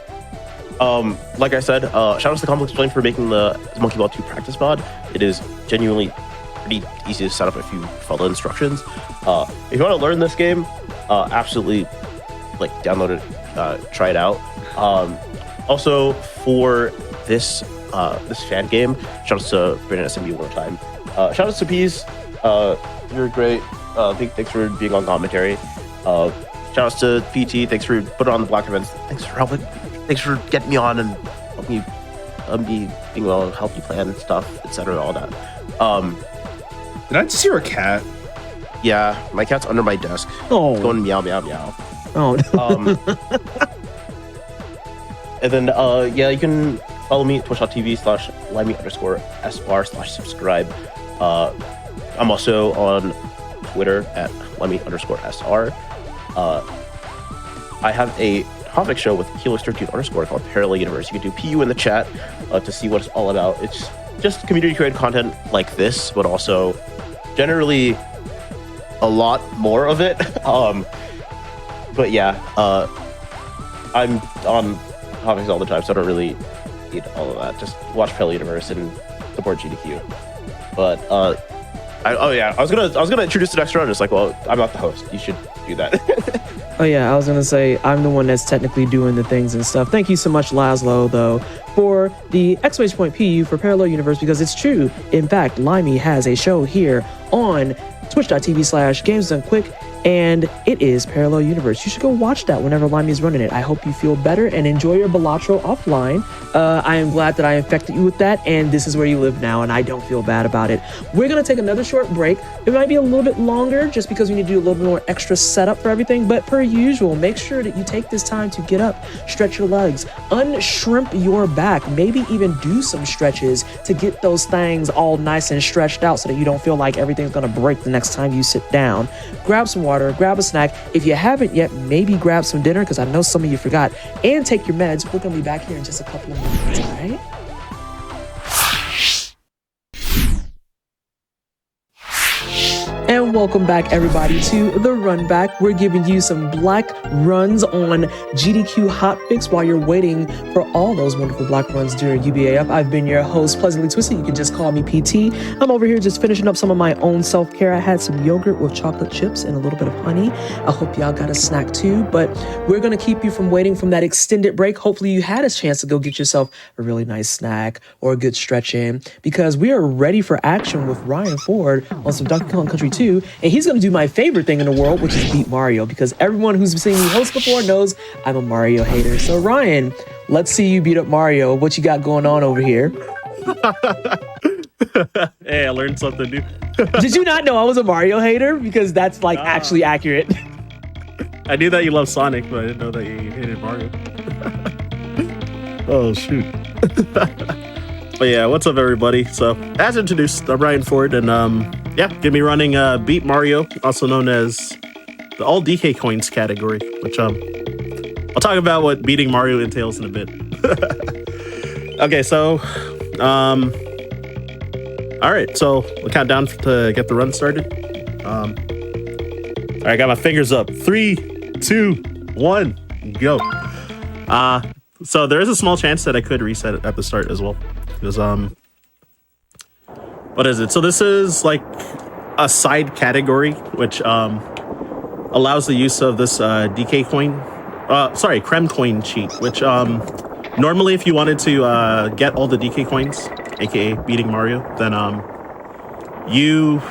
Speaker 3: Like I said, shout out to the Complex Plane for making the Monkey Ball 2 practice mod. It is genuinely pretty easy to set up if you follow instructions. If you want to learn this game, absolutely like download it, try it out. Also for this fan game, shout out to Brandon SMB one more time. Shout out to Peas, you're great. Thanks for being on commentary. Shout out to PT, thanks for putting on the Black events. Thanks for getting me on and helping me being well, help you plan stuff, etc. All that.
Speaker 2: Did I just hear a cat?
Speaker 3: Yeah, my cat's under my desk.
Speaker 1: Oh,
Speaker 3: It's going meow meow meow.
Speaker 1: oh.
Speaker 3: And then you can follow me at twitch.tv/limey_sr/subscribe. I'm also on Twitter at limey_sr. I have a Hotfix show with Helix13_ called Parallel Universe. You can do PU in the chat to see what it's all about. It's just community created content like this, but also generally a lot more of it. But yeah, I'm on Hotfix all the time, so I don't really need all of that. Just watch Parallel Universe and support GDQ. But I was gonna introduce the next round. It's like, well, I'm not the host. You should do that.
Speaker 1: Oh yeah, I was gonna say I'm the one that's technically doing the things and stuff. Thank you so much, Laszlo, though, for the exclamation point PU for Parallel Universe, because it's true. In fact, Limey has a show here on twitch.tv/GamesDoneQuick, and it is Parallel Universe. You should go watch that whenever Limey's running it. I hope you feel better and enjoy your Balatro offline. I am glad that I infected you with that, and this is where you live now, and I don't feel bad about it. We're gonna take another short break. It might be a little bit longer just because we need to do a little bit more extra setup for everything, but per usual, make sure that you take this time to get up, stretch your legs, unshrimp your back, maybe even do some stretches to get those things all nice and stretched out so that you don't feel like everything's gonna break the next time you sit down. Grab some water, grab a snack. If you haven't yet, maybe grab some dinner, because I know some of you forgot, and take your meds. We're gonna be back here in just a couple of minutes, all right? And welcome back, everybody, to the Runback. We're giving you some black runs on GDQ Hotfix while you're waiting for all those wonderful black runs during UBAF. I've been your host, Pleasantly Twisted. You can just call me PT. I'm over here just finishing up some of my own self-care. I had some yogurt with chocolate chips and a little bit of honey. I hope y'all got a snack too, but we're going to keep you from waiting from that extended break. Hopefully you had a chance to go get yourself a really nice snack or a good stretch in, because we are ready for action with Ryan Ford on some Donkey Kong Country 2. And he's going to do my favorite thing in the world, which is beat Mario, because everyone who's seen me host before knows I'm a Mario hater. So Ryan, let's see you beat up Mario. What you got going on over here?
Speaker 4: Hey, I learned something new.
Speaker 1: Did you not know I was a Mario hater? Because that's like actually accurate.
Speaker 4: I knew that you love Sonic, but I didn't know that you hated Mario. Oh, shoot. But yeah, what's up, everybody? So, as introduced, I'm Ryan Ford, and give me running Beat Mario, also known as the All DK Coins category, which I'll talk about what beating Mario entails in a bit. Okay, so, all right, so we'll count down to get the run started. All right, got my fingers up. 3, 2, 1, go. So there is a small chance that I could reset it at the start as well. Because what is it? So this is like a side category which allows the use of this DK coin. Creme coin cheat, which normally if you wanted to get all the DK coins, aka beating Mario, then you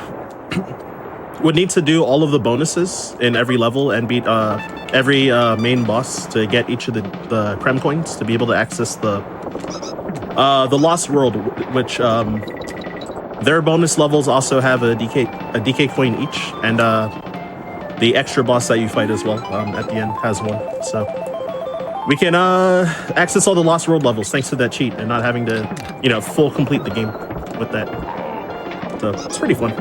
Speaker 4: would need to do all of the bonuses in every level and beat every main boss to get each of the creme coins to be able to access the Lost World, which their bonus levels also have a DK coin each, and the extra boss that you fight as well at the end has one. So we can access all the Lost World levels thanks to that cheat and not having to, full complete the game with that. So it's pretty fun.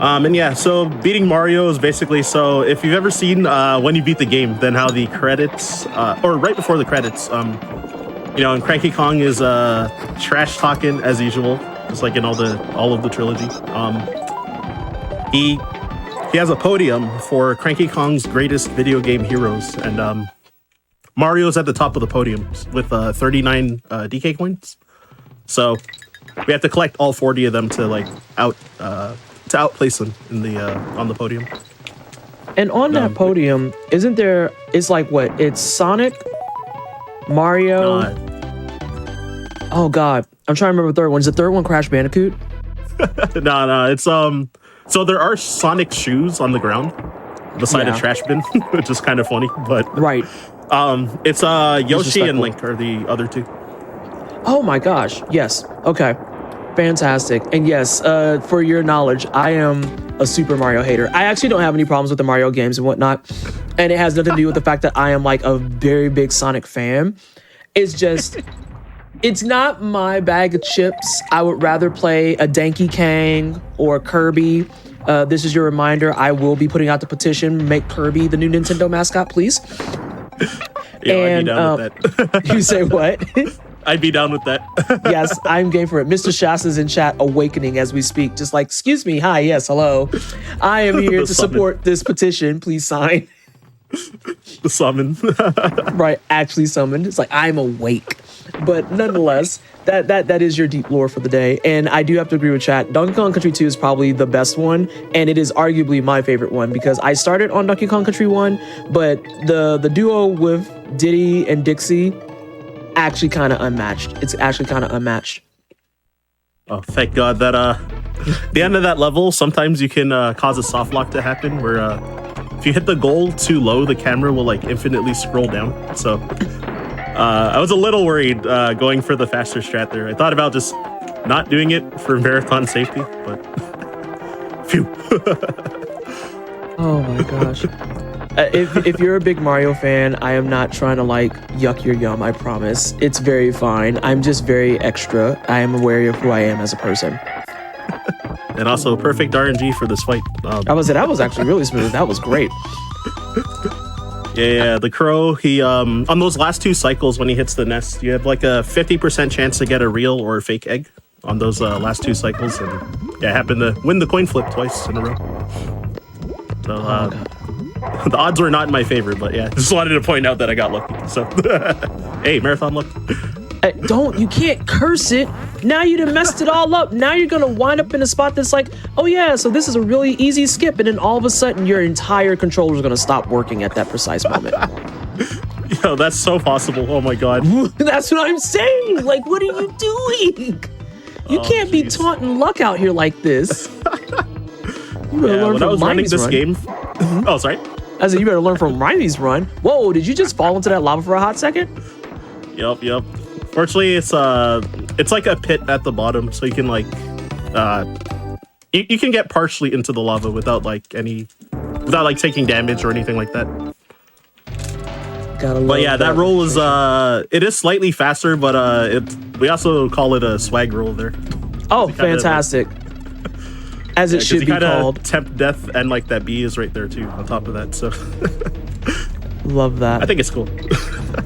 Speaker 4: And yeah, so beating Mario is basically, so if you've ever seen when you beat the game, then how the credits, or right before the credits, and Cranky Kong is trash talking as usual, just like in all of the trilogy. He has a podium for Cranky Kong's greatest video game heroes, and Mario's at the top of the podium with 39 DK coins. So we have to collect all 40 of them to outplace them in the on the podium.
Speaker 1: And on that podium, isn't there? It's like what? It's Sonic, Mario. Oh God, I'm trying to remember the third one. Is the third one Crash Bandicoot?
Speaker 4: No, it's So there are Sonic shoes on the ground beside a trash bin, which is kind of funny. But
Speaker 1: right,
Speaker 4: it's Yoshi and Link are the other two.
Speaker 1: Oh my gosh, yes. Okay, fantastic. And yes, for your knowledge, I am a Super Mario hater. I actually don't have any problems with the Mario games and whatnot, and it has nothing to do with the fact that I am like a very big Sonic fan. It's just, it's not my bag of chips. I would rather play a Donkey Kong or Kirby. This is your reminder. I will be putting out the petition. Make Kirby the new Nintendo mascot, please.
Speaker 4: Yeah, I'd be down with that.
Speaker 1: You say what?
Speaker 4: I'd be down with that.
Speaker 1: Yes, I'm game for it. Mr. Shasta's in chat awakening as we speak. Just like, excuse me. Hi, yes, hello. I am here to support this petition. Please sign.
Speaker 4: The summon.
Speaker 1: Right, actually summoned. It's like, I'm awake. But nonetheless, that is your deep lore for the day. And I do have to agree with chat. Donkey Kong Country 2 is probably the best one. And it is arguably my favorite one because I started on Donkey Kong Country 1, but the duo with Diddy and Dixie actually kind of unmatched. It's actually kind of unmatched.
Speaker 4: Oh, thank God that the end of that level, sometimes you can cause a soft lock to happen where if you hit the goal too low, the camera will like infinitely scroll down. So I was a little worried going for the faster strat there. I thought about just not doing it for marathon safety, but phew.
Speaker 1: Oh my gosh. If you're a big Mario fan, I am not trying to like yuck your yum, I promise. It's very fine. I'm just very extra. I am aware of who I am as a person.
Speaker 4: And also perfect RNG for this fight.
Speaker 1: I was that was actually really smooth. That was great.
Speaker 4: Yeah, the crow, he on those last two cycles when he hits the nest, you have like a 50% chance to get a real or a fake egg on those last two cycles. And yeah, I happened to win the coin flip twice in a row. So the odds were not in my favor, but yeah, just wanted to point out that I got lucky. So hey, marathon luck.
Speaker 1: You can't curse it. Now you done messed it all up. Now you're gonna wind up in a spot that's like, oh yeah, so this is a really easy skip, and then all of a sudden your entire controller is gonna stop working at that precise moment.
Speaker 4: Yo, that's so possible. Oh my God.
Speaker 1: That's what I'm saying. Like, what are you doing? You can't be taunting luck out here like this. You better learn
Speaker 4: when
Speaker 1: from
Speaker 4: I was running
Speaker 1: Rimey's
Speaker 4: this
Speaker 1: run.
Speaker 4: game. Oh, sorry.
Speaker 1: I said you better learn from Rimey's run. Whoa, did you just fall into that lava for a hot second?
Speaker 4: Yep. Fortunately, it's like a pit at the bottom, so you can like you can get partially into the lava without taking damage or anything like that. But yeah, that roll is it is slightly faster, but we also call it a swag roll there.
Speaker 1: Oh, fantastic. As it should be called.
Speaker 4: Temp death, and like that B is right there too on top of that. So
Speaker 1: love that.
Speaker 4: I think it's cool.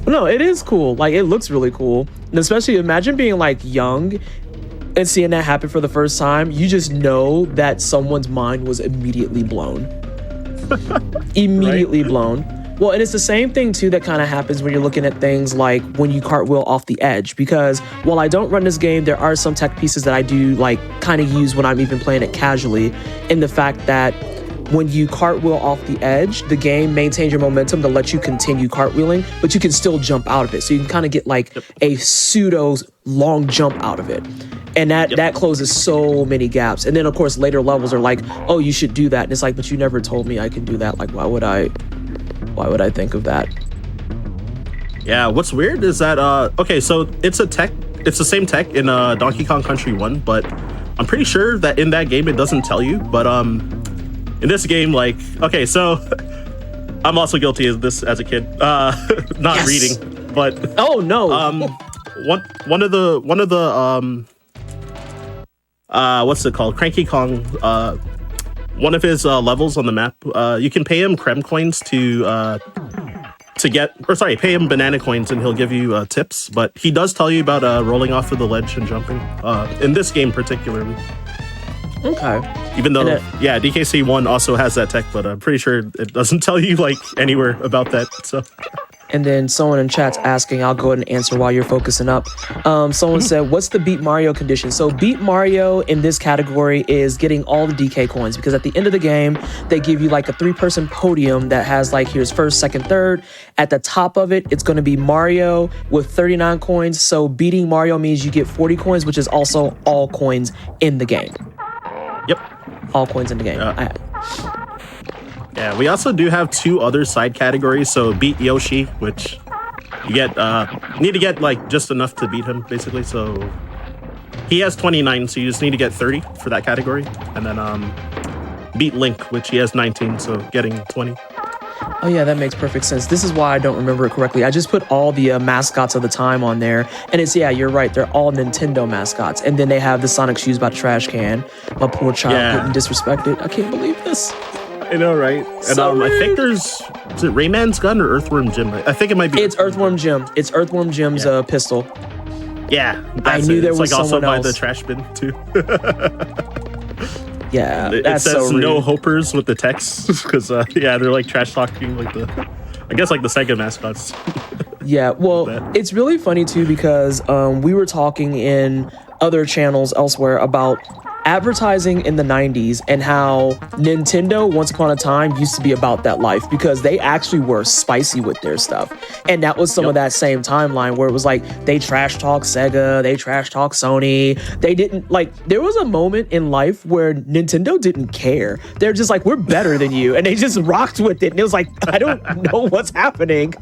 Speaker 1: No, it is cool. Like, it looks really cool. And especially imagine being like young and seeing that happen for the first time. You just know that someone's mind was immediately blown. Immediately blown. Well, and it's the same thing too that kind of happens when you're looking at things like when you cartwheel off the edge, because while I don't run this game, there are some tech pieces that I do like kind of use when I'm even playing it casually, in the fact that when you cartwheel off the edge, the game maintains your momentum to let you continue cartwheeling, but you can still jump out of it. So you can kind of get like a pseudo long jump out of it. And that closes so many gaps. And then of course later levels are like, oh, you should do that. And it's like, but you never told me I can do that. Like, why would I think of that?
Speaker 4: Yeah, what's weird is that okay, so it's the same tech in Donkey Kong Country 1, but I'm pretty sure that in that game it doesn't tell you, but in this game, like, okay, so I'm also guilty of this as a kid, not reading, but
Speaker 1: oh no,
Speaker 4: one of the what's it called, Cranky Kong, one of his levels on the map, you can pay him creme coins to pay him banana coins and he'll give you tips, but he does tell you about rolling off of the ledge and jumping in this game particularly.
Speaker 1: Okay.
Speaker 4: Even though, DKC 1 also has that tech, but I'm pretty sure it doesn't tell you like anywhere about that. So.
Speaker 1: And then someone in chat's asking, I'll go ahead and answer while you're focusing up. Someone said, what's the Beat Mario condition? So Beat Mario in this category is getting all the DK coins, because at the end of the game, they give you like a 3-person podium that has like, here's first, second, third. At the top of it, it's going to be Mario with 39 coins. So beating Mario means you get 40 coins, which is also all coins in the game.
Speaker 4: Yep.
Speaker 1: All coins in the game.
Speaker 4: Yeah, we also do have 2 other side categories. So beat Yoshi, which you get need to get like just enough to beat him, basically. So he has 29, so you just need to get 30 for that category. And then beat Link, which he has 19, so getting 20.
Speaker 1: Oh yeah, that makes perfect sense. This is why I don't remember it correctly. I just put all the mascots of the time on there, and it's, yeah, you're right, they're all Nintendo mascots. And then they have the Sonic shoes by the trash can. My poor child getting disrespected. I can't believe this.
Speaker 4: I know, right? And I think is it Rayman's gun or Earthworm Jim? I think it might be.
Speaker 1: It's Earthworm Jim. It's Earthworm Jim's pistol.
Speaker 4: Yeah,
Speaker 1: I knew there was
Speaker 4: like also
Speaker 1: someone
Speaker 4: by
Speaker 1: else.
Speaker 4: the trash bin too.
Speaker 1: Yeah,
Speaker 4: it
Speaker 1: that's
Speaker 4: says
Speaker 1: so rude.
Speaker 4: no hopers with the text because they're like trash talking like the Sega mascots.
Speaker 1: Yeah, well, it's really funny too because we were talking in other channels elsewhere about advertising in the 90s and how Nintendo once upon a time used to be about that life, because they actually were spicy with their stuff. And that was some of that same timeline where it was like they trash talk Sega, they trash talk Sony. They didn't like, there was a moment in life where Nintendo didn't care. They're just like, we're better than you. And they just rocked with it. And it was like, I don't know what's happening,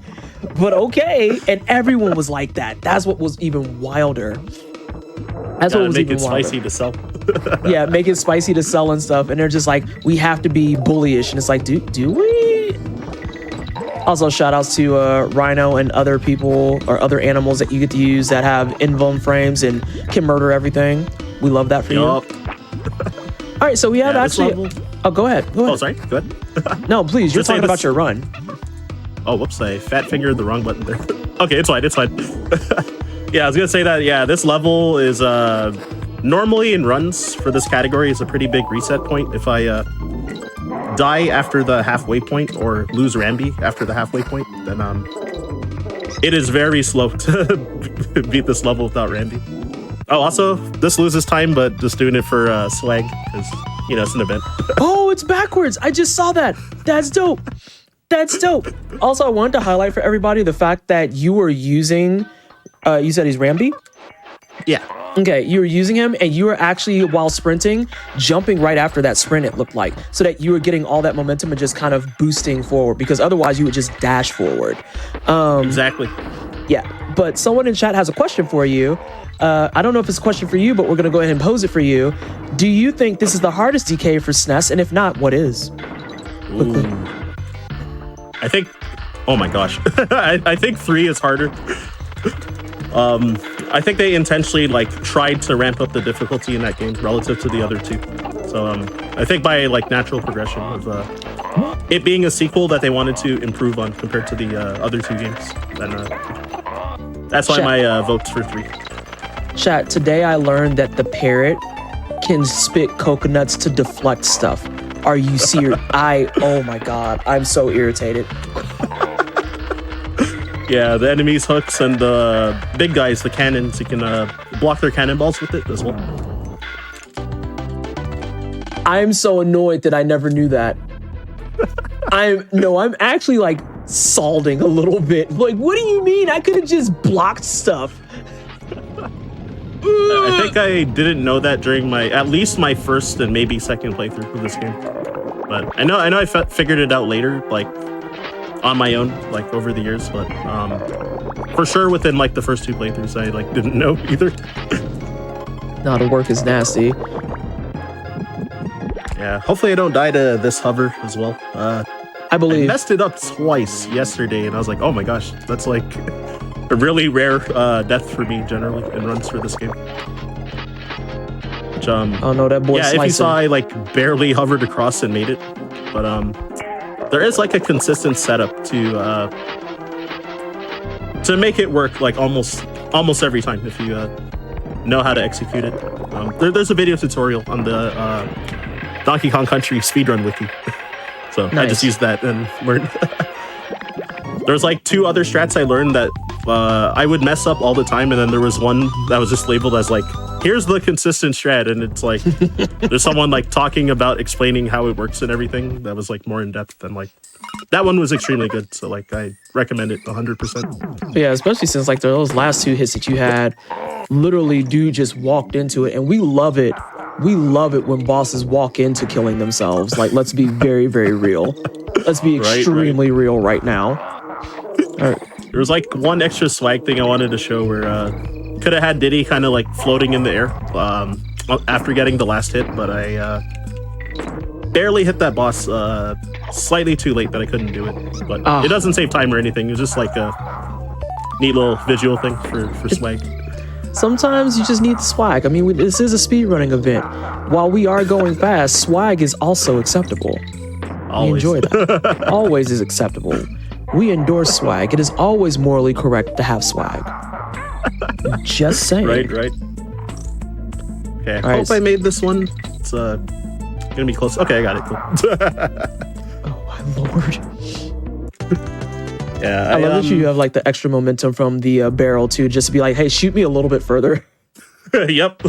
Speaker 1: but okay. And everyone was like that. That's what was even wilder. That's what was even wilder.
Speaker 4: Spicy to sell.
Speaker 1: Yeah, make it spicy to sell and stuff. And they're just like, we have to be bullyish. And it's like, do we? Also, shout outs to Rhino and other people or other animals that you get to use that have invuln frames and can murder everything. We love that for you. All right, so we have actually. Oh, go ahead.
Speaker 4: Oh, sorry. Go ahead.
Speaker 1: No, please. You're talking about your run.
Speaker 4: Oh, whoops! I fat fingered the wrong button there. Okay, it's fine. It's fine. Yeah, I was gonna say that. Yeah, this level is normally in runs for this category is a pretty big reset point. If I die after the halfway point or lose Rambi after the halfway point, then it is very slow to beat this level without Rambi. Oh, also, this loses time, but just doing it for swag because it's an event.
Speaker 1: Oh, it's backwards! I just saw that. That's dope. That's dope. Also, I wanted to highlight for everybody the fact that you were using. You said he's Rambi?
Speaker 4: Yeah.
Speaker 1: Okay, you were using him and you were actually, while sprinting, jumping right after that sprint, it looked like, so that you were getting all that momentum and just kind of boosting forward, because otherwise you would just dash forward.
Speaker 4: Exactly.
Speaker 1: Yeah, but someone in chat has a question for you. I don't know if it's a question for you, but we're going to go ahead and pose it for you. Do you think this is the hardest DK for SNES? And if not, what is? Quickly.
Speaker 4: I think, oh my gosh. I think 3 is harder. I think they intentionally tried to ramp up the difficulty in that game relative to the other 2. So I think by natural progression of it being a sequel that they wanted to improve on compared to the other 2 games. And that's why my vote's for 3.
Speaker 1: Chat, today I learned that the parrot can spit coconuts to deflect stuff. Are you serious? Oh my God, I'm so irritated.
Speaker 4: Yeah, the enemies' hooks and the big guys, the cannons, you can block their cannonballs with it as well.
Speaker 1: I'm so annoyed that I never knew that. I'm actually like salding a little bit. Like, what do you mean? I could have just blocked stuff.
Speaker 4: I think I didn't know that during at least my first and maybe second playthrough of this game. But I know I figured it out later, like on my own, like over the years. But for sure within like the first 2 playthroughs, I like didn't know either.
Speaker 1: No, the work is nasty.
Speaker 4: Yeah, hopefully I don't die to this hover as well.
Speaker 1: I believe.
Speaker 4: I messed it up twice yesterday, and I was like, oh my gosh, that's like a really rare death for me generally in runs for this game. Which,
Speaker 1: oh no, that boy.
Speaker 4: Yeah,
Speaker 1: slicing.
Speaker 4: if you saw, I like barely hovered across and made it, but there is like a consistent setup to make it work like almost every time if you know how to execute it. There's a video tutorial on the Donkey Kong Country speedrun wiki. So nice. I just used that and learned. There's like 2 other strats I learned that I would mess up all the time, and then there was one that was just labeled as like, here's the consistent strat, and it's like there's someone like talking about explaining how it works and everything that was like more in depth, and like that one was extremely good. So like I recommend it 100%.
Speaker 1: Yeah, especially since like those last 2 hits that you had, literally dude just walked into it, and we love it. We love it when bosses walk into killing themselves. Like, let's be very, very real. Let's be extremely real right now. All right.
Speaker 4: There was like one extra swag thing I wanted to show where could have had Diddy kind of like floating in the air after getting the last hit, but I barely hit that boss slightly too late that I couldn't do it. But it doesn't save time or anything. It was just like a neat little visual thing for swag.
Speaker 1: Sometimes you just need the swag. I mean, this is a speedrunning event. While we are going fast, swag is also acceptable.
Speaker 4: Always.
Speaker 1: We enjoy that. Always is acceptable. We endorse swag. It is always morally correct to have swag. Just saying.
Speaker 4: Right. Okay, I hope I made this one. It's gonna be close. Okay, I got it. Cool.
Speaker 1: Oh my lord.
Speaker 4: Yeah,
Speaker 1: I love that you have like the extra momentum from the barrel too, just to be like, hey, shoot me a little bit further.
Speaker 4: Yep.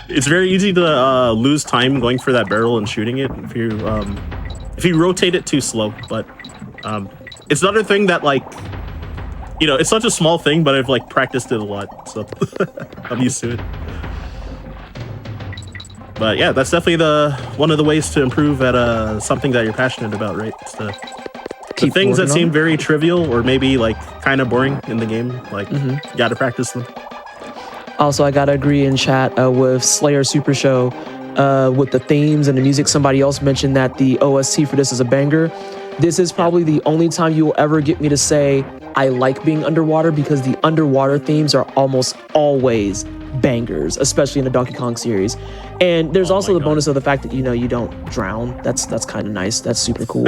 Speaker 4: It's very easy to lose time going for that barrel and shooting it if you rotate it too slow. But it's another thing that like, you know, it's such a small thing, but I've like practiced it a lot, so I'm used to it. But yeah, that's definitely one of the ways to improve at something that you're passionate about, right? It's the things that seem very trivial or maybe like kind of boring in the game, like you gotta practice them.
Speaker 1: Also, I gotta agree in chat with Slayer Super Show with the themes and the music. Somebody else mentioned that the OST for this is a banger. This is probably the only time you will ever get me to say I like being underwater, because the underwater themes are almost always bangers, especially in the Donkey Kong series. And there's also the bonus of the fact that, you know, you don't drown. That's kind of nice. That's super cool.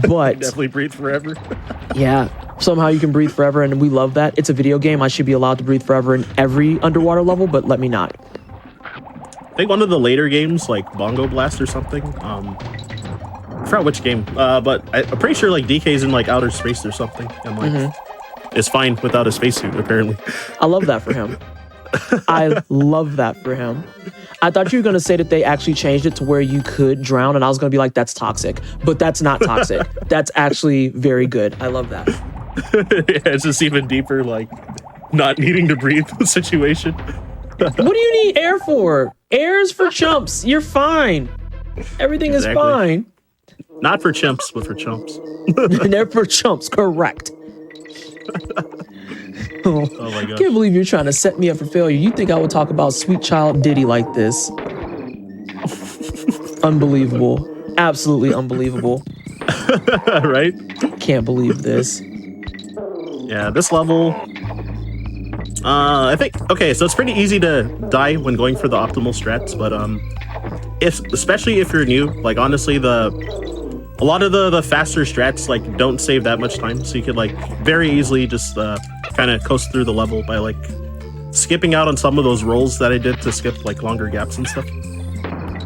Speaker 1: But
Speaker 4: definitely breathe forever.
Speaker 1: Yeah, somehow you can breathe forever, and we love that. It's a video game. I should be allowed to breathe forever in every underwater level, but let me not.
Speaker 4: I think one of the later games, like Bongo Blast or something, I forgot which game, but I'm pretty sure like DK's in like outer space or something, and like is fine without a spacesuit apparently.
Speaker 1: I love that for him. I love that for him. I thought you were going to say that they actually changed it to where you could drown, and I was going to be like, that's toxic. But that's not toxic. That's actually very good. I love that.
Speaker 4: Yeah, it's just even deeper, like, not needing to breathe situation.
Speaker 1: What do you need air for? Air is for chumps. You're fine. Everything is fine.
Speaker 4: Not for chimps, but for chumps.
Speaker 1: They're for chumps, correct. Oh my gosh. I can't believe you're trying to set me up for failure. You think I would talk about sweet child Diddy like this? Unbelievable. Absolutely unbelievable.
Speaker 4: Right?
Speaker 1: Can't believe this.
Speaker 4: Yeah, this level... I think... Okay, so it's pretty easy to die when going for the optimal strats, but especially if you're new, like honestly, a lot of the faster strats like don't save that much time, so you could like very easily just kind of coast through the level by like skipping out on some of those rolls that I did to skip like longer gaps and stuff.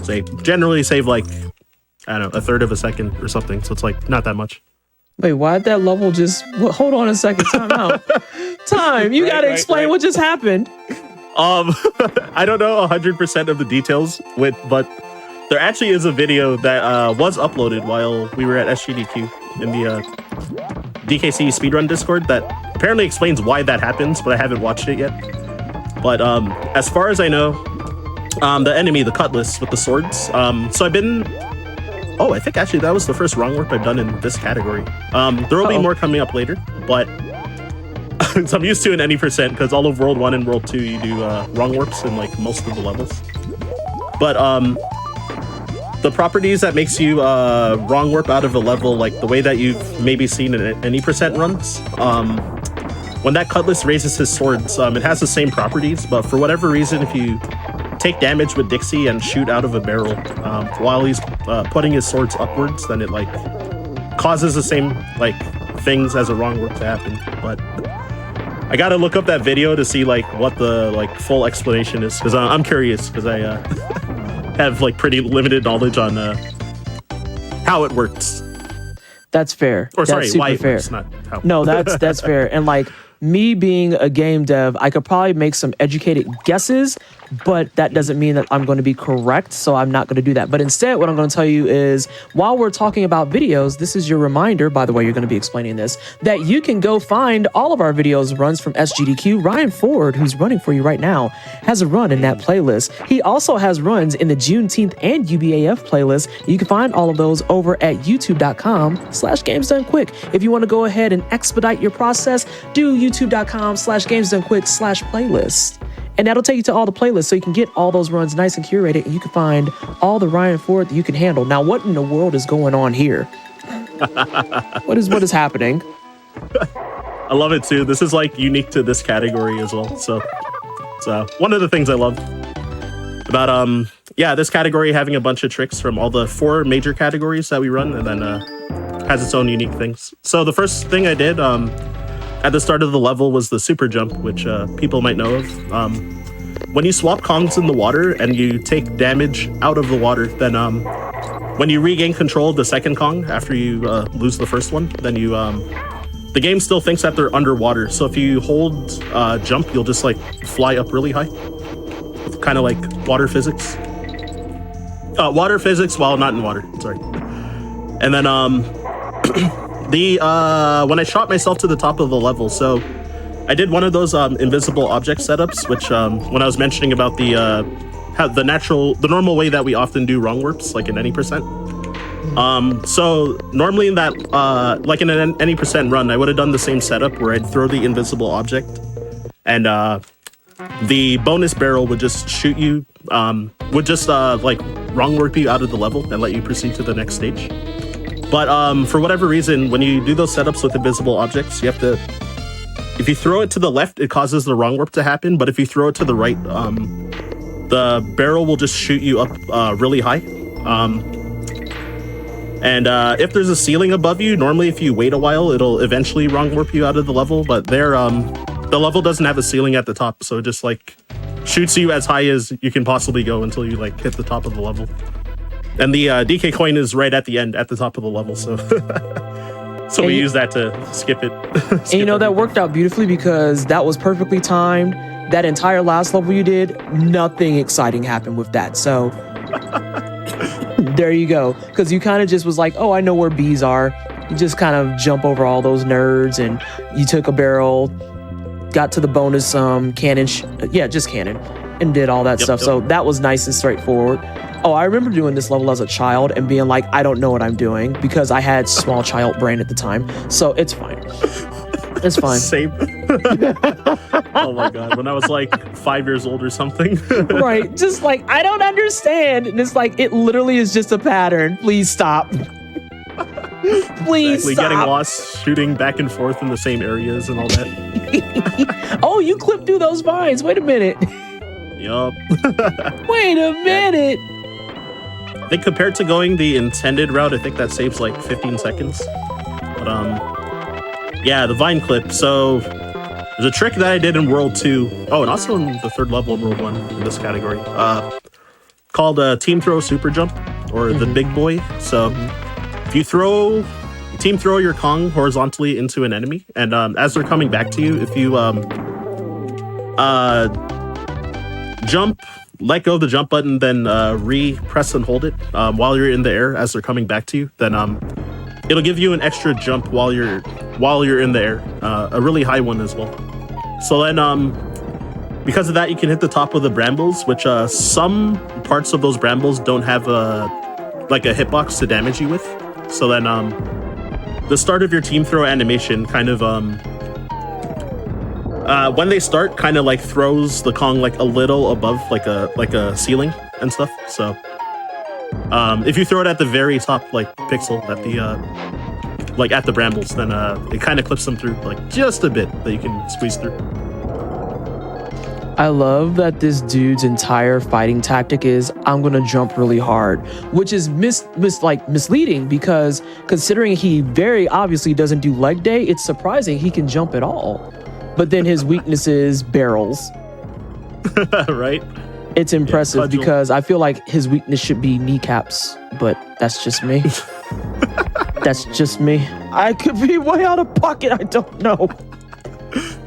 Speaker 4: So they generally save like I don't know, a third of a second or something. So it's like not that much.
Speaker 1: Wait, why'd that level just... hold on a second. Time out. Time. You got to explain what just happened.
Speaker 4: I don't know 100% of the details but there actually is a video that was uploaded while we were at SGDQ in the DKC Speedrun Discord that apparently explains why that happens, but I haven't watched it yet. But as far as I know, the enemy, the Cutlass with the swords. So I've been... Oh, I think actually that was the first wrong warp I've done in this category. There will be more coming up later, but so I'm used to an any percent because all of World 1 and World 2 you do wrong warps in like most of the levels. But the properties that makes you wrong warp out of a level, like the way that you've maybe seen in any percent runs, when that Cutlass raises his swords, it has the same properties, but for whatever reason, if you take damage with Dixie and shoot out of a barrel while he's putting his swords upwards, then it like causes the same like things as a wrong warp to happen. But I gotta look up that video to see like what the like full explanation is, because I'm curious, because I have like pretty limited knowledge on how it works.
Speaker 1: That's fair.
Speaker 4: Or
Speaker 1: that's
Speaker 4: sorry,
Speaker 1: super
Speaker 4: why it
Speaker 1: fair.
Speaker 4: works, not how.
Speaker 1: No, that's fair. And like me being a game dev, I could probably make some educated guesses, but that doesn't mean that I'm going to be correct. So I'm not going to do that. But instead, what I'm going to tell you is, while we're talking about videos, this is your reminder, by the way, you're going to be explaining this, that you can go find all of our videos runs from SGDQ. Ryan Ford, who's running for you right now, has a run in that playlist. He also has runs in the Juneteenth and UBAF playlist. You can find all of those over at youtube.com/gamesdonequick. If you want to go ahead and expedite your process, do youtube.com/gamesdonequick/playlist. And that'll take you to all the playlists, so you can get all those runs nice and curated, and you can find all the Ryan Ford that you can handle. Now, what in the world is going on here? What is happening?
Speaker 4: I love it too. This is like unique to this category as well. So one of the things I love about this category having a bunch of tricks from all the 4 major categories that we run, and then has its own unique things. So the first thing I did at the start of the level was the super jump, which people might know of. When you swap Kongs in the water and you take damage out of the water, then when you regain control of the second Kong after you lose the first one, then you the game still thinks that they're underwater. So if you hold jump, you'll just like fly up really high. Kind of like water physics. Water physics while not in water, sorry. And then when I shot myself to the top of the level, so I did one of those invisible object setups, which when I was mentioning about the normal way that we often do wrong warps, like in any percent. So normally in that like in an any percent run, I would have done the same setup where I'd throw the invisible object, and the bonus barrel would just shoot you, would just like wrong warp you out of the level and let you proceed to the next stage. But for whatever reason, when you do those setups with invisible objects, you have to... If you throw it to the left, it causes the wrong warp to happen. But if you throw it to the right, the barrel will just shoot you up really high. And if there's a ceiling above you, normally if you wait a while, it'll eventually wrong warp you out of the level. But there, the level doesn't have a ceiling at the top, so it just like shoots you as high as you can possibly go until you like hit the top of the level. And the DK coin is right at the end, at the top of the level, so so we use that to skip it.
Speaker 1: And you know, that worked out beautifully because that was perfectly timed. That entire last level you did, nothing exciting happened with that. So there you go. Because you kind of just was like, oh, I know where bees are. You just kind of jump over all those nerds, and you took a barrel, got to the bonus cannon, just cannon, and did all that stuff. Yep. So that was nice and straightforward. Oh, I remember doing this level as a child and being like, I don't know what I'm doing, because I had small child brain at the time. So it's fine. It's fine.
Speaker 4: Same. Oh my God. When I was like 5 years old or something.
Speaker 1: Right. Just like, I don't understand. And it's like, it literally is just a pattern. Please stop. Please stop.
Speaker 4: Getting lost, shooting back and forth in the same areas and all that.
Speaker 1: Oh, you clipped through those vines. Wait a minute.
Speaker 4: Yup.
Speaker 1: Wait a minute.
Speaker 4: I think compared to going the intended route, I think that saves like 15 seconds. But yeah, the vine clip. So there's a trick that I did in World 2. Oh, and also in the third level of World 1 in this category. Called Team Throw Super Jump. or the big boy. So if you team throw your Kong horizontally into an enemy, and as they're coming back to you, if you jump, let go of the jump button, then press and hold it while you're in the air as they're coming back to you, then it'll give you an extra jump while you're in the air, a really high one as well. So then because of that, you can hit the top of the brambles, which some parts of those brambles don't have a hitbox to damage you with. So then the start of your team throw animation kind of when they start, kind of like throws the Kong like a little above like a ceiling and stuff. So if you throw it at the very top like pixel at the at the brambles, then it kind of clips them through like just a bit that you can squeeze through.
Speaker 1: I love that this dude's entire fighting tactic is I'm gonna jump really hard, which is misleading, because considering he very obviously doesn't do leg day, it's surprising he can jump at all. But then his weakness is barrels.
Speaker 4: Right?
Speaker 1: It's impressive because I feel like his weakness should be kneecaps, but that's just me. That's just me. I could be way out of pocket. I don't know.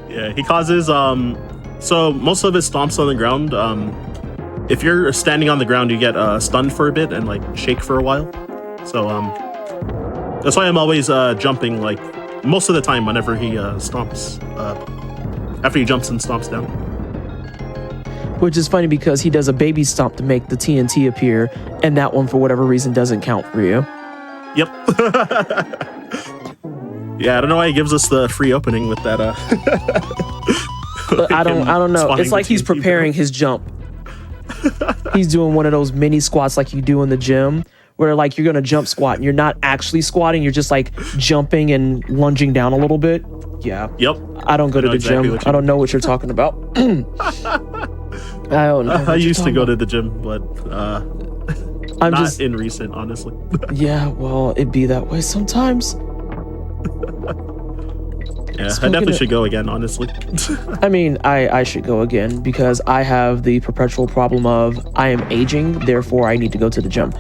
Speaker 4: Yeah, he causes so most of his stomps on the ground. If you're standing on the ground, you get stunned for a bit and like shake for a while. So that's why I'm always jumping like most of the time whenever he stomps. After he jumps and stomps down.
Speaker 1: Which is funny because he does a baby stomp to make the TNT appear, and that one for whatever reason doesn't count for you.
Speaker 4: Yep. Yeah, I don't know why he gives us the free opening with that.
Speaker 1: But I don't know. It's like he's preparing his jump. He's doing one of those mini squats like you do in the gym, where like you're gonna jump squat and you're not actually squatting, you're just like jumping and lunging down a little bit. Yeah.
Speaker 4: Yep.
Speaker 1: I don't go to the gym. I don't know what you're talking about. I don't know.
Speaker 4: I used to go to the gym, but
Speaker 1: I'm
Speaker 4: not
Speaker 1: just
Speaker 4: in recent, honestly.
Speaker 1: Yeah, well, it be that way sometimes.
Speaker 4: Yeah, I definitely should go again, honestly.
Speaker 1: I mean, I should go again because I have the perpetual problem of I am aging, therefore I need to go to the gym.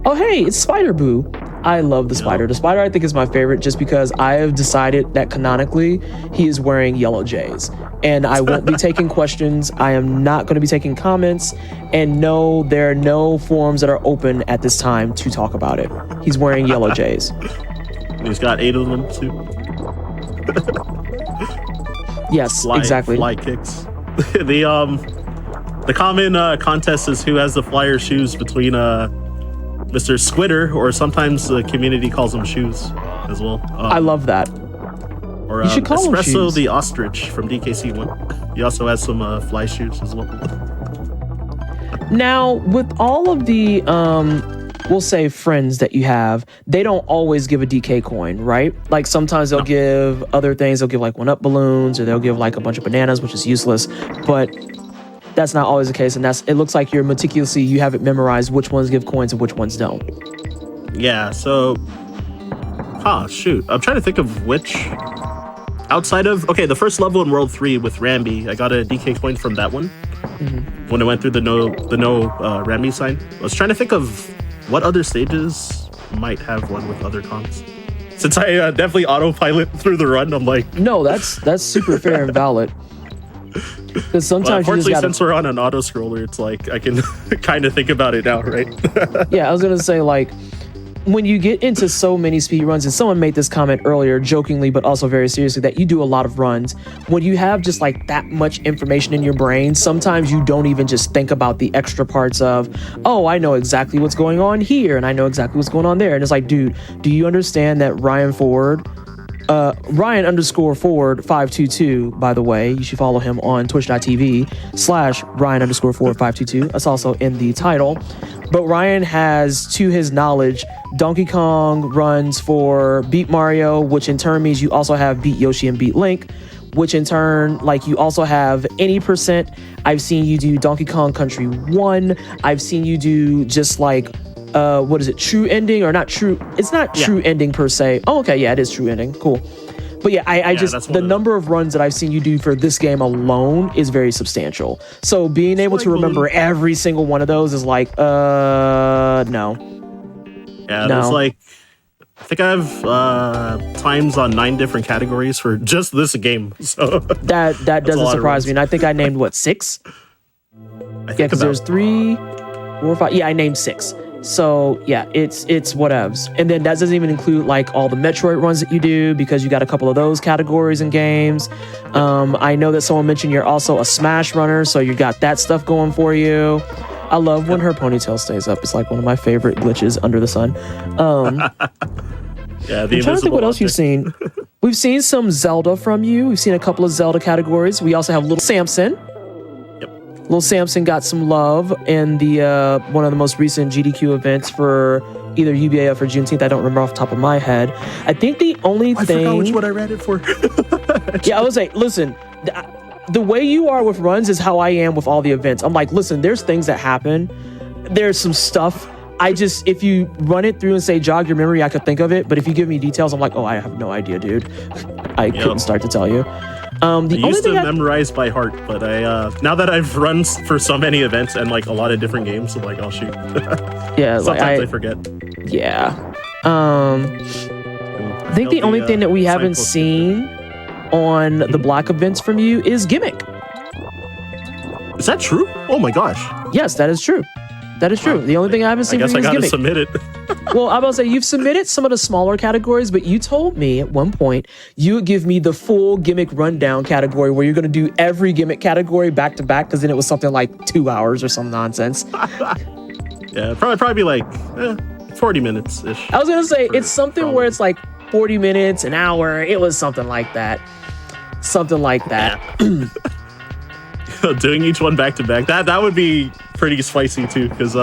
Speaker 1: Oh, hey, it's Spider Boo. I love the spider. The spider I think is my favorite just because I have decided that canonically he is wearing yellow J's. And I won't be taking questions. I am not going to be taking comments. And no, there are no forums that are open at this time to talk about it. He's wearing yellow J's.
Speaker 4: He's got 8 of them too.
Speaker 1: Yes, exactly.
Speaker 4: Fly kicks. The common contest is who has the flyer shoes between Mr. Squitter, or sometimes the community calls him Shoes as well.
Speaker 1: I love that.
Speaker 4: Or
Speaker 1: you should call him
Speaker 4: Espresso
Speaker 1: Shoes.
Speaker 4: the Ostrich from DKC1. He also has some fly shoes as well.
Speaker 1: Now, with all of the, we'll say friends that you have, they don't always give a DK coin, right? Like sometimes they'll give other things. They'll give like 1-up balloons, or they'll give like a bunch of bananas, which is useless. But that's not always the case, and it looks like you're meticulously, you have it memorized which ones give coins and which ones don't.
Speaker 4: Yeah, so shoot. I'm trying to think of which outside of the first level in World 3 with Rambi, I got a DK coin from that one. When I went through the no Rambi sign. I was trying to think of what other stages might have one with other cons. Since I definitely autopilot through the run, I'm like,
Speaker 1: no, that's super fair and valid. Because sometimes
Speaker 4: unfortunately, since we're on an auto scroller, it's like I can kind of think about it now, right?
Speaker 1: Yeah, I was gonna say, like, when you get into so many speed runs, and someone made this comment earlier jokingly but also very seriously, that you do a lot of runs, when you have just like that much information in your brain, sometimes you don't even just think about the extra parts of, oh, I know exactly what's going on here and I know exactly what's going on there. And it's like, dude, do you understand that Ryan _Ford 522, by the way, you should follow him on twitch.tv/Ryan _Ford 522. That's also in the title. But Ryan has, to his knowledge, Donkey Kong runs for Beat Mario, which in turn means you also have Beat Yoshi and Beat Link, which in turn, like, you also have any percent. I've seen you do Donkey Kong Country 1. I've seen you do just like what is it, true ending, or not true? It's not true ending per se. Oh, okay, yeah, it is true ending. Cool. But yeah, I
Speaker 4: that's
Speaker 1: just,
Speaker 4: one
Speaker 1: the
Speaker 4: of
Speaker 1: number of runs that I've seen you do for this game alone is very substantial. So being able to remember every single one of those is like, no.
Speaker 4: Yeah, there's like, I think I have times on 9 different categories for just this game. So
Speaker 1: that doesn't surprise me. And I think I named what, 6? Yeah, because there's 3, 4, 5. Yeah, I named 6. So yeah, it's whatevs. And then that doesn't even include like all the Metroid runs that you do, because you got a couple of those categories in games. I know that someone mentioned you're also a Smash runner, so you got that stuff going for you. I love when her ponytail stays up. It's like one of my favorite glitches under the sun.
Speaker 4: Yeah,
Speaker 1: I'm trying to think what else you've seen. We've seen some Zelda from you. We've seen a couple of Zelda categories. We also have Little Samson. Little Samson got some love in the one of the most recent GDQ events for either UBAF or Juneteenth. I don't remember off the top of my head. I think the only thing...
Speaker 4: I forgot which one I ran it for.
Speaker 1: Yeah, I was like, listen, the way you are with runs is how I am with all the events. I'm like, listen, there's things that happen. There's some stuff. If you run it through and say, jog your memory, I could think of it. But if you give me details, I'm like, oh, I have no idea, dude. I couldn't start to tell you.
Speaker 4: I used to memorize by heart, but now that I've run for so many events and like a lot of different games, I'm like, oh shoot.
Speaker 1: Yeah,
Speaker 4: sometimes I forget.
Speaker 1: Yeah. I think the only thing that we haven't seen on the Black events from you is Gimmick.
Speaker 4: Is that true? Oh my gosh.
Speaker 1: Yes, that is true. That is true. The only thing I haven't seen from you is Gimmick.
Speaker 4: I guess I gotta submit it.
Speaker 1: Well, I'm about to say, you've submitted some of the smaller categories, but you told me at one point you would give me the full Gimmick rundown category where you're going to do every Gimmick category back to back, because then it was something like 2 hours or some nonsense.
Speaker 4: Yeah, probably like 40 minutes-ish.
Speaker 1: I was going to say, it's something where it's like 40 minutes, an hour. It was something like that. Something like that.
Speaker 4: Yeah. Doing each one back to back, that would be pretty spicy too, because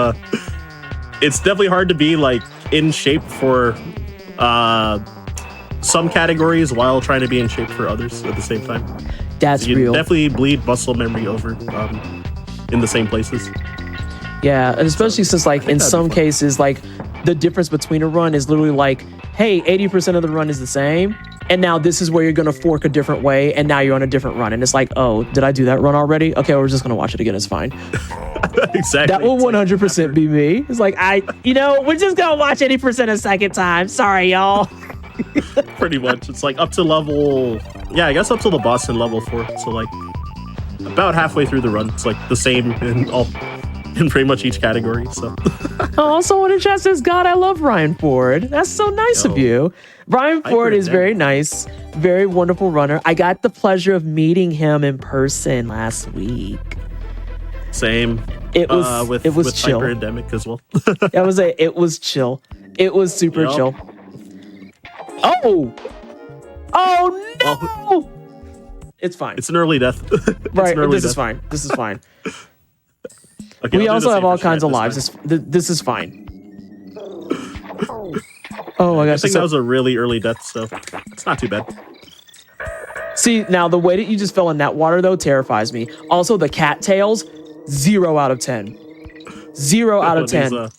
Speaker 4: it's definitely hard to be like in shape for some categories while trying to be in shape for others at the same time.
Speaker 1: That's
Speaker 4: you
Speaker 1: real.
Speaker 4: Definitely bleed muscle memory over in the same places.
Speaker 1: Yeah, and especially since like in some cases, like the difference between a run is literally like, hey, 80% of the run is the same, and now this is where you're gonna fork a different way, and now you're on a different run, and it's like, oh, did I do that run already? Okay, we're just gonna watch it again. It's fine.
Speaker 4: Exactly.
Speaker 1: That will 100% be me. It's like, we're just gonna watch 80% a second time. Sorry, y'all.
Speaker 4: Pretty much. It's like up to level, I guess up to the boss in level 4. So like about halfway through the run, it's like the same in pretty much each category. So
Speaker 1: oh, someone in chat says, God, I love Ryan Ford. That's so nice of you. Ryan Ford is very nice, very wonderful runner. I got the pleasure of meeting him in person last week.
Speaker 4: Same.
Speaker 1: It was
Speaker 4: with
Speaker 1: chill.
Speaker 4: Hyper-Endemic as well.
Speaker 1: It was chill. It was super chill. Oh no! It's fine.
Speaker 4: It's an early death.
Speaker 1: Right. This is fine. This is fine.
Speaker 4: Okay,
Speaker 1: we also have all kinds of lives. This is fine. Oh my gosh!
Speaker 4: I think that was a really early death, so it's not too bad.
Speaker 1: See, now the way that you just fell in that water though terrifies me. Also, the cattails, 0 out of 10. 0 out of 10.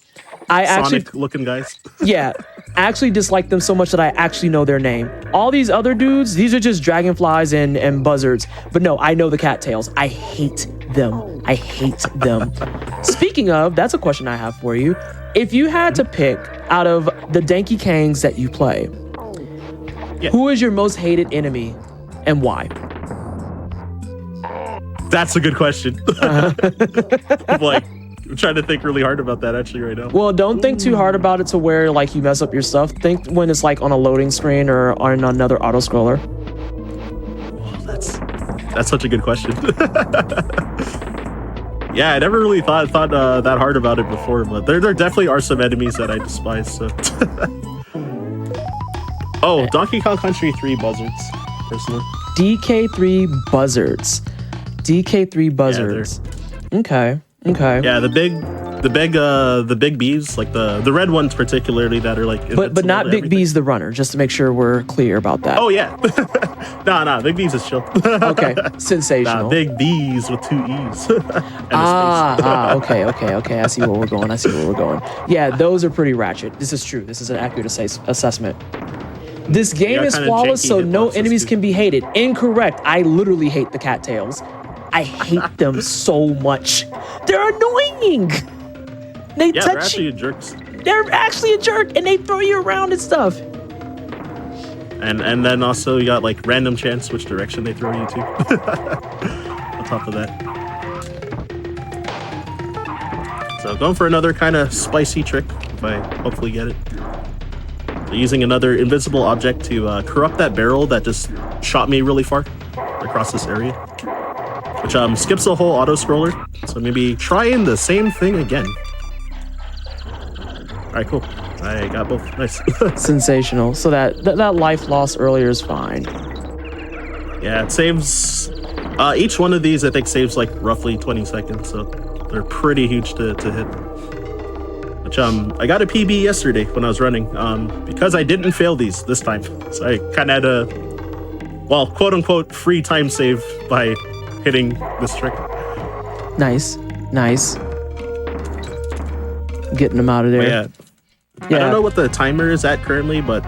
Speaker 1: I actually
Speaker 4: looking guys.
Speaker 1: Yeah, I actually dislike them so much that I actually know their name. All these other dudes, these are just dragonflies and buzzards. But no, I know the cattails. I hate them. I hate them. Speaking of, that's a question I have for you. If you had to pick out of the Danky Kangs that you play, who is your most hated enemy and why?
Speaker 4: That's a good question. I'm trying to think really hard about that actually right now.
Speaker 1: Well, don't think too hard about it to where like you mess up your stuff. Think when it's like on a loading screen or on another auto scroller.
Speaker 4: Oh, that's such a good question. Yeah, I never really thought that hard about it before, but there definitely are some enemies that I despise. So. Oh, Donkey Kong Country 3 buzzards, personally.
Speaker 1: DK3 buzzards. DK3 buzzards. Okay.
Speaker 4: Yeah, the big bees, like the red ones particularly that are like.
Speaker 1: But not Big B's the runner, just to make sure we're clear about that.
Speaker 4: Oh yeah, nah, Big B's is chill.
Speaker 1: Okay, sensational.
Speaker 4: Nah, Big B's with 2 E's.
Speaker 1: Okay. I see where we're going. Yeah, those are pretty ratchet. This is true. This is an accurate assessment. This game is
Speaker 4: kinda
Speaker 1: flawless,
Speaker 4: janky
Speaker 1: so no
Speaker 4: hitboxes,
Speaker 1: enemies
Speaker 4: too.
Speaker 1: can be hated. Incorrect. I literally hate the cattails. I hate them so much. They're annoying. They
Speaker 4: Yeah, they're
Speaker 1: touch
Speaker 4: actually
Speaker 1: you.
Speaker 4: jerks.
Speaker 1: They're actually a jerk, and they throw you around and stuff.
Speaker 4: And then also you got like random chance which direction they throw you to. On top of that. So going for another kind of spicy trick, if I hopefully get it. So using another invisible object to corrupt that barrel that just shot me really far across this area. Which skips the whole auto scroller. So maybe trying the same thing again. Alright, cool. I got both. Nice.
Speaker 1: Sensational. So that life loss earlier is fine.
Speaker 4: Yeah, it saves. Each one of these, I think, saves like roughly 20 seconds, so they're pretty huge to hit. Which I got a PB yesterday when I was running, because I didn't fail these this time. So I kind of had a, well, quote unquote, free time save by hitting this trick.
Speaker 1: Nice. Getting them out of there.
Speaker 4: But yeah. I don't know what the timer is at currently, but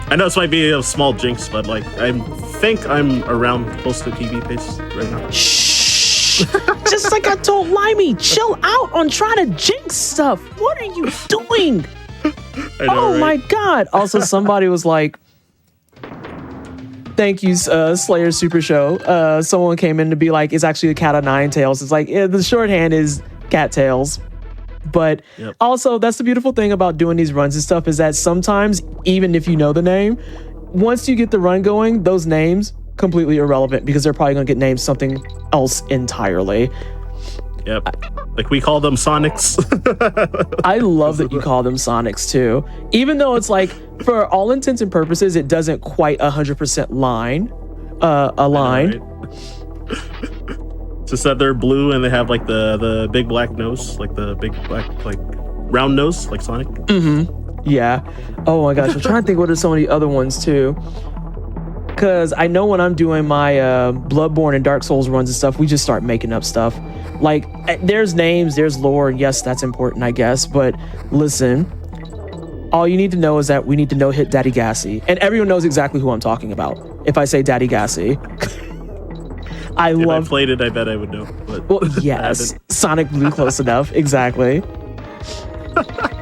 Speaker 4: I know this might be a small jinx, but like I think I'm around close to PB pace right now.
Speaker 1: Shh. Just like I told Limey, chill out on trying to jinx stuff. What are you doing?
Speaker 4: I know, right?
Speaker 1: My God. Also, somebody was like, thank you, Slayer Super Show. Someone came in to be like, it's actually a cat of nine tails. It's like, the shorthand is cat tails. But also, that's the beautiful thing about doing these runs and stuff is that sometimes, even if you know the name, once you get the run going, those names completely irrelevant because they're probably going to get named something else entirely.
Speaker 4: Yep. Like we call them Sonics.
Speaker 1: I love that you call them Sonics too. Even though it's like, for all intents and purposes, it doesn't quite 100% align.
Speaker 4: Just that they're blue and they have like the big black nose, like the big black like round nose, like Sonic.
Speaker 1: Yeah. Oh my gosh, I'm trying to think what are some of the other ones too. Cause I know when I'm doing my Bloodborne and Dark Souls runs and stuff, we just start making up stuff. Like there's names, there's lore, and yes, that's important, I guess. But listen, all you need to know is that we need to hit Daddy Gassy, and everyone knows exactly who I'm talking about if I say Daddy Gassy.
Speaker 4: If I played it, I bet I would know. But
Speaker 1: well, yes, Sonic Blue, close enough, exactly.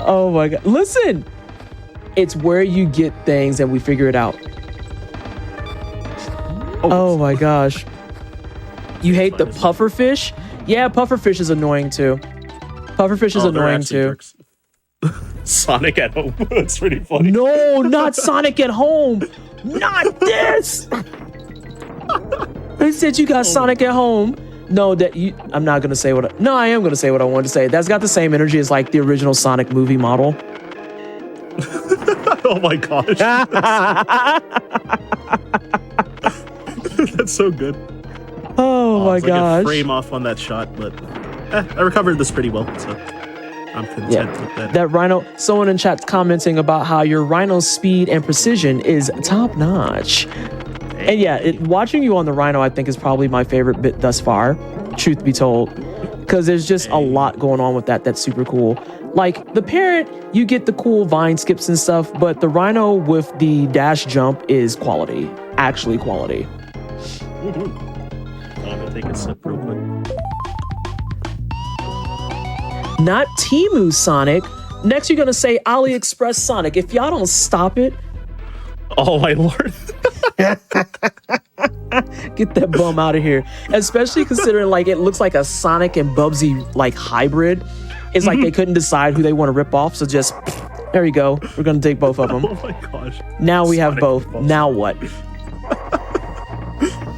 Speaker 1: Oh my God! Listen, it's where you get things and we figure it out. Oh my gosh! You hate the pufferfish? Yeah, pufferfish is annoying too. Pufferfish is annoying too.
Speaker 4: Sonic at home. That's pretty funny.
Speaker 1: No, not Sonic at home. Not this. They said you got Sonic at home. No, I'm not gonna say what. I am gonna say what I wanted to say. That's got the same energy as like the original Sonic movie model.
Speaker 4: Oh my gosh. That's so good.
Speaker 1: Oh my gosh.
Speaker 4: Like a frame off on that shot, but I recovered this pretty well, so I'm content with that.
Speaker 1: That Rhino, someone in chat's commenting about how your Rhino's speed and precision is top notch. And yeah, watching you on the Rhino, I think, is probably my favorite bit thus far, truth be told. Because there's just a lot going on with that's super cool. Like, the Parrot, you get the cool vine skips and stuff, but the Rhino with the dash jump is quality. Actually quality.
Speaker 4: I'm gonna take a sip real quick.
Speaker 1: Not Temu Sonic. Next, you're gonna say AliExpress Sonic. If y'all don't stop it.
Speaker 4: Oh my lord.
Speaker 1: Get that bum out of here. Especially considering like it looks like a Sonic and Bubsy like hybrid. It's like they couldn't decide who they want to rip off, so just there you go. We're gonna take both of them.
Speaker 4: Oh my gosh.
Speaker 1: Now we have both. Now what?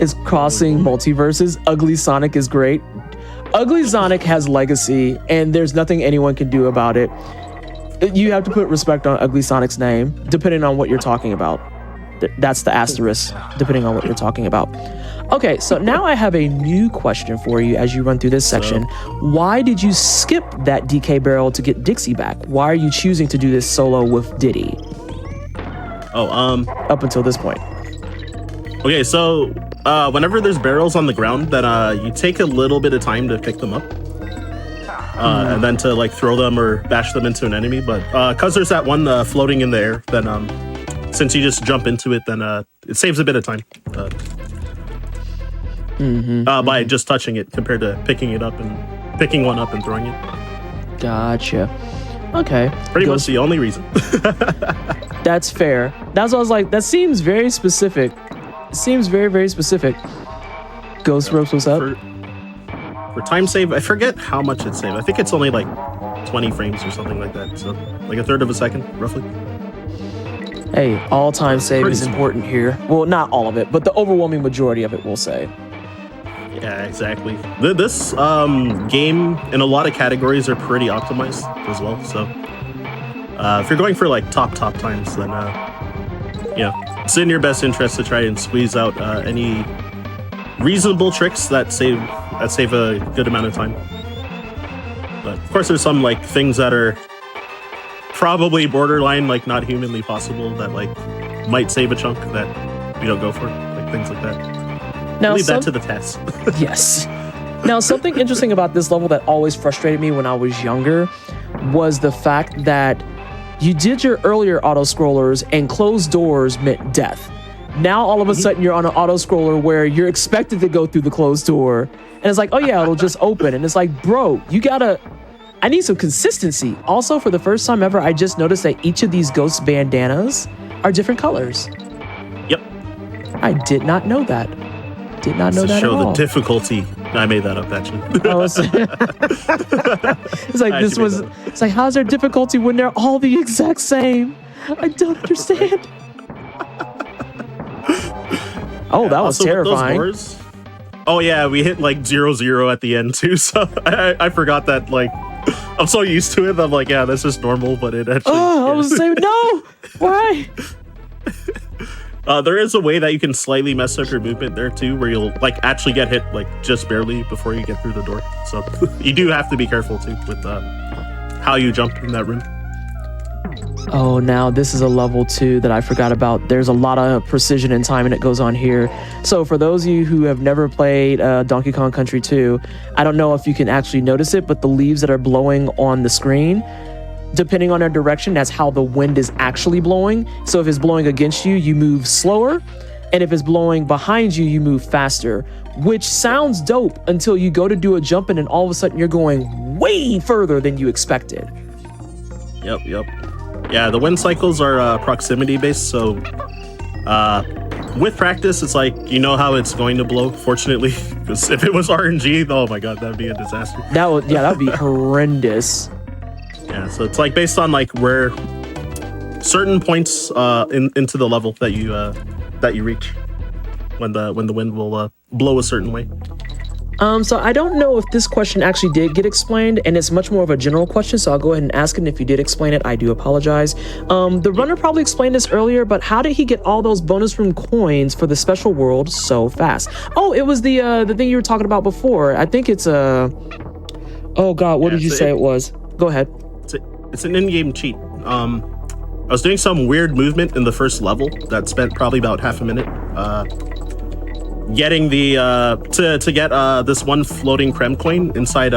Speaker 1: It's crossing multiverses. Ugly Sonic is great. Ugly Sonic has legacy, and there's nothing anyone can do about it. You have to put respect on Ugly Sonic's name, depending on what you're talking about. That's the asterisk, depending on what you're talking about. Okay, so now I have a new question for you as you run through this section. Why did you skip that DK barrel to get Dixie back? Why are you choosing to do this solo with Diddy? Up until this point.
Speaker 4: Okay, so whenever there's barrels on the ground, then you take a little bit of time to pick them up. And then to like throw them or bash them into an enemy. But because there's that one floating in the air, then since you just jump into it, then it saves a bit of time by just touching it compared to picking one up and throwing it.
Speaker 1: Gotcha. Okay.
Speaker 4: Pretty much the only reason.
Speaker 1: That's fair. That's what I was like. That seems very specific. It seems very, very specific. Ghost Ropes, what's up?
Speaker 4: For time save, I forget how much it saved. I think it's only like 20 frames or something like that. So like a third of a second, roughly.
Speaker 1: Hey, all time save
Speaker 4: Pretty
Speaker 1: is
Speaker 4: small.
Speaker 1: important here. Well, not all of it, but the overwhelming majority of it, we'll say.
Speaker 4: Yeah, exactly. This game in a lot of categories are pretty optimized as well. So if you're going for like top times, then it's in your best interest to try and squeeze out any reasonable tricks that save a good amount of time. But of course, there's some like things that are probably borderline like not humanly possible that like might save a chunk that we don't go for, like things like that.
Speaker 1: Now,
Speaker 4: Leave that to the test.
Speaker 1: Yes. Now, something interesting about this level that always frustrated me when I was younger was the fact that you did your earlier auto-scrollers and closed doors meant death. Now, all of a sudden, you're on an auto-scroller where you're expected to go through the closed door. And it's like, oh yeah, it'll just open. And it's like, bro, I need some consistency. Also, for the first time ever, I just noticed that each of these ghost bandanas are different colors.
Speaker 4: Yep.
Speaker 1: I did not know that. Did not know that at all.
Speaker 4: To show the difficulty. I made that up, actually.
Speaker 1: Oh, it's like this was. It's like, how's there difficulty when they're all the exact same? I don't understand. Oh, that was
Speaker 4: also,
Speaker 1: terrifying.
Speaker 4: With those doors, oh yeah, we hit like 0-0 at the end too. So I forgot that. Like, I'm so used to it. I'm like, yeah, this is normal, but it actually.
Speaker 1: Oh, I was saying no. Why?
Speaker 4: There is a way that you can slightly mess up your movement there too, where you'll like actually get hit like just barely before you get through the door. So you do have to be careful too with how you jump in that room.
Speaker 1: Oh, now this is a level 2 that I forgot about. There's a lot of precision and timing that goes on here. So for those of you who have never played Donkey Kong Country 2, I don't know if you can actually notice it, but the leaves that are blowing on the screen, depending on their direction, that's how the wind is actually blowing. So if it's blowing against you, you move slower. And if it's blowing behind you, you move faster, which sounds dope until you go to do a jump and then all of a sudden you're going way further than you expected.
Speaker 4: Yep. Yeah, the wind cycles are proximity based, so with practice, it's like you know how it's going to blow. Fortunately, because if it was RNG, oh my god, that'd be a disaster.
Speaker 1: That would be horrendous.
Speaker 4: Yeah, so it's like based on like where certain points into the level that you reach when the wind will blow a certain way.
Speaker 1: So I don't know if this question actually did get explained, and it's much more of a general question, so I'll go ahead and ask it, and if you did explain it, I do apologize. The runner probably explained this earlier, but how did he get all those bonus room coins for the special world so fast? Oh, it was the thing you were talking about before. I think it's oh god, what did you say it was? Go ahead.
Speaker 4: It's an in-game cheat. I was doing some weird movement in the first level that spent probably about half a minute. Getting the to get this one floating creme coin inside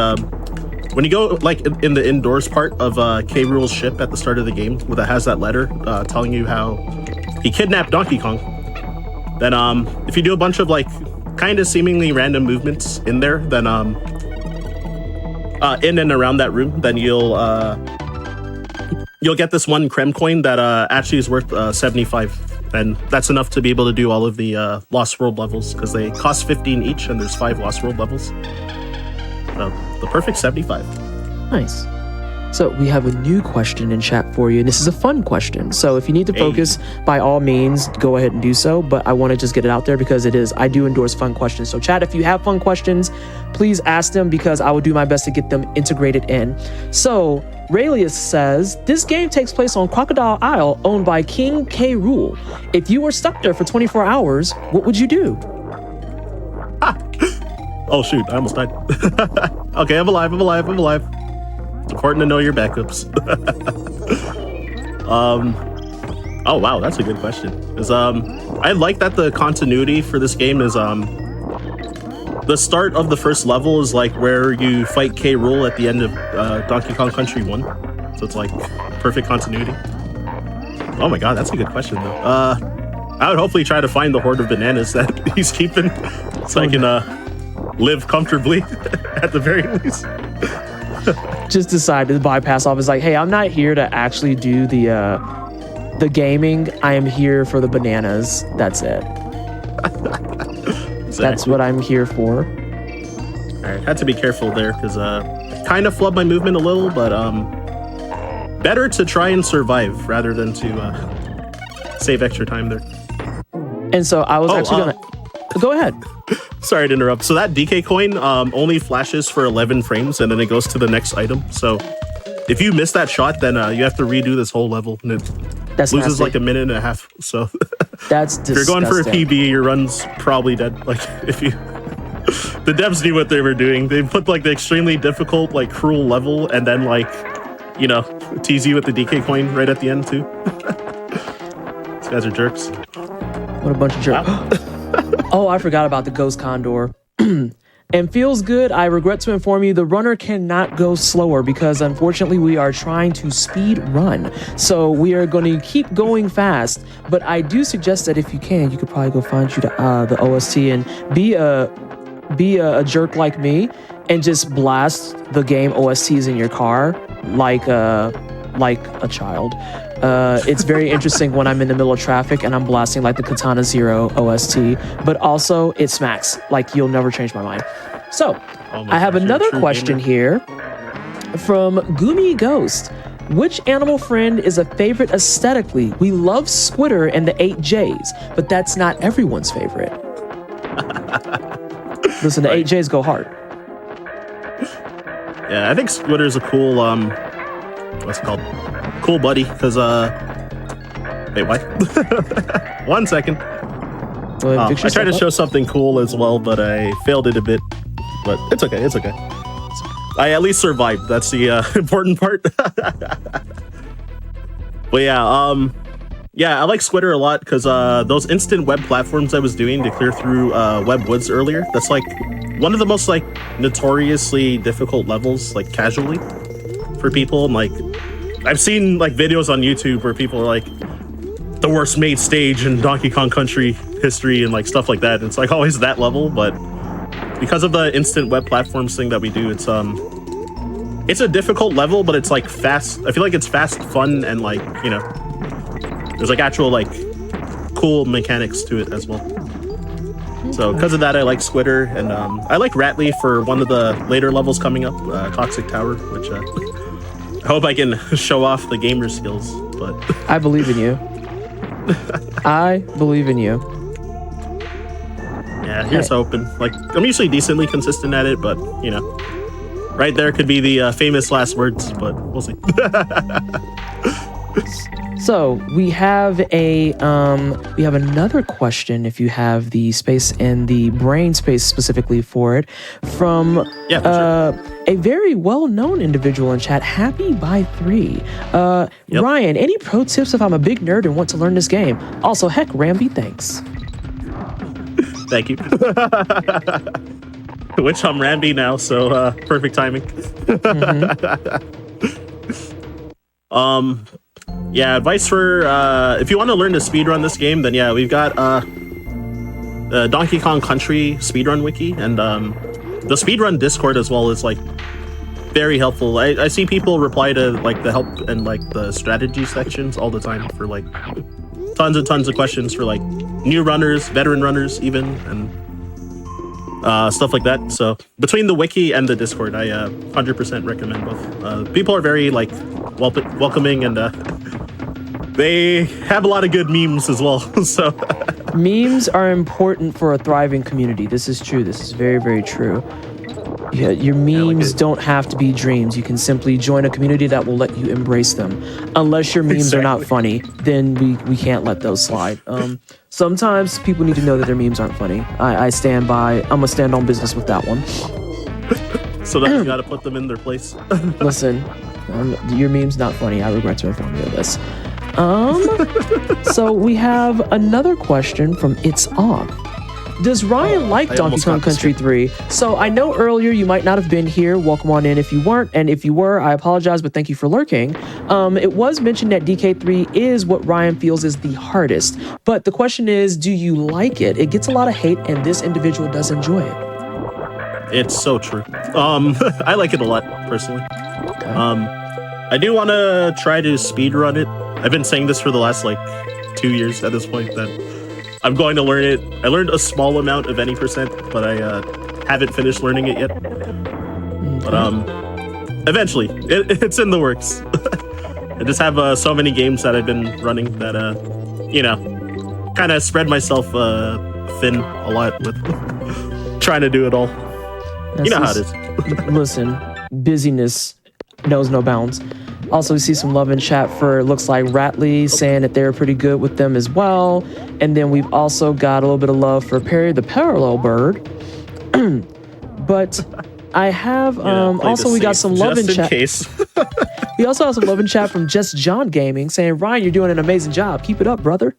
Speaker 4: when you go like in the indoors part of K. Rool's ship at the start of the game, where that has that letter telling you how he kidnapped Donkey Kong. Then if you do a bunch of like kind of seemingly random movements in there, then in and around that room, then you'll get this one creme coin that actually is worth 75. And that's enough to be able to do all of the Lost World levels, because they cost 15 each and there's 5 Lost World levels. So the perfect 75.
Speaker 1: Nice. So we have a new question in chat for you, and this is a fun question. So if you need to focus, by all means, go ahead and do so. But I want to just get it out there because I do endorse fun questions. So chat, if you have fun questions, please ask them because I will do my best to get them integrated in. So Raelius says, this game takes place on Crocodile Isle, owned by King K. Rool. If you were stuck there for 24 hours, what would you do?
Speaker 4: Oh shoot, I almost died. Okay, I'm alive. It's important to know your backups. Oh wow, that's a good question. I like that the continuity for this game is the start of the first level is like where you fight K. Rool at the end of Donkey Kong Country 1. So it's like perfect continuity. Oh my god, that's a good question though. I would hopefully try to find the hoard of bananas that he's keeping, so I can live comfortably at the very least.
Speaker 1: Just decided to bypass all. It's like, hey, I'm not here to actually do the gaming. I am here for the bananas. That's it.
Speaker 4: Exactly.
Speaker 1: That's what I'm here for.
Speaker 4: All right, had to be careful there because kind of flubbed my movement a little, but better to try and survive rather than to save extra time there.
Speaker 1: And so I was actually gonna go ahead.
Speaker 4: Sorry to interrupt. So that DK coin only flashes for 11 frames and then it goes to the next item. So if you miss that shot, then you have to redo this whole level and it
Speaker 1: That's
Speaker 4: loses
Speaker 1: nasty.
Speaker 4: like a minute and a half. So
Speaker 1: That's
Speaker 4: if you're going for a
Speaker 1: disgusting.
Speaker 4: PB, your run's probably dead. Like if you, the devs knew what they were doing. They put like the extremely difficult, like cruel level, and then like, you know, tease you with the DK coin right at the end too. These guys are jerks.
Speaker 1: What a bunch of jerks. Oh, I forgot about the Ghost Condor. And feels good. I regret to inform you the runner cannot go slower because unfortunately we are trying to speed run. So we are going to keep going fast. But I do suggest that if you can, you could probably go find you the OST and be a jerk like me and just blast the game OSTs in your car like a child. It's very interesting when I'm in the middle of traffic and I'm blasting like the Katana Zero OST, but also it smacks. Like you'll never change my mind. So I have another question here from Gumi Ghost. Which animal friend is a favorite aesthetically? We love Squitter and the 8Js, but that's not everyone's favorite. Listen, the 8Js go hard.
Speaker 4: Yeah, I think Squitter's a cool what's it called? Cool buddy, because wait, what? 1 second. I tried to show something cool as well, but I failed it a bit. But it's okay, it's okay. I at least survived. That's the important part. But yeah, yeah, I like Squitter a lot because those instant web platforms I was doing to clear through web woods earlier, that's like one of the most like notoriously difficult levels, like casually for people. And like I've seen like videos on YouTube where people are like the worst made stage in Donkey Kong Country history and like stuff like that. It's like always that level, but because of the instant web platforms thing that we do, it's a difficult level, but it's like fast. I feel like it's fast, fun, and like, you know, there's like actual like cool mechanics to it as well. So because of that, I like Squitter, and I like Ratley for one of the later levels coming up, Toxic Tower, which I hope I can show off the gamer skills. But
Speaker 1: I believe in you. I believe in you.
Speaker 4: Yeah, here's hoping. Like, I'm usually decently consistent at it, but you know, right there could be the famous last words, but we'll see.
Speaker 1: So we have another question, if you have the space and the brain space specifically for it, from a very well-known individual in chat, Happy by 3. Ryan, any pro tips if I'm a big nerd and want to learn this game? Also, heck, Ramby, thanks.
Speaker 4: Thank you. Which I'm Ramby now, so perfect timing. Yeah, advice for if you want to learn to speedrun this game, then yeah, we've got Donkey Kong Country speedrun wiki, and the speedrun Discord as well is like very helpful. I see people reply to like the help and like the strategy sections all the time for like tons and tons of questions for like new runners, veteran runners even, and stuff like that. So between the wiki and the Discord, I 100% recommend both. People are very like welcoming, and they have a lot of good memes as well. So
Speaker 1: memes are important for a thriving community. This is true. This is very, very true. Yeah, your memes don't have to be dreams. You can simply join a community that will let you embrace them. Unless your memes are not funny, then we can't let those slide. Sometimes people need to know that their memes aren't funny. I stand by. I'm gonna stand on business with that one.
Speaker 4: So then you gotta put them in their place.
Speaker 1: Listen, your meme's not funny. I regret to inform you of this. So we have another question from It's Off. Does Ryan like
Speaker 4: I
Speaker 1: Donkey
Speaker 4: almost
Speaker 1: Kong
Speaker 4: got this
Speaker 1: Country
Speaker 4: one.
Speaker 1: 3? So I know earlier you might not have been here. Welcome on in if you weren't. And if you were, I apologize, but thank you for lurking. It was mentioned that DK3 is what Ryan feels is the hardest. But the question is, do you like it? It gets a lot of hate, and this individual does enjoy it.
Speaker 4: It's so true. I like it a lot, personally.
Speaker 1: Okay.
Speaker 4: I do want to try to speedrun it. I've been saying this for the last, 2 years at this point, that I'm going to learn it. I learned a small amount of any percent, but I haven't finished learning it yet. But eventually, it's in the works. I just have so many games that I've been running that, kind of spread myself thin a lot with trying to do it all. You know how it is.
Speaker 1: Listen, busyness knows no bounds. Also, we see some love in chat for, it looks like Ratley saying that they're pretty good with them as well. And then we've also got a little bit of love for Perry the Parallel Bird. But I have, also we got some love in chat. We also have some love in chat from Just John Gaming saying, Ryan, you're doing an amazing job. Keep it up, brother.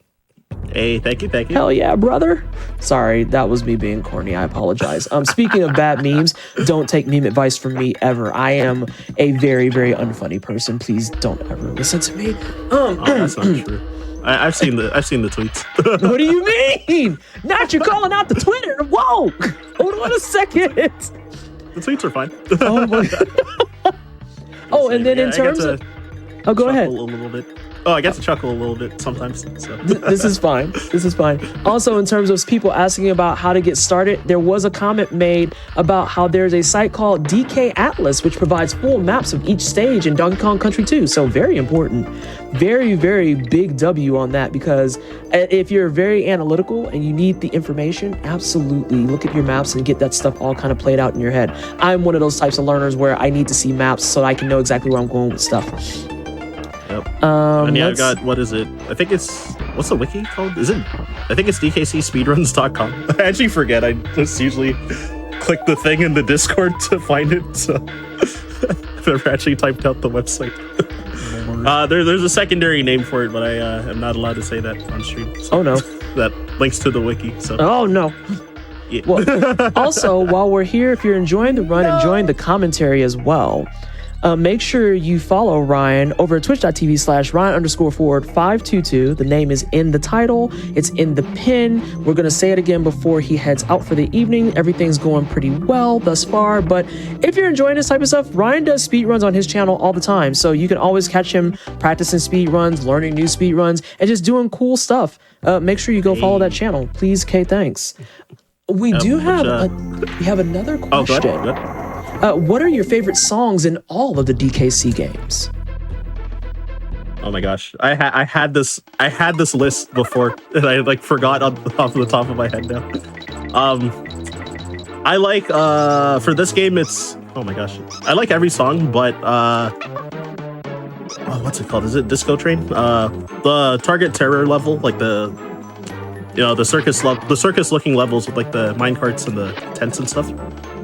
Speaker 4: Hey, thank you.
Speaker 1: Hell yeah, brother. Sorry, that was me being corny. I apologize. Speaking of bad memes, don't take meme advice from me ever. I am a very, very unfunny person. Please don't ever listen to me.
Speaker 4: That's not true. I've seen the tweets.
Speaker 1: What do you mean? Not you calling out the Twitter. Whoa. Hold on a second.
Speaker 4: The tweets are fine.
Speaker 1: Oh my. Oh, and then in terms of, go ahead.
Speaker 4: A little bit. Oh, I get to chuckle a little bit sometimes. So.
Speaker 1: This is fine. Also, in terms of people asking about how to get started, there was a comment made about how there's a site called DK Atlas, which provides full maps of each stage in Donkey Kong Country 2. So very important. Very, very big W on that, because if you're very analytical and you need the information, absolutely look at your maps and get that stuff all kind of played out in your head. I'm one of those types of learners where I need to see maps so I can know exactly where I'm going with stuff.
Speaker 4: Yep. And yeah, I've got, what is it? I think it's, what's the wiki called? I think it's dkcspeedruns.com. I actually forget. I just usually click the thing in the Discord to find it. So I've never actually typed out the website. There's a secondary name for it, but I am not allowed to say that on stream. So
Speaker 1: Oh no.
Speaker 4: That links to the wiki. So.
Speaker 1: Oh no.
Speaker 4: Yeah.
Speaker 1: Well, also, while we're here, if you're enjoying the run, enjoying the commentary as well, make sure you follow Ryan over at twitch.tv/Ryan_Ford522. The name is in the title. It's in the pin. We're going to say it again before he heads out for the evening. Everything's going pretty well thus far. But if you're enjoying this type of stuff, Ryan does speedruns on his channel all the time. So you can always catch him practicing speedruns, learning new speedruns, and just doing cool stuff. Make sure you go follow that channel. Please, K, thanks. We do have we have another question.
Speaker 4: Go ahead.
Speaker 1: What are your favorite songs in all of the DKC games?
Speaker 4: Oh my gosh, I had this list before, and I forgot off the top of my head now. I like for this game, it's, oh my gosh, I like every song, but what's it called? Is it Disco Train? The Target Terror level, like the circus looking levels with like the minecarts and the tents and stuff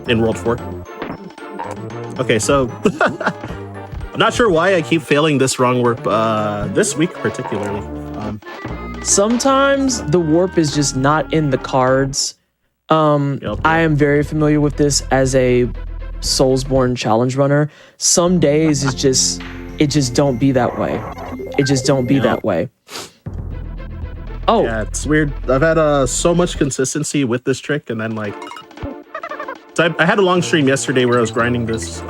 Speaker 4: in World 4. Okay, so I'm not sure why I keep failing this wrong warp this week particularly.
Speaker 1: Sometimes the warp is just not in the cards.
Speaker 4: Yep.
Speaker 1: I am very familiar with this as a Soulsborne challenge runner. Some days it just don't be that way. It just don't be that way. Oh,
Speaker 4: yeah, it's weird. I've had so much consistency with this trick, and then so I had a long stream yesterday where I was grinding this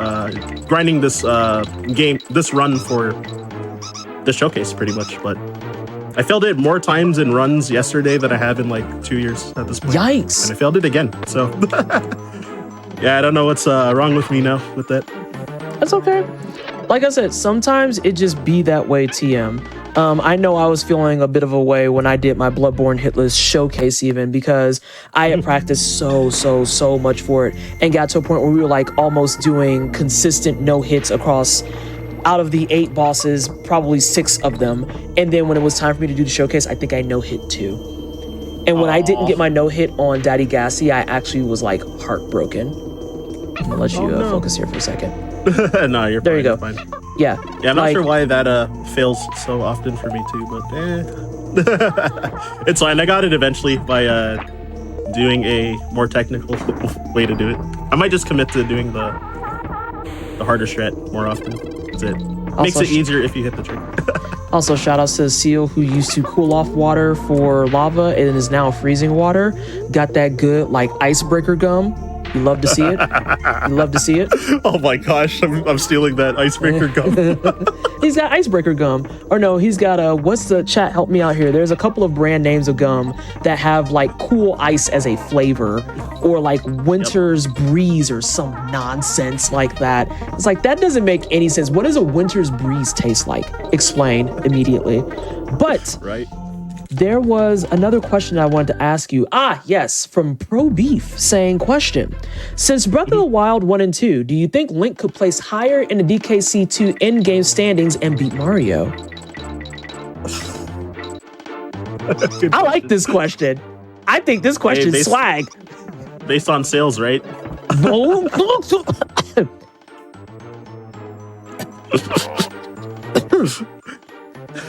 Speaker 4: run for the showcase pretty much, but I failed it more times in runs yesterday than I have in 2 years at this point.
Speaker 1: yikes.
Speaker 4: And I failed it again. So yeah, I don't know what's wrong with me now with that.
Speaker 1: That's okay. Like I said, sometimes it just be that way, TM. I know I was feeling a bit of a way when I did my Bloodborne Hitless showcase, even because I had practiced so much for it and got to a point where we were almost doing consistent no hits across, out of the 8 bosses, probably 6 of them. And then when it was time for me to do the showcase, I think I no hit 2. And when I didn't get my no hit on Daddy Gassy, I actually was heartbroken. I'm gonna let you focus here for a second.
Speaker 4: No, you're fine.
Speaker 1: There you go.
Speaker 4: Fine.
Speaker 1: Yeah.
Speaker 4: Yeah, I'm not sure why that fails so often for me too, but it's fine. I got it eventually by doing a more technical way to do it. I might just commit to doing the harder strat more often. That's it. Makes it easier if you hit the trick.
Speaker 1: Also, shout outs to Seal, who used to cool off water for lava and is now freezing water. Got that good, like, icebreaker gum. You love to see it. You love to see it.
Speaker 4: Oh my gosh, I'm stealing that icebreaker gum.
Speaker 1: He's got icebreaker gum. Or no, he's got what's the chat? Help me out here. There's a couple of brand names of gum that have like cool ice as a flavor, or like Winter's Breeze or some nonsense like that. It's like, that doesn't make any sense. What does a Winter's Breeze taste like? Explain immediately. But
Speaker 4: right.
Speaker 1: There was another question I wanted to ask you. Yes, from Pro Beef saying, question. Since Breath of the Wild 1 and 2, do you think Link could place higher in the DKC2 in-game standings and beat Mario? I like this question. I think this question is swag.
Speaker 4: Based on sales, right?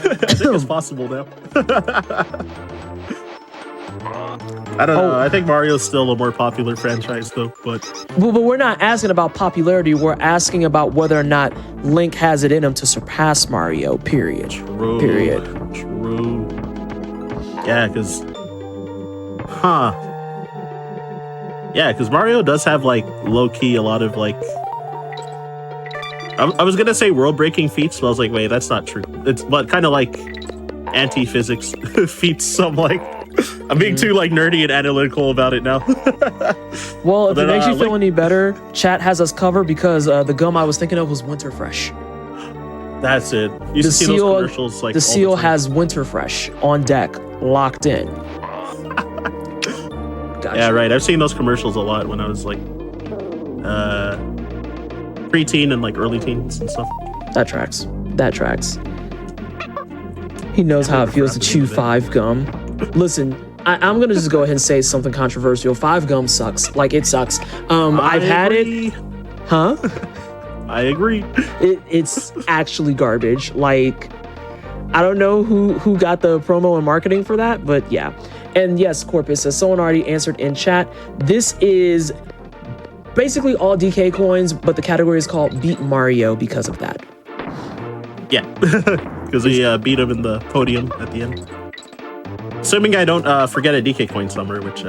Speaker 4: I think it's possible now. I don't know. I think Mario's still a more popular franchise, though. But
Speaker 1: we're not asking about popularity. We're asking about whether or not Link has it in him to surpass Mario. Period.
Speaker 4: True. Yeah, because, yeah, because Mario does have like low key a lot of like. I was gonna say world-breaking feats, but I was like, wait, that's not true. It's but kind of like anti-physics feats. So I'm like, I'm being too like nerdy and analytical about it now.
Speaker 1: Well, if it makes you feel any better, chat has us covered because the gum I was thinking of was Winter Fresh.
Speaker 4: That's it. You see those commercials like
Speaker 1: the Seal has Winter Fresh on deck, locked in. Gotcha.
Speaker 4: Yeah, right. I've seen those commercials a lot when I was like preteen and like early teens and stuff.
Speaker 1: That tracks. He knows how it feels to chew 5 gum. Listen, I'm gonna just go ahead and say something controversial. 5 gum sucks. Like, it sucks. I've had it. Huh?
Speaker 4: I agree.
Speaker 1: It's actually garbage. Like, I don't know who got the promo and marketing for that, but yeah. And yes, Corpus, as someone already answered in chat, this is basically all DK coins, but the category is called Beat Mario because of that.
Speaker 4: Yeah, because he beat him in the podium at the end. Assuming I don't forget a DK coin somewhere, which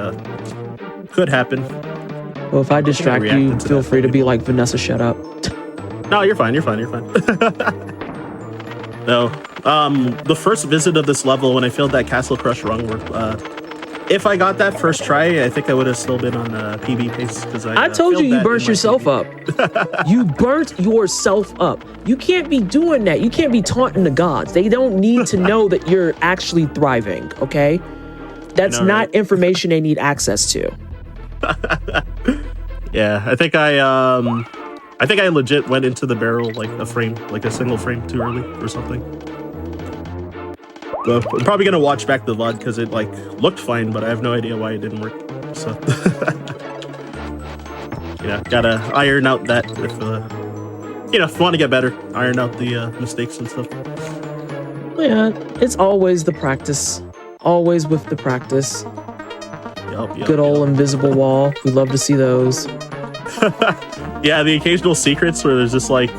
Speaker 4: could happen.
Speaker 1: Well, if I distract you, feel free to be like, Vanessa, shut up.
Speaker 4: No, you're fine. No, the first visit of this level, when I failed that Castle Crush rung, if I got that first try, I think I would have still been on PB pace because I
Speaker 1: told you burnt yourself up. You burnt yourself up. You can't be doing that. You can't be taunting the gods. They don't need to know that you're actually thriving, okay? That's not information they need access to.
Speaker 4: Yeah, I think I legit went into the barrel like a single frame too early or something. So I'm probably gonna watch back the VOD because it like looked fine, but I have no idea why it didn't work. So yeah, gotta iron out that if you want to get better, iron out the mistakes and stuff.
Speaker 1: Yeah, it's always the practice. Always with the practice. Good old invisible wall. We love to see those.
Speaker 4: Yeah, the occasional secrets where there's just like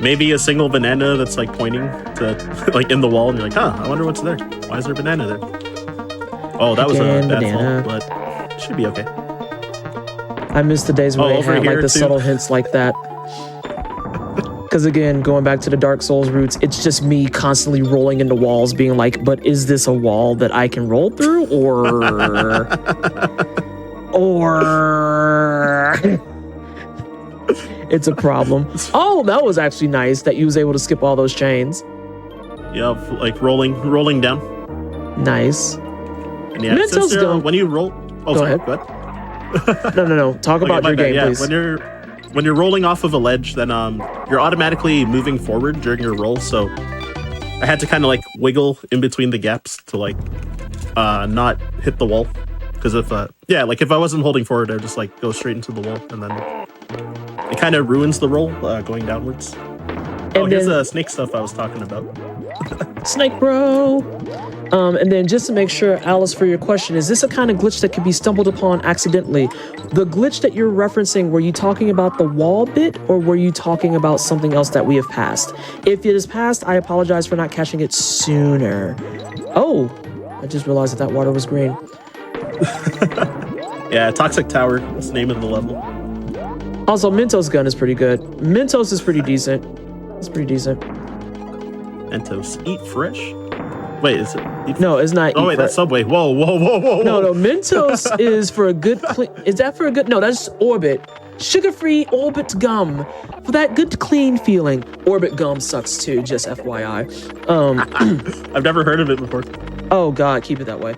Speaker 4: maybe a single banana that's like pointing to like in the wall, and you're like, I wonder what's there. Why is there a banana there? Oh, that was a bad fall, but it should be okay.
Speaker 1: I miss the days when they had like the subtle hints like that. Because again, going back to the Dark Souls roots, it's just me constantly rolling into walls, being like, but is this a wall that I can roll through, or it's a problem. Oh, that was actually nice that you was able to skip all those chains.
Speaker 4: Yeah, like rolling down.
Speaker 1: Nice.
Speaker 4: And yeah, when you roll,
Speaker 1: go ahead. No. Talk about your game, please.
Speaker 4: When you're rolling off of a ledge, then you're automatically moving forward during your roll. So I had to kind of like wiggle in between the gaps to like not hit the wall. Because if I wasn't holding forward, I'd just like go straight into the wall, and then it kind of ruins the roll going downwards. Here's the snake stuff I was talking about.
Speaker 1: Snake bro. And then just to make sure, Alice, for your question, is this a kind of glitch that could be stumbled upon accidentally? The glitch that you're referencing, were you talking about the wall bit, or were you talking about something else that we have passed? If it is passed, I apologize for not catching it sooner. Oh, I just realized that water was green.
Speaker 4: Yeah, Toxic Tower. That's the name of the level.
Speaker 1: Also, Mentos gun is pretty good. Mentos is pretty decent. It's pretty decent.
Speaker 4: Mentos. Eat fresh? Wait, is it?
Speaker 1: No, it's not.
Speaker 4: Oh, wait, that's Subway. Whoa.
Speaker 1: No, Mentos is for a good clean. Is that for a good? No, that's Orbit. Sugar-free Orbit gum for that good clean feeling. Orbit gum sucks too, just FYI.
Speaker 4: I've never heard of it before.
Speaker 1: Oh God, keep it that way.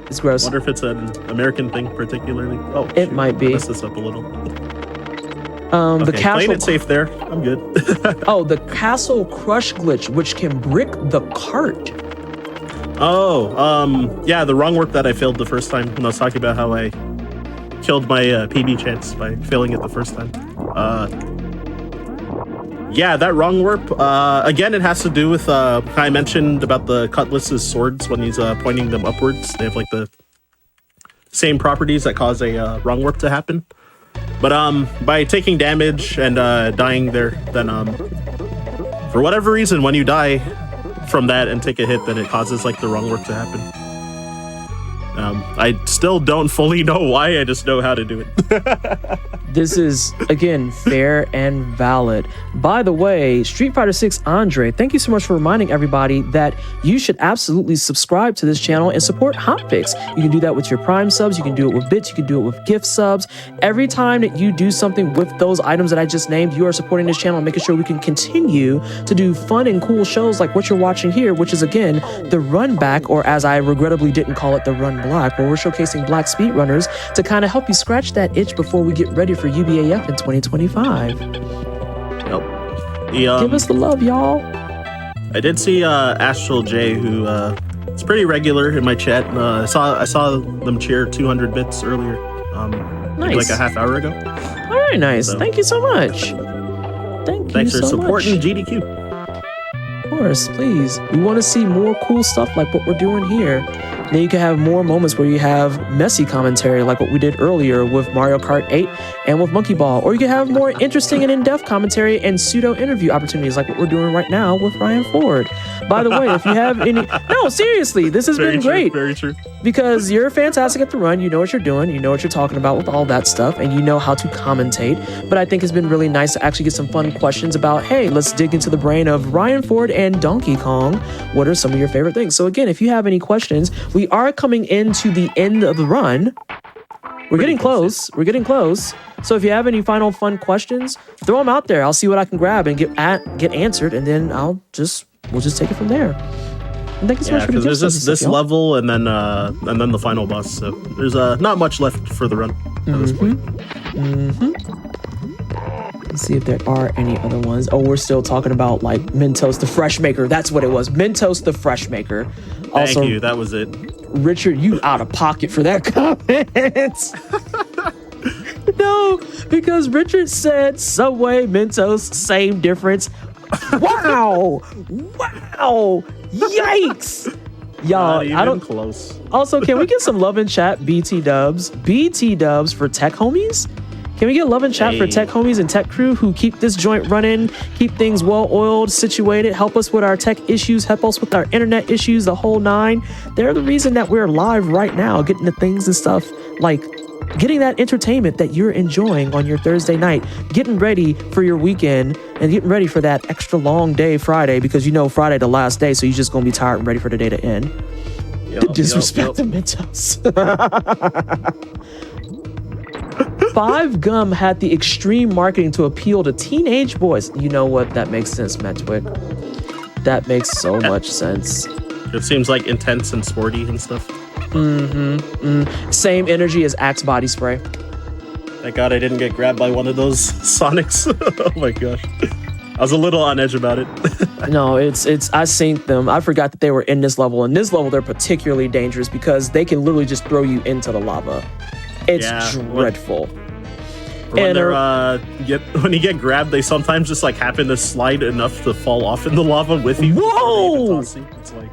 Speaker 1: It's gross.
Speaker 4: Wonder if it's an American thing particularly. Oh,
Speaker 1: it might be.
Speaker 4: Mess this up a little.
Speaker 1: The castle.
Speaker 4: Playing it safe there. I'm good.
Speaker 1: Oh, the castle crush glitch, which can brick the cart.
Speaker 4: Oh, yeah, the wrong work that I failed the first time when I was talking about how I killed my PB chance by failing it the first time. Yeah, that wrong warp. Again, it has to do with how I mentioned about the Cutlass's swords when he's pointing them upwards. They have like the same properties that cause a wrong warp to happen. But by taking damage and dying there, then for whatever reason, when you die from that and take a hit, then it causes like the wrong warp to happen. I still don't fully know why, I just know how to do it.
Speaker 1: This is, again, fair and valid. By the way, Street Fighter 6 Andre, thank you so much for reminding everybody that you should absolutely subscribe to this channel and support Hotfix. You can do that with your Prime subs, you can do it with bits, you can do it with gift subs. Every time that you do something with those items that I just named, you are supporting this channel and making sure we can continue to do fun and cool shows like what you're watching here, which is, again, the Runback, or as I regrettably didn't call it, the Run Black, where we're showcasing black speedrunners to kind of help you scratch that itch before we get ready for UBAF in 2025.
Speaker 4: Nope.
Speaker 1: Give us the love, y'all.
Speaker 4: I did see Astral J, who is pretty regular in my chat. I saw them cheer 200 bits earlier, maybe like a half hour ago.
Speaker 1: All right, nice. So, thank you so much.
Speaker 4: Thanks for supporting GDQ.
Speaker 1: Of course, please. We want to see more cool stuff like what we're doing here. Then you can have more moments where you have messy commentary like what we did earlier with Mario Kart 8 and with Monkey Ball. Or you can have more interesting and in-depth commentary and pseudo-interview opportunities like what we're doing right now with Ryan Ford. By the way, if you have any... No, seriously, this has been great.
Speaker 4: Very true.
Speaker 1: Because you're fantastic at the run. You know what you're doing. You know what you're talking about with all that stuff. And you know how to commentate. But I think it's been really nice to actually get some fun questions about, hey, let's dig into the brain of Ryan Ford and Donkey Kong. What are some of your favorite things? So again, if you have any questions, we are coming into the end of the run. We're getting close. We're getting close. So if you have any final fun questions, throw them out there. I'll see what I can grab and get answered, and then we'll just take it from there. And thank you so much for the
Speaker 4: there's this level and then the final boss. So there's not much left for the run at this point.
Speaker 1: Let's see if there are any other ones. Oh, we're still talking about like Mentos the Fresh Maker. That's what it was. Mentos the Fresh Maker. Also,
Speaker 4: thank you. That was it.
Speaker 1: Richard, you out of pocket for that comment. No, because Richard said Subway, Mentos, same difference. Wow. Wow. Yikes. Y'all,
Speaker 4: I don't close.
Speaker 1: Also, can we get some love in chat? BT dubs. BT dubs for tech homies? Can we get love and chat for tech homies and tech crew who keep this joint running, keep things well-oiled, situated, help us with our tech issues, help us with our internet issues, the whole nine? They're the reason that we're live right now, getting the things and stuff, like getting that entertainment that you're enjoying on your Thursday night, getting ready for your weekend, and getting ready for that extra long day Friday, because you know Friday the last day, so you're just going to be tired and ready for the day to end. Disrespect the Mentos. 5 Gum had the extreme marketing to appeal to teenage boys. You know what? That makes sense, Matt Twick. That makes so much sense.
Speaker 4: It seems like intense and sporty and stuff.
Speaker 1: Same energy as Axe body spray.
Speaker 4: Thank God I didn't get grabbed by one of those Sonics. Oh my gosh. I was a little on edge about it.
Speaker 1: No, it's I synced them. I forgot that they were in this level. In this level, they're particularly dangerous because they can literally just throw you into the lava. It's dreadful.
Speaker 4: When when you get grabbed, they sometimes just like happen to slide enough to fall off in the lava with you.
Speaker 1: Whoa!
Speaker 4: It's like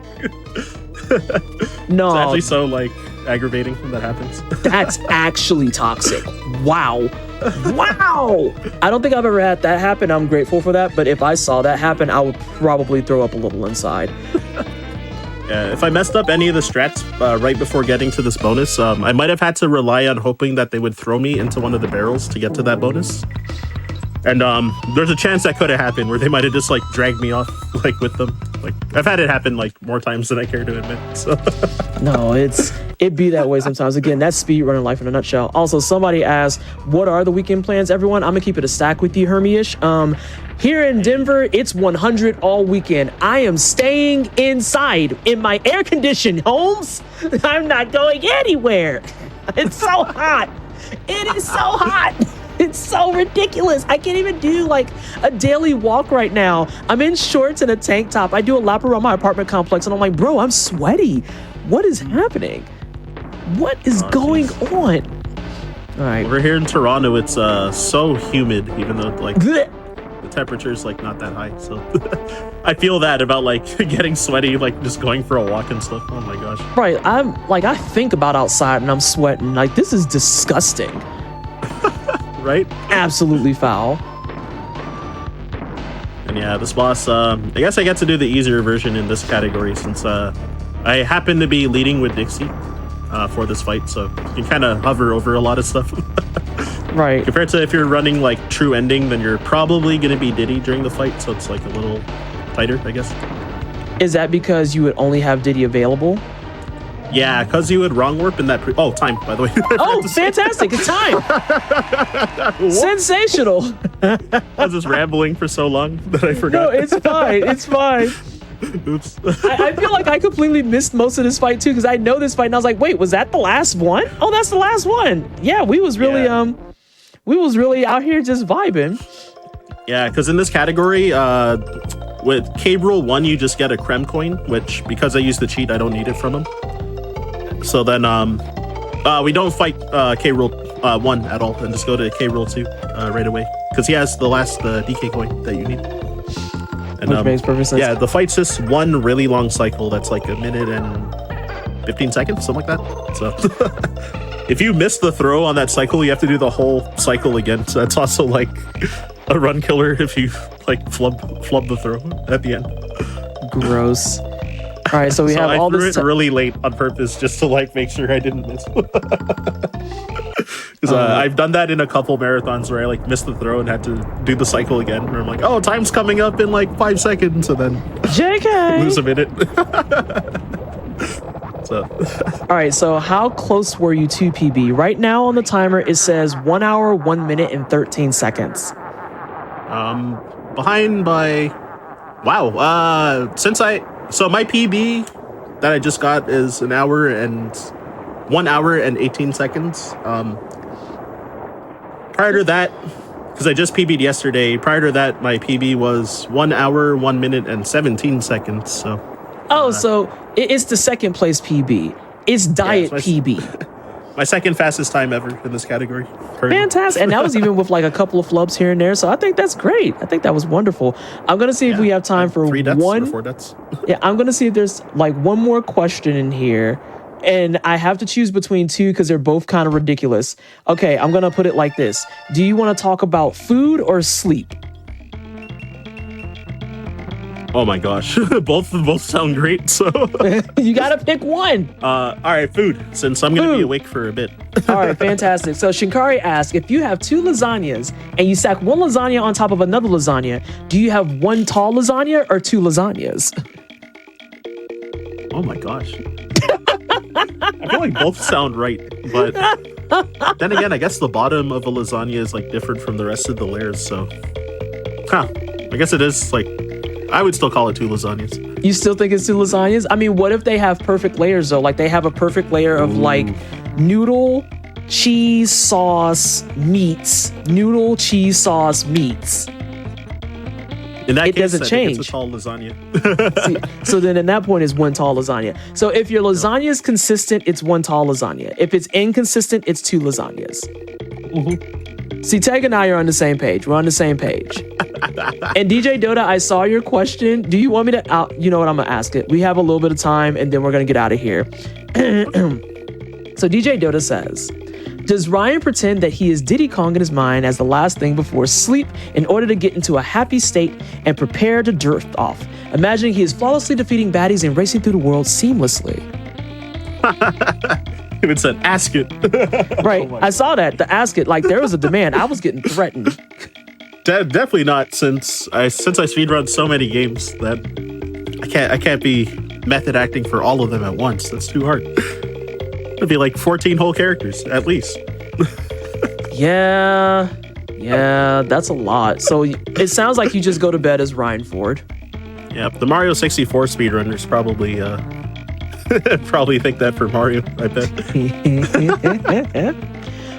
Speaker 1: No,
Speaker 4: It's actually so like aggravating when that happens.
Speaker 1: that's actually toxic. Wow. Wow. I don't think I've ever had that happen. I'm grateful for that. But if I saw that happen, I would probably throw up a little inside.
Speaker 4: Yeah, if I messed up any of the strats right before getting to this bonus, I might have had to rely on hoping that they would throw me into one of the barrels to get to that bonus. And there's a chance that could have happened where they might have just like dragged me off like with them. Like I've had it happen like more times than I care to admit. So
Speaker 1: No, it be that way sometimes. Again, that's speedrunning life in a nutshell. Also, somebody asked, what are the weekend plans, everyone? I'm gonna keep it a stack with you, Hermie-ish. Here in Denver, it's 100 all weekend. I am staying inside in my air-conditioned homes. I'm not going anywhere. It's so hot. It is so hot. It's so ridiculous. I can't even do like a daily walk right now. I'm in shorts and a tank top. I do a lap around my apartment complex and I'm like, bro, I'm sweaty. What is happening? What is going on? All right.
Speaker 4: over here in Toronto, it's so humid, even though like
Speaker 1: Blech.
Speaker 4: the temperature's like not that high. So I feel that about like getting sweaty, like just going for a walk and stuff. Oh my gosh.
Speaker 1: Right. I'm like, I think about outside and I'm sweating. Like, this is disgusting.
Speaker 4: Right?
Speaker 1: Absolutely foul.
Speaker 4: And yeah, this boss, I guess I get to do the easier version in this category since I happen to be leading with Dixie for this fight, so you can kind of hover over a lot of stuff.
Speaker 1: Right.
Speaker 4: Compared to if you're running like true ending, then you're probably going to be Diddy during the fight, so it's like a little tighter, I guess.
Speaker 1: Is that because you would only have Diddy available?
Speaker 4: Yeah, because you would wrong warp in that time, by the way.
Speaker 1: Oh, fantastic. It's time. Sensational.
Speaker 4: I was just rambling for so long that I
Speaker 1: No,
Speaker 4: forgot.
Speaker 1: it's fine. It's fine.
Speaker 4: Oops.
Speaker 1: I feel like I completely missed most of this fight too, because I know this fight and I was like, wait, was that the last one? Oh, that's the last one. Yeah, we was really out here just vibing.
Speaker 4: Yeah, because in this category, with K-Rule 1, you just get a Creme coin, which, because I used the cheat, I don't need it from him. So then, we don't fight K-Rule 1 at all, and just go to K-Rule 2 right away. Because he has the last DK coin that you need. And,
Speaker 1: Which makes perfect sense.
Speaker 4: Yeah, the fight's just one really long cycle that's like a minute and 15 seconds, something like that. So if you miss the throw on that cycle, you have to do the whole cycle again. So that's also like a run killer if you like flub the throw at the end.
Speaker 1: Gross. All right, so we have all
Speaker 4: I threw
Speaker 1: this.
Speaker 4: it really late on purpose just to like make sure I didn't miss. Because I've done that in a couple marathons where I like missed the throw and had to do the cycle again. Where I'm like, oh, time's coming up in like 5 seconds, and then
Speaker 1: JK.
Speaker 4: lose a minute. So,
Speaker 1: All right, so how close were you to PB? Right now on the timer, it says 1 hour, 1 minute, and 13 seconds.
Speaker 4: behind by, wow. So my PB that I just got is 1 hour and 18 seconds. Prior to that, because I just PB'd yesterday, prior to that, my PB was 1 hour, 1 minute, and 17 seconds. So,
Speaker 1: So it's the second place PB. It's diet
Speaker 4: it's
Speaker 1: PB.
Speaker 4: my second fastest time ever in this category. Currently.
Speaker 1: Fantastic. And that was even with like a couple of flubs here and there. So I think that's great. I think that was wonderful. I'm going to see if we have time for
Speaker 4: 3 deaths
Speaker 1: one.
Speaker 4: or 4 deaths.
Speaker 1: Yeah, I'm going to see if there's like one more question in here. And I have to choose between two because they're both kind of ridiculous. Okay, I'm going to put it like this. Do you want to talk about food or sleep?
Speaker 4: Oh my gosh, both sound great. So
Speaker 1: You got to pick one.
Speaker 4: all right, food. Since I'm gonna be
Speaker 1: Food.
Speaker 4: awake for a bit.
Speaker 1: All right, fantastic. So Shinkari asked, if you have 2 lasagnas and you stack one lasagna on top of another lasagna, do you have one tall lasagna or 2 lasagnas?
Speaker 4: Oh my gosh. I feel like both sound right, but then again, I guess the bottom of a lasagna is like different from the rest of the layers. So, I guess it is like, I would still call it 2 lasagnas.
Speaker 1: You still think it's 2 lasagnas? I mean, what if they have perfect layers though? Like they have a perfect layer of like noodle, cheese, sauce, meats, noodle, cheese, sauce, meats.
Speaker 4: In that
Speaker 1: It
Speaker 4: case,
Speaker 1: doesn't
Speaker 4: I think
Speaker 1: change.
Speaker 4: it's a tall lasagna.
Speaker 1: See, so then at that point it's one tall lasagna. So if your lasagna is consistent, it's one tall lasagna. If it's inconsistent, it's 2 lasagnas. See, Tag and I are on the same page. We're on the same page. And DJ Dota, I saw your question. Do you want me to you know what, I'm gonna ask it. We have a little bit of time and then we're gonna get out of here. So DJ Dota says, does Ryan pretend that he is Diddy Kong in his mind as the last thing before sleep in order to get into a happy state and prepare to drift off, imagining he is flawlessly defeating baddies and racing through the world seamlessly?
Speaker 4: Even said, ask it.
Speaker 1: Right. I saw that. The ask it. Like, there was a demand. I was getting threatened.
Speaker 4: Definitely not, since I speedrun so many games that I can't be method acting for all of them at once. That's too hard. It'd be like 14 whole characters at least.
Speaker 1: Yeah, that's a lot. So it sounds like you just go to bed as Ryan Ford.
Speaker 4: Yeah, the Mario 64 speedrunners probably probably think that for Mario, I bet.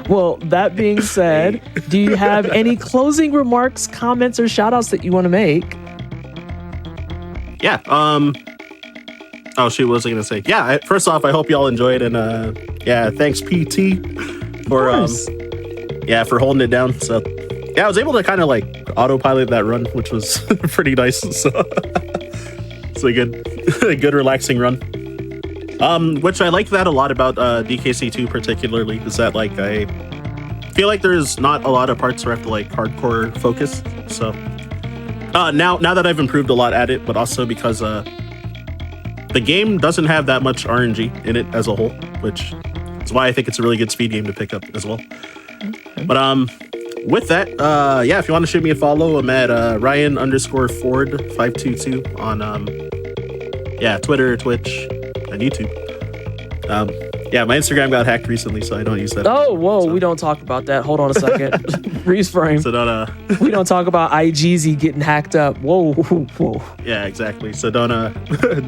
Speaker 1: Well, that being said, do you have any closing remarks, comments, or shout-outs that you want to make?
Speaker 4: Yeah, oh shoot, what was I gonna say? Yeah, first off, I hope y'all enjoyed, and yeah, thanks PT for for holding it down. So yeah, I was able to kind of like autopilot that run, which was pretty nice. So it's a good relaxing run. Which I like that a lot about DKC2 particularly, is that like I feel like there's not a lot of parts where I have to like hardcore focus. So now that I've improved a lot at it, but also because the game doesn't have that much RNG in it as a whole, which is why I think it's a really good speed game to pick up as well. Okay. But with that, yeah, if you want to shoot me a follow, I'm at Ryan_Ford522 on Twitter, Twitch, and YouTube. Yeah, my Instagram got hacked recently, so I don't use that.
Speaker 1: Oh, whoa, so. We don't talk about that. Hold on a second. Freeze frame.
Speaker 4: So don't
Speaker 1: we don't talk about IGZ getting hacked up. Whoa.
Speaker 4: Yeah, exactly. So don't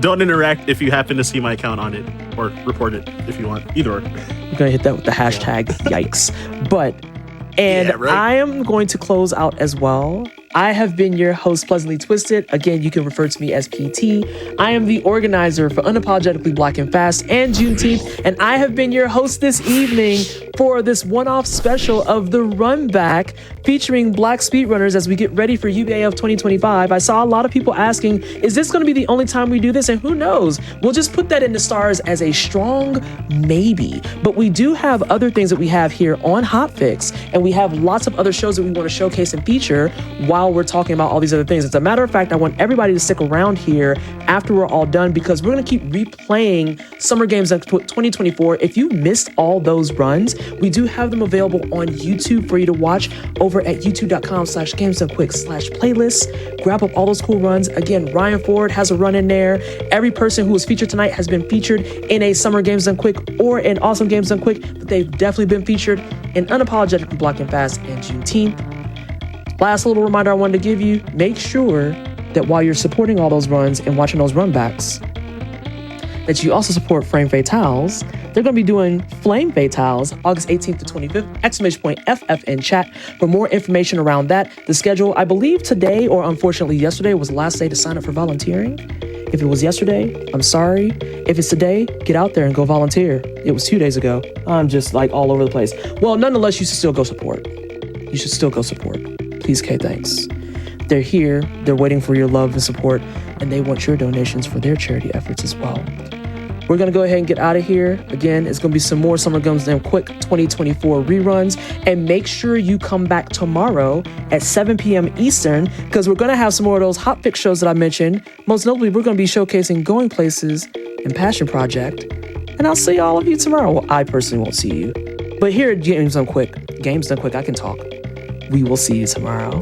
Speaker 4: don't interact if you happen to see my account on it, or report it if you want. Either or.
Speaker 1: You're gonna hit that with the hashtag yikes. I am going to close out as well. I have been your host, Pleasantly Twisted. Again, you can refer to me as PT. I am the organizer for Unapologetically Black and Fast and Juneteenth, and I have been your host this evening for this one-off special of the Runback featuring Black speedrunners as we get ready for UBAF 2025. I saw a lot of people asking, is this going to be the only time we do this? And who knows? We'll just put that in the stars as a strong maybe. But we do have other things that we have here on Hotfix, and we have lots of other shows that we want to showcase and feature while we're talking about all these other things. As a matter of fact, I want everybody to stick around here after we're all done, because we're going to keep replaying Summer Games 2024. If you missed all those runs, we do have them available on YouTube for you to watch over at youtube.com/gamesdonequick/playlists. Grab up all those cool runs. Again, Ryan Ford has a run in there. Every person who was featured tonight has been featured in a Summer Games Done Quick or an Awesome Games Done Quick, but they've definitely been featured in Unapologetically Black and Fast and Juneteenth. Last little reminder I wanted to give you, make sure that while you're supporting all those runs and watching those runbacks, that you also support Flame Fatales. They're going to be doing Flame Fatales August 18th to 25th, !FF in chat for more information around that. The schedule, I believe today, or unfortunately yesterday, was the last day to sign up for volunteering. If it was yesterday, I'm sorry. If it's today, get out there and go volunteer. It was 2 days ago. I'm just like all over the place. Well, nonetheless, you should still go support. You should still go support. Please, K, thanks. They're here, they're waiting for your love and support, and they want your donations for their charity efforts as well. We're gonna go ahead and get out of here. Again, it's gonna be some more Summer Games Done Quick 2024 reruns, and make sure you come back tomorrow at 7 p.m. Eastern, because we're gonna have some more of those Hotfix shows that I mentioned. Most notably, we're gonna be showcasing Going Places and Passion Project, and I'll see all of you tomorrow. Well, I personally won't see you, but here at Games Done Quick, I can talk. We will see you tomorrow.